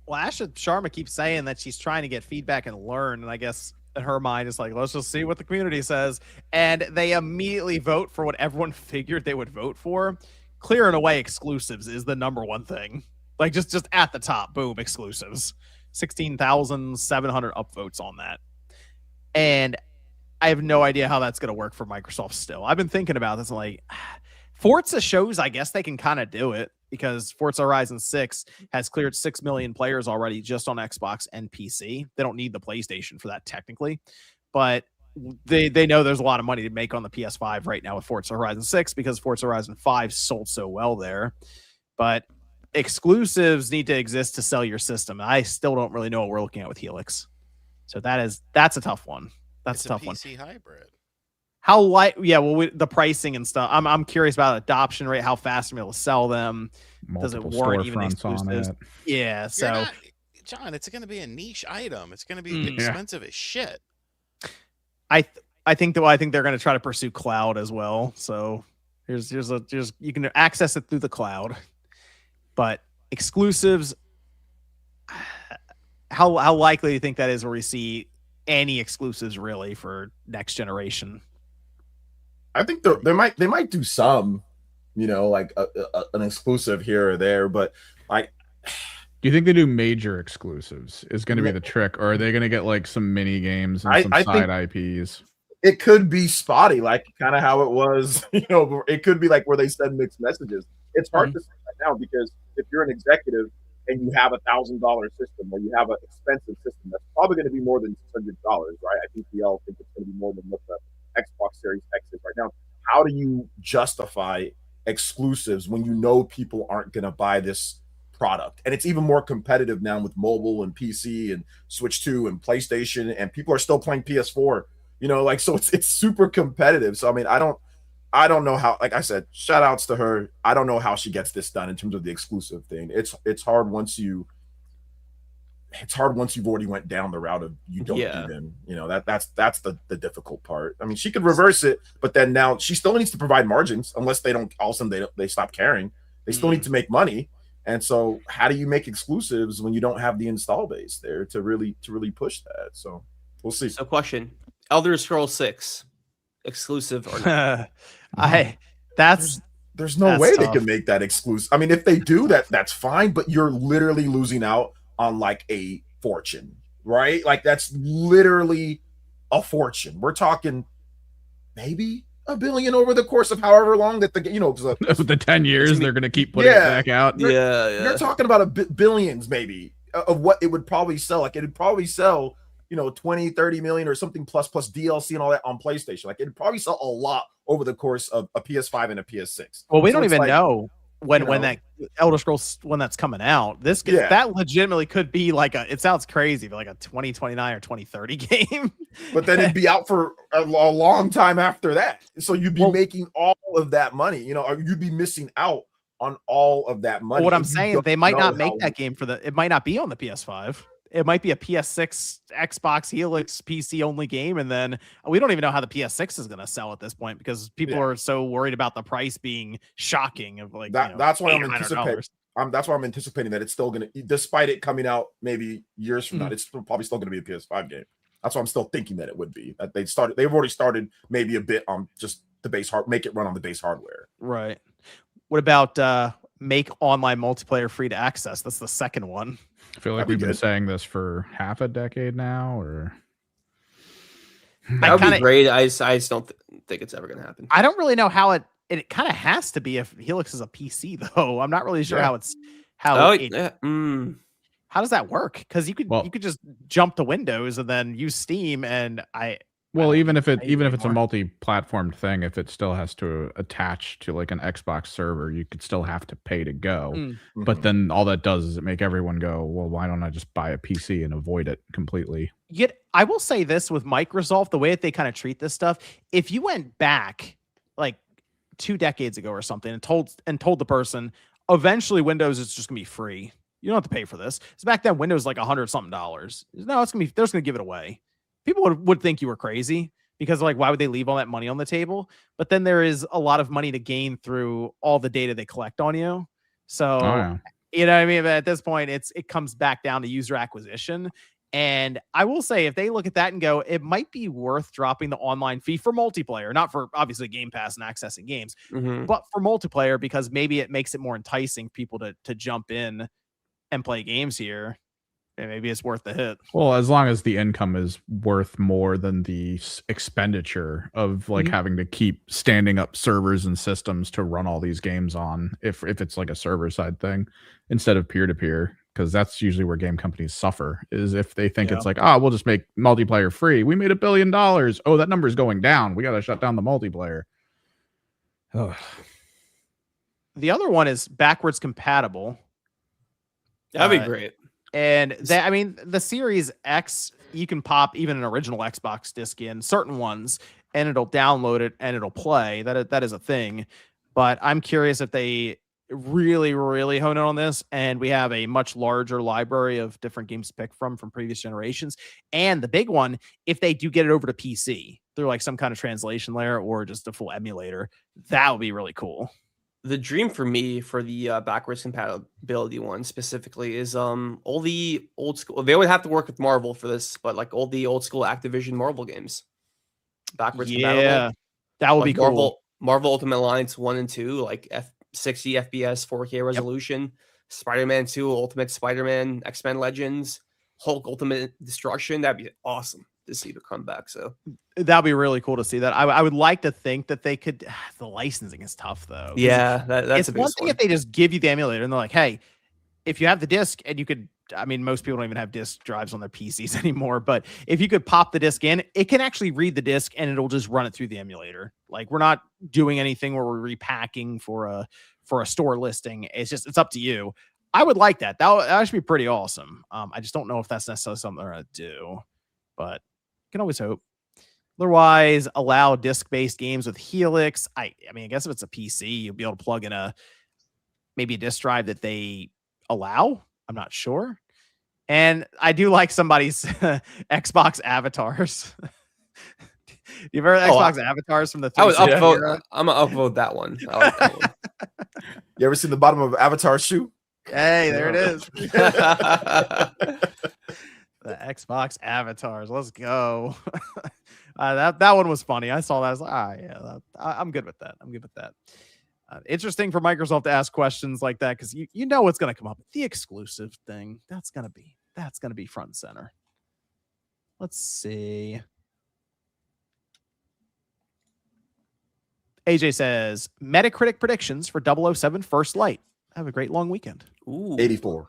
well, Asha Sharma keeps saying that she's trying to get feedback and learn, and I guess in her mind is like, let's just see what the community says, and they immediately vote for what everyone figured they would vote for. Clearing away exclusives is the number one thing. Like just at the top, boom, exclusives. 16,700 upvotes on that. And I have no idea how that's going to work for Microsoft still. I've been thinking about this. Like, Forza shows, I guess they can kind of do it because Forza Horizon 6 has cleared 6 million players already just on Xbox and PC. They don't need the PlayStation for that technically, but they know there's a lot of money to make on the PS5 right now with Forza Horizon 6 because Forza Horizon 5 sold so well there. But exclusives need to exist to sell your system. I still don't really know what we're looking at with Helix. So that's a tough one. That's a tough one.
PC hybrid.
How the pricing and stuff. I'm curious about adoption rate. How fast I'm able to sell them. Does it warrant even exclusives? Yeah. So,
John, it's going to be a niche item. It's going to be expensive as shit.
I think they're going to try to pursue cloud as well. So here's you can access it through the cloud, but exclusives. How likely do you think that is where we see any exclusives really for next generation?
I think they might do some, like an exclusive here or there, but like,
do you think they do major exclusives is going to be the trick, or are they going to get like some mini games and some side IPs?
It could be spotty, like kind of how it was, it could be like where they send mixed messages. It's hard to say right now because if you're an executive and you have $1,000 system or you have an expensive system, that's probably going to be more than $600, right? I think we all think it's going to be more than what the Xbox Series X is right now. How do you justify exclusives when you know people aren't going to buy this product? And it's even more competitive now with mobile and PC and Switch 2 and PlayStation, and people are still playing PS4, so it's super competitive. So, I mean, I don't know how, like I said, shout outs to her. I don't know how she gets this done in terms of the exclusive thing. It's hard once you've already went down the route of you don't even, that's the difficult part. I mean, she could reverse it, but then now she still needs to provide margins unless they don't, all of a sudden they stop caring. They still need to make money. And so how do you make exclusives when you don't have the install base there to really push that? So we'll see.
So question, Elder Scrolls 6 exclusive or not?
There's no way they can make that exclusive. I mean, if they do that, that's fine, but you're literally losing out on like a fortune, right? Like that's literally a fortune. We're talking maybe $1 billion over the course of however long that
the 10 years they're going to keep putting it back out.
You're talking about billions maybe of what it would probably sell. Like it'd probably sell 20, 30 million or something plus DLC and all that on PlayStation. Like it'd probably sell a lot over the course of a PS5 and a PS6.
Well, we don't even know when that Elder Scrolls, when that's coming out. That legitimately could be like it sounds crazy, but like a 2029 or 2030 game.
But then it'd be out for a long time after that. So you'd be making all of that money, or you'd be missing out on all of that money.
What I'm saying, they might not make that game it might not be on the PS5. It might be a PS6, Xbox, Helix, PC only game, and then we don't even know how the PS6 is going to sell at this point because people are so worried about the price being shocking. Of like
that's why I'm anticipating. That's why I'm anticipating that it's still going to, despite it coming out maybe years from now, it's probably still going to be a PS5 game. That's why I'm still thinking that it would be. That they've already started maybe a bit on just the base make it run on the base hardware.
Right. What about make online multiplayer free to access? That's the second one.
I feel like we've been saying this for half a decade now, or
that would be great. I just don't think it's ever going to happen.
I don't really know how it kind of has to be if Helix is a PC though. I'm not really sure how how does that work? Because you could just jump to Windows and then use Steam, and
Well, even if it's a
anymore.
multi-platform thing, if it still has to attach to like an Xbox server, you could still have to pay to go. But then all that does is it make everyone go, well, why don't I just buy a PC and avoid it completely?
Yet I will say this with Microsoft, the way that they kind of treat this stuff, if you went back like 2 decades ago or something and told the person eventually Windows is just gonna be free. You don't have to pay for this. So back then Windows was like $100-something. No, they're just gonna give it away. People would think you were crazy because like, why would they leave all that money on the table? But then there is a lot of money to gain through all the data they collect on you. So, you know what I mean? But at this point, it comes back down to user acquisition. And I will say, if they look at that and go, it might be worth dropping the online fee for multiplayer, not for obviously Game Pass and accessing games, but for multiplayer, because maybe it makes it more enticing for people to jump in and play games here. And maybe it's worth the hit.
Well, as long as the income is worth more than the expenditure of like having to keep standing up servers and systems to run all these games on, if it's like a server side thing instead of peer-to-peer, because that's usually where game companies suffer, is if they think it's like, we'll just make multiplayer free. We made $1 billion. Oh, that number is going down. We got to shut down the multiplayer. Oh.
The other one is backwards compatible.
That'd be great.
And that, I mean, the Series X, you can pop even an original Xbox disc in certain ones, and it'll download it and it'll play. That is a thing. But I'm curious if they really, really hone in on this, and we have a much larger library of different games to pick from previous generations. And the big one, if they do get it over to PC through like some kind of translation layer or just a full emulator, that would be really cool.
The dream for me for the backwards compatibility one specifically is all the old school. They would have to work with Marvel for this, but like all the old school Activision Marvel games backwards compatible.
That would
like
be cool.
Marvel Ultimate Alliance 1 and 2, like 60 FPS 4K resolution. Spider-Man 2, Ultimate Spider-Man, X-Men Legends, Hulk Ultimate Destruction. That'd be awesome to see the comeback. So
that'd be really cool to see that. I would like to think that they could. The licensing is tough though.
Yeah, that's
it's one thing if they just give you the emulator and they're like, hey, if you have the disc and you could, I mean, most people don't even have disc drives on their PCs anymore, but if you could pop the disc in, it can actually read the disc and it'll just run it through the emulator. Like, we're not doing anything where we're repacking for a store listing. It's up to you. I would like that. That should be pretty awesome. I just don't know if that's necessarily something they're gonna do, but can always hope. Otherwise, allow disc-based games with Helix. I mean, I guess if it's a PC, you'll be able to plug in maybe a disc drive that they allow. I'm not sure. And I do like somebody's Xbox avatars. You've heard Xbox avatars from the 360 era?
I'm gonna upvote that one. I like that one.
You ever seen the bottom of Avatar's shoe?
Hey, there it is. The Xbox avatars. Let's go. That one was funny. I saw that. I was like, I'm good with that. I'm good with that. Interesting for Microsoft to ask questions like that, because you know what's going to come up. The exclusive thing. That's gonna be front and center. Let's see. AJ says Metacritic predictions for 007 First Light. Have a great long weekend.
Ooh.
84.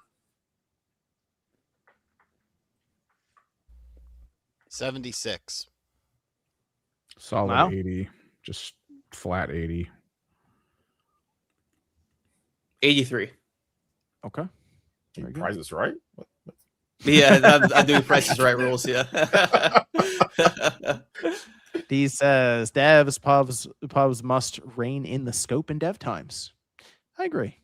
76.
Solid 80. Just flat 80.
83.
Okay.
Price is right.
Yeah, I'm doing Price is Right rules. Yeah.
D says devs, pubs must rein in the scope in dev times. I agree.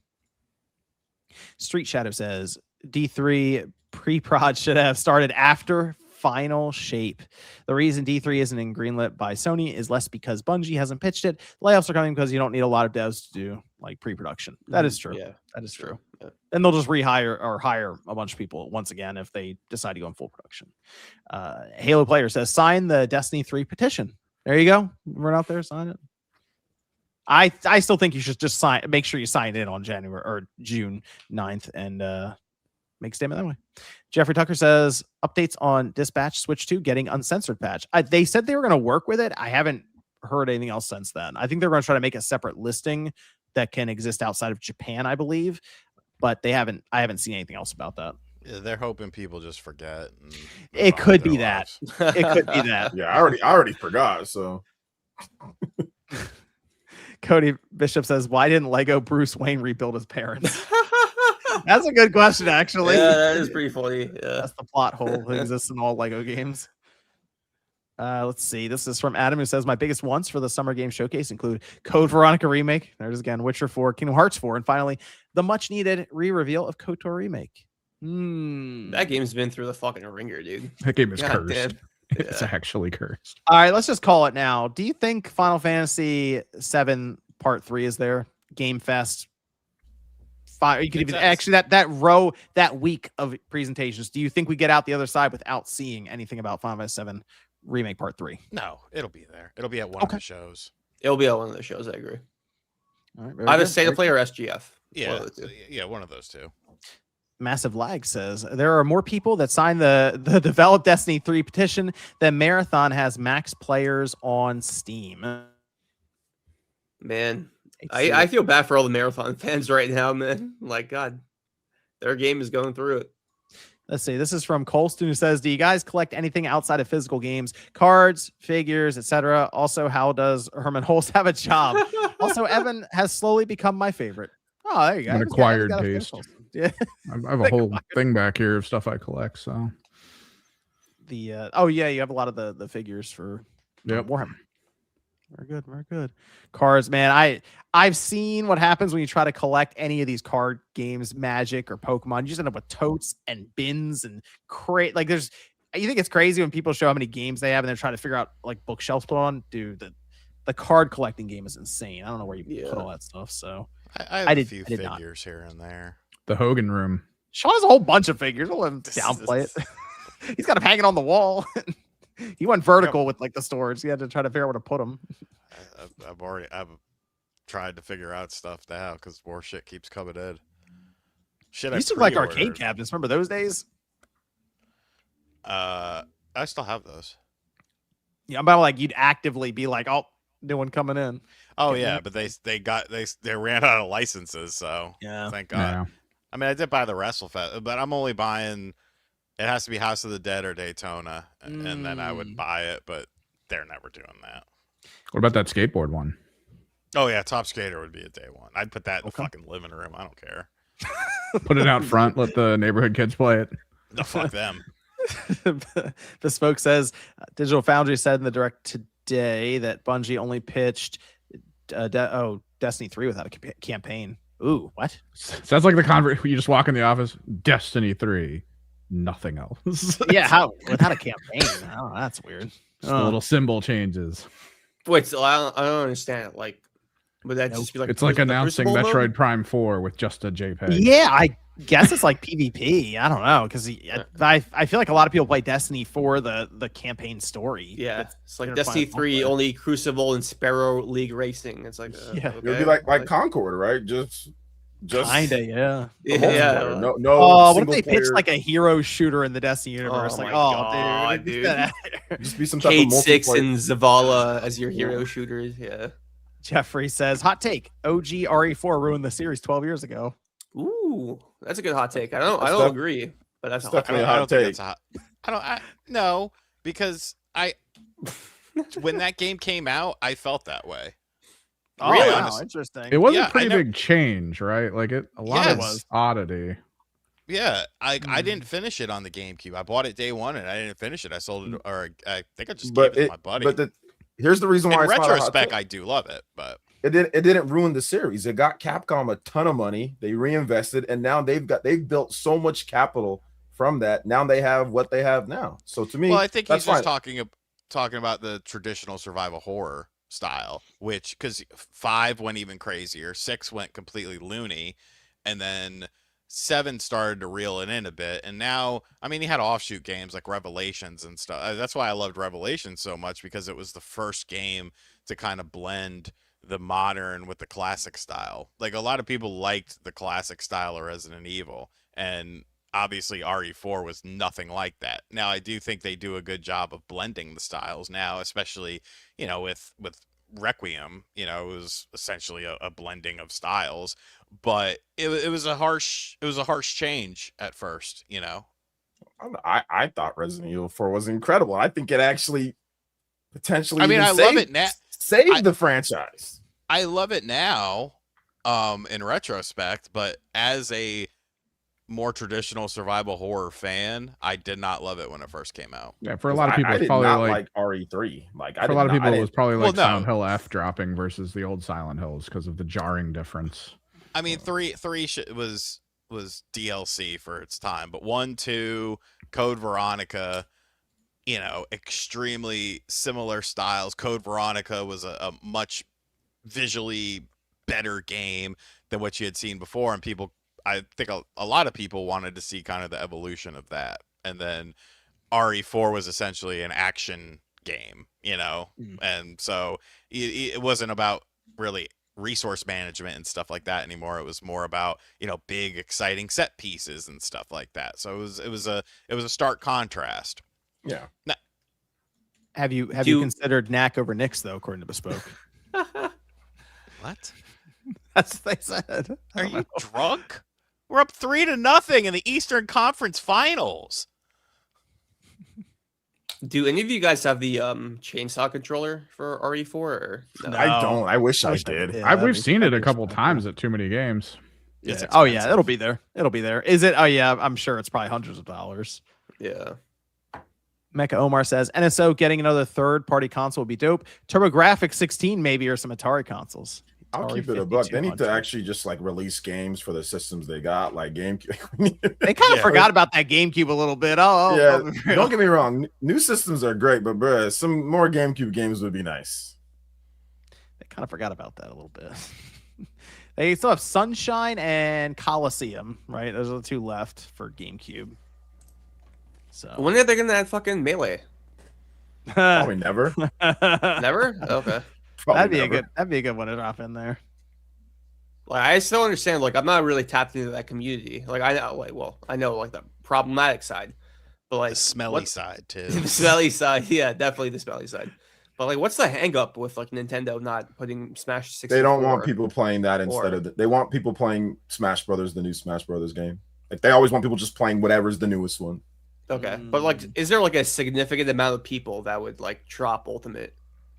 Street Shadow says D3 pre-prod should have started after final shape. The reason D3 isn't in greenlit by Sony is less because Bungie hasn't pitched it. Layoffs are coming because you don't need a lot of devs to do like pre-production. That is true.
Yeah,
that is true.
Yeah.
And they'll just rehire or hire a bunch of people once again if they decide to go in full production. Halo Player says sign the Destiny 3 petition. There you go. Run out there, sign it. I still think you should just make sure you sign in on January or June 9th and make a statement that way. Jeffrey Tucker says updates on Dispatch Switch 2 getting uncensored patch. They said they were going to work with it. I haven't heard anything else since then. I think they're going to try to make a separate listing that can exist outside of Japan, I believe, but I haven't seen anything else about that.
Yeah, they're hoping people just forget. And move
It
on with
could
their
be that.
lives.
It could be that.
Yeah, I already forgot. So
Cody Bishop says, "Why didn't Lego Bruce Wayne rebuild his parents?" That's a good question, actually.
Yeah, that is pretty funny. Yeah.
That's the plot hole that exists in all Lego games. Let's see. This is from Adam, who says, "My biggest wants for the Summer Game Showcase include Code Veronica Remake, there's again, Witcher 4, Kingdom Hearts 4, and finally, the much-needed re-reveal of KOTOR Remake."
That game's been through the fucking ringer, dude.
That game is
God
cursed.
damn.
It's
Yeah.
actually cursed.
All right, let's just call it now. Do you think Final Fantasy 7 Part 3 is there? Game Fest. You could even actually that week of presentations. Do you think we get out the other side without seeing anything about Final Fantasy 7 Remake Part 3?
No, it'll be there. It'll be at one of the shows.
It'll be at one of the shows. I agree.
All right,
Either State of Play or SGF.
Yeah,
One of the two.
yeah, one of those two.
Massive Lag says there are more people that signed the Develop Destiny 3 petition than Marathon has max players on Steam.
Man, I feel bad for all the Marathon fans right now, man. Like, God, their game is going through it.
Let's see. This is from Colston, who says, "Do you guys collect anything outside of physical games, cards, figures, etc.? Also, how does Herman Holst have a job? Also, Evan has slowly become my favorite." Oh, there you go.
An
He's got-
acquired
he's got a
taste.
facial. Yeah.
I have a whole thing back here of stuff I collect. So
Oh yeah, you have a lot of the figures for
Yep.
Warhammer. Very good, very good. Cards, man. I've seen what happens when you try to collect any of these card games, Magic or Pokemon. You just end up with totes and bins and like there's. You think it's crazy when people show how many games they have and they're trying to figure out like bookshelves to put on. Dude, the card collecting game is insane. I don't know where you put all that stuff. So
I have
I
a
did-
few
I did not.
figures here and there.
the Hogan room.
Sean has a whole bunch of figures. Don't let him downplay it. He's got them hanging on the wall. He went vertical with like the storage. He had to try to figure out where to put them.
I've tried to figure out stuff now because more shit keeps coming in. Shit,
You used to like arcade cabinets. Remember those days?
I still have those.
Yeah, but like you'd actively be like, "Oh, new one coming in."
Oh
Get
yeah,
that.
but they ran out of licenses, so
Yeah.
thank God.
Yeah.
I mean, I did buy the WrestleFest, but I'm only buying. It has to be House of the Dead or Daytona, and then I would buy it. But they're never doing that.
What about that skateboard one?
Oh yeah, Top Skater would be a day one. I'd put that in the fucking living room. I don't care.
Put it out front. Let the neighborhood kids play it.
No, fuck them.
Bespoke says Digital Foundry said in the direct today that Bungie only pitched Destiny 3 without a campaign. Ooh, what?
Sounds like the convert. You just walk in the office. Destiny 3. Nothing else.
Yeah, how without a campaign? Oh, that's weird.
Just the little symbol changes.
Wait, so I don't understand. Like, would that just be like
It's like
the
announcing
Crucible
Metroid
mode?
Prime 4 with just a JPEG.
Yeah, I guess it's like PvP. I don't know because I feel like a lot of people play Destiny for the campaign story.
Yeah,
It's
it's like
gonna
Destiny
find
3
multiplayer.
only Crucible and Sparrow League Racing. It's like
Yeah.
it would
okay.
be like Concord, right? Just
Kinda, yeah.
yeah.
multiplayer. No.
Oh, what if
single
they pitched
player.
like a hero shooter in the Destiny universe?
Oh
like,
my
oh,
God,
dude,
dude.
get that-
Just be some type
Cade
of
6
multiplayer.
and Zavala as your hero shooters. Yeah.
Jeffrey says, "Hot take: OG RE4 ruined the series 12 years ago."
Ooh, that's a good hot take. I don't
That's def-
agree, but that's
that's
not
definitely a
I
hot
don't think
take.
it's a hot. No, because when that game came out, I felt that way.
Oh,
Really?
wow,
Honest-
interesting.
It was
Yeah,
a pretty
I never-
big change, right? Like a lot
Yes.
of was oddity.
Yeah, I didn't finish it on the GameCube. I bought it day one and I didn't finish it. I sold it, or I think I just
But
gave it to my buddy.
But here's the reason why
In
it's not a hot
retrospect,
take.
I do love it, but
It didn't ruin the series. It got Capcom a ton of money. They reinvested, and now they've built so much capital from that. Now they have what they have now. So to me,
well, I think he's
that's
just
fine.
talking about the traditional survival horror style, which because 5 went even crazier, 6 went completely loony, and then 7 started to reel it in a bit. And now, I mean, he had offshoot games like Revelations and stuff. That's why I loved Revelations so much, because it was the first game to kind of blend the modern with the classic style. Like a lot of people liked the classic style of Resident Evil, and obviously RE4 was nothing like that. Now I do think they do a good job of blending the styles now, especially, with Requiem. You know, it was essentially a blending of styles, but it was a harsh change at first. You know,
I thought Resident Evil 4 was incredible. I think it actually potentially.
I mean, I love it now.
Saved the franchise.
I love it now, in retrospect, but as a more traditional survival horror fan, I did not love it when it first came out.
Yeah, for a lot of people,
I
it's
did
probably
not
like
RE3. Like,
for a lot of people, it was probably like
Well, no.
Silent Hill F dropping versus the old Silent Hills because of the jarring difference.
I mean, three was DLC for its time, but 1, 2, Code Veronica, you know, extremely similar styles. Code Veronica was a much visually better game than what you had seen before, and I think a lot of people wanted to see kind of the evolution of that. And then RE4 was essentially an action game, you know, and so it wasn't about really resource management and stuff like that anymore. It was more about, you know, big exciting set pieces and stuff like that. So it was a stark contrast.
Yeah.
Now,
Have you considered Knack over Knicks though, according to Bespoke?
what?
That's what they said.
Are you drunk? We're up 3-0 in the Eastern Conference Finals.
Do any of you guys have the chainsaw controller for RE4? Or no?
I don't. I wish I
wish I
did.
did.
We've seen it a couple times at too many games.
It's
Oh yeah,
expensive.
it'll be there. It'll be there. Is it? Oh yeah, I'm sure it's probably hundreds of dollars.
Yeah.
Mecha Omar says NSO getting another third-party console would be dope. TurboGrafx 16 maybe, or some Atari consoles.
I'll
Atari
keep it a buck. They need to
5200.
actually just like release games for the systems they got, like GameCube.
They kind of
Yeah.
forgot about that GameCube a little bit.
Yeah, don't get me wrong. New systems are great, but bruh, some more GameCube games would be nice.
They kind of forgot about that a little bit. They still have Sunshine and Coliseum, right? Those are the two left for GameCube. So
When are they gonna add fucking Melee?
Probably never.
Never? Okay.
Probably
that'd be a good one to drop in there.
Like, I still understand. Like, I'm not really tapped into that community. Like, I know, I know, like the problematic side, but like
The smelly side too.
the smelly side. Yeah, definitely the smelly side. But like, what's the hang up with like Nintendo not putting Smash 64?
They don't want people playing that instead of they want people playing Smash Brothers, the new Smash Brothers game. Like they always want people just playing whatever's the newest one.
Okay, but like, is there like a significant amount of people that would like drop Ultimate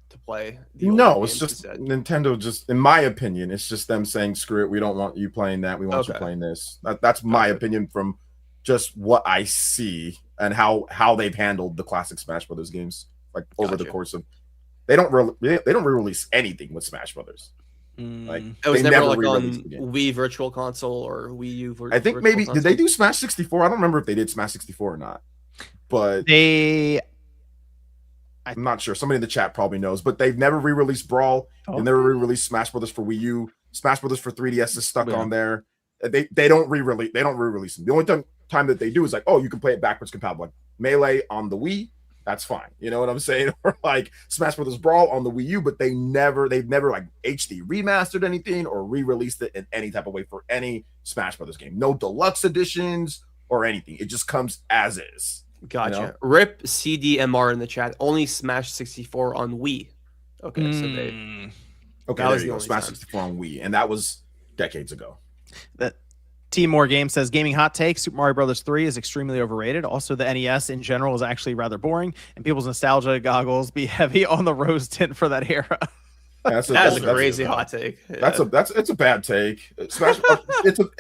to play? The
No,
older
it's
games
just
instead?
Nintendo. Just in my opinion, it's just them saying, "Screw it, we don't want you playing that. We want you
Okay.
playing this." That's my opinion from just what I see and how they've handled the classic Smash Brothers games, like over the
Gotcha.
course of. They don't re-release anything with Smash Brothers. Like
It was
they
never like on
re-released the game.
Wii Virtual Console or Wii U.
I think
Virtual
maybe
Console.
did they do Smash 64? I don't remember if they did Smash 64 or not, but I'm not sure. Somebody in the chat probably knows, but they've never re-released Brawl. They never re-released Smash Brothers for Wii U. Smash Brothers for 3DS is stuck on there. They don't re-release. They don't re-release them. The only time that they do is like, oh, you can play it backwards compatible, like Melee on the Wii. That's fine. You know what I'm saying? Or like Smash Brothers Brawl on the Wii U, but they've never like HD remastered anything or re-released it in any type of way for any Smash Brothers game. No deluxe editions or anything. It just comes as is.
Gotcha.
You know?
Rip CDMR in the chat. Only Smash 64 on Wii. Okay, so they.
Okay,
That
there
was
you
the
go.
only
Smash
time.
64 on Wii, and that was decades ago.
That Team More Game says gaming hot take: Super Mario Brothers 3 is extremely overrated. Also, the NES in general is actually rather boring, and people's nostalgia goggles be heavy on the rose tint for that era.
That's a crazy hot take.
It's a bad take. Smash,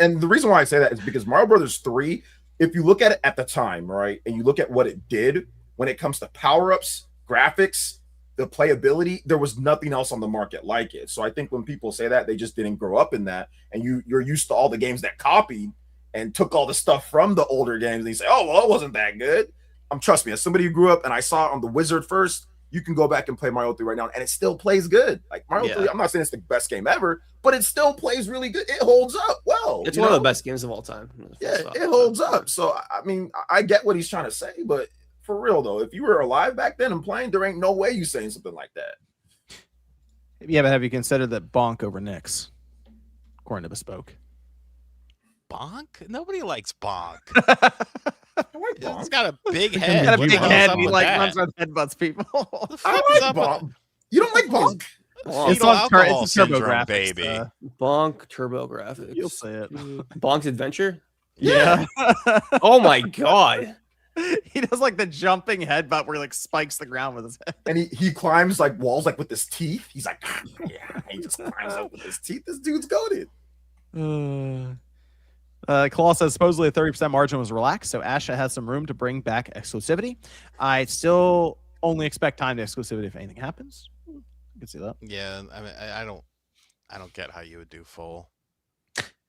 and the reason why I say that is because Mario Brothers 3, if you look at it at the time, right, and you look at what it did when it comes to power-ups, graphics, the playability, there was nothing else on the market like it. So I think when people say that, they just didn't grow up in that, and you're used to all the games that copied and took all the stuff from the older games, and you say, oh, well, it wasn't that good. Trust me, as somebody who grew up and I saw it on the Wizard first, you can go back and play Mario 3 right now, and it still plays good. Like Mario 3, I'm not saying it's the best game ever, but it still plays really good. It holds up well.
It's one of the best games of all time.
Yeah, it holds up. So, I mean, I get what he's trying to say, but for real, though, if you were alive back then and playing, there ain't no way you saying something like that.
Yeah, but have you considered that Bonk over Knicks, according to Bespoke?
Bonk? Nobody likes Bonk.
I like
It's
Bonk.
got a big
He's
head.
got a
What
big
the hell's
head.
up
He
with
like
that?
runs around headbutts people.
The
I
fuck is
like
up with-
Bonk. You don't like Bonk?
It's
Fetal
on
alcohol
it's Turbo
syndrome,
Graphics,
baby.
Bonk Turbo Graphics.
You'll see it.
Bonk's Adventure.
Yeah.
Oh my god.
He does like the jumping headbutt where he like spikes the ground with his head.
And he climbs like walls like with his teeth. He's like, yeah, he just climbs up with his teeth. This dude's goated.
Claw says supposedly a 30% margin was relaxed, so Asha has some room to bring back exclusivity. I still only expect timed exclusivity if anything happens. You can see that.
Yeah, I mean, I don't get how you would do full.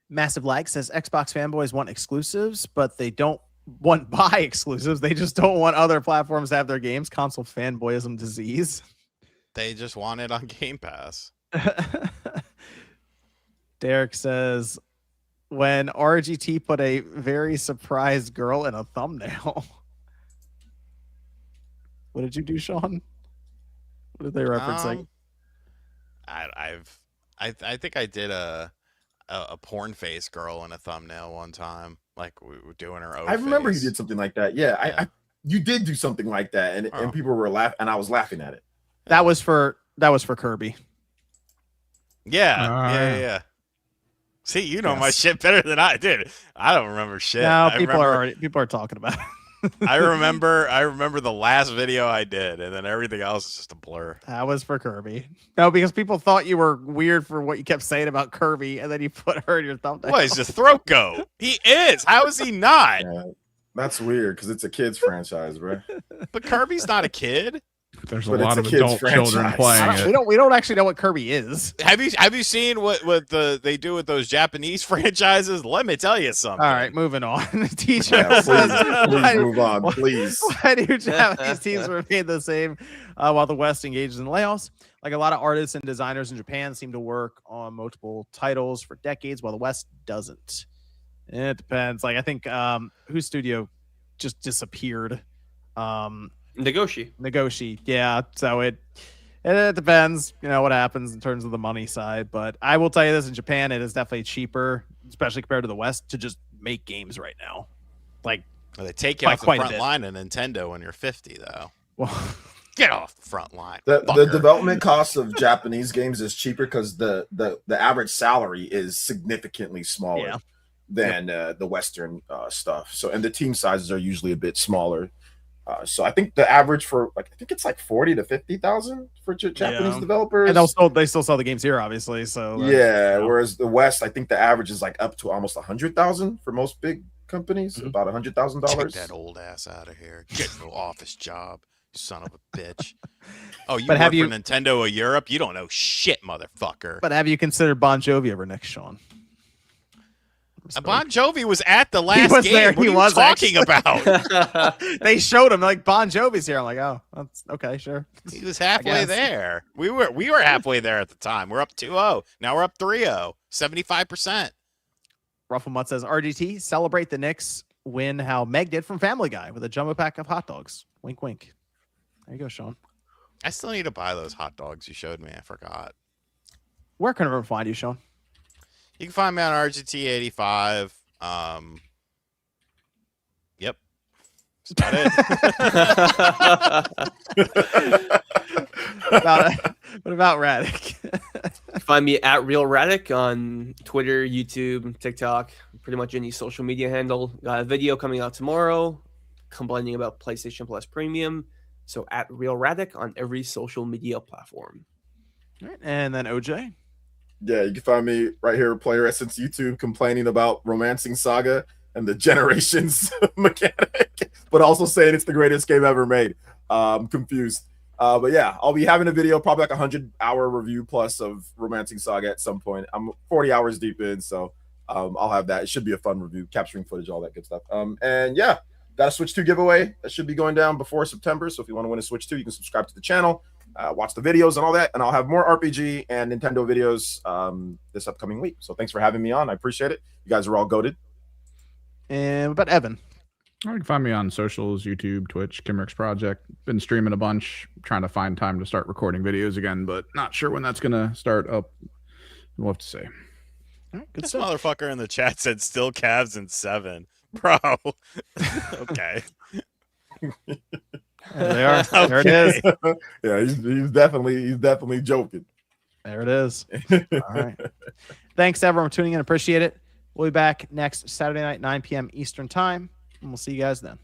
Massive Lag says Xbox fanboys want exclusives, but they don't want buy exclusives. They just don't want other platforms to have their games. Console fanboyism disease.
They just want it on Game Pass.
Derek says when RGT put a very surprised girl in a thumbnail. What did you do, Sean? What are they referencing?
I think I did a porn face girl in a thumbnail one time. Like we were doing her.
I remember you did something like that. Yeah, you did do something like that, and people were laughing, and I was laughing at it.
That was for Kirby.
Yeah. See, you know my shit better than I did. I don't remember shit.
No, people are talking about it.
I remember the last video I did, and then everything else is just a blur.
That was for Kirby. No, because people thought you were weird for what you kept saying about Kirby, and then you put her in your thumbnail.
What is his throat go? He is. How is he not?
Yeah, that's weird because it's a kids franchise, bro.
But Kirby's not a kid.
There's a
But
lot
it's
of
a kid's
adult children
franchise.
playing it.
We don't actually know what Kirby is.
Have you seen what they do with those Japanese franchises? Let me tell you something.
All right, moving on. Teacher
Yeah,
says,
please move on, please.
Why do Japanese teams remain the same while the West engages in layoffs? Like a lot of artists and designers in Japan seem to work on multiple titles for decades, while the West doesn't. It depends. Like I think whose studio just disappeared. Negoshi. Yeah. So it depends, what happens in terms of the money side. But I will tell you this, in Japan, it is definitely cheaper, especially compared to the West, to just make games right now. Like
they take you off the front line of Nintendo when you're 50, though.
Well,
get off the front line.
The development costs of Japanese games is cheaper because the average salary is significantly smaller than the Western stuff. So, and the team sizes are usually a bit smaller. So I think the average for I think it's like 40 to 50,000 for Japanese developers.
And they still sell the games here, obviously. So
whereas the West, I think the average is like up to almost 100,000 for most big companies, about $100,000.
Take that old ass out of here. Get no office job, you son of a bitch. Oh, you
but
work for Nintendo of Europe? You don't know shit, motherfucker.
But have you considered Bon Jovi over next, Sean?
Bon Jovi was at the last game.
There.
What are you talking about?
They showed him like Bon Jovi's here. I'm like, oh, that's okay, sure.
He was halfway there. We were halfway there at the time. We're up 2-0. Now we're up 3-0. 75%.
Rufflemutt says RGT celebrate the Knicks win how Meg did from Family Guy with a jumbo pack of hot dogs. Wink, wink. There you go, Sean.
I still need to buy those hot dogs you showed me. I forgot.
Where can I find you, Sean?
You can find me on RGT85. Yep. That's
about it. What about Radic?
Find me at Real Radic on Twitter, YouTube, TikTok, pretty much any social media handle. Got a video coming out tomorrow complaining about PlayStation Plus Premium. So at Real Radic on every social media platform.
All right, and then OJ.
Yeah, you can find me right here, Player Essence YouTube, complaining about Romancing Saga and the Generations mechanic, but also saying it's the greatest game ever made. I'm confused. But yeah, I'll be having a video, probably like 100-hour review plus of Romancing Saga at some point. I'm 40 hours deep in, so I'll have that. It should be a fun review, capturing footage, all that good stuff. And yeah, got a Switch 2 giveaway that should be going down before September. So if you want to win a Switch 2, you can subscribe to the channel. Watch the videos and all that, and I'll have more RPG and Nintendo videos this upcoming week. So thanks for having me on. I appreciate it. You guys are all goated.
And what about Evan?
You can find me on socials, YouTube, Twitch, Kimmerix Project. Been streaming a bunch, trying to find time to start recording videos again, but not sure when that's going to start up. We'll have to see.
All right, good
this
stuff.
motherfucker in the chat said still Cavs in 7. Bro. Okay.
There they are. There it is.
Yeah, he's definitely joking.
There it is. All right. Thanks everyone for tuning in. Appreciate it. We'll be back next Saturday night, 9 p.m. Eastern time, and we'll see you guys then.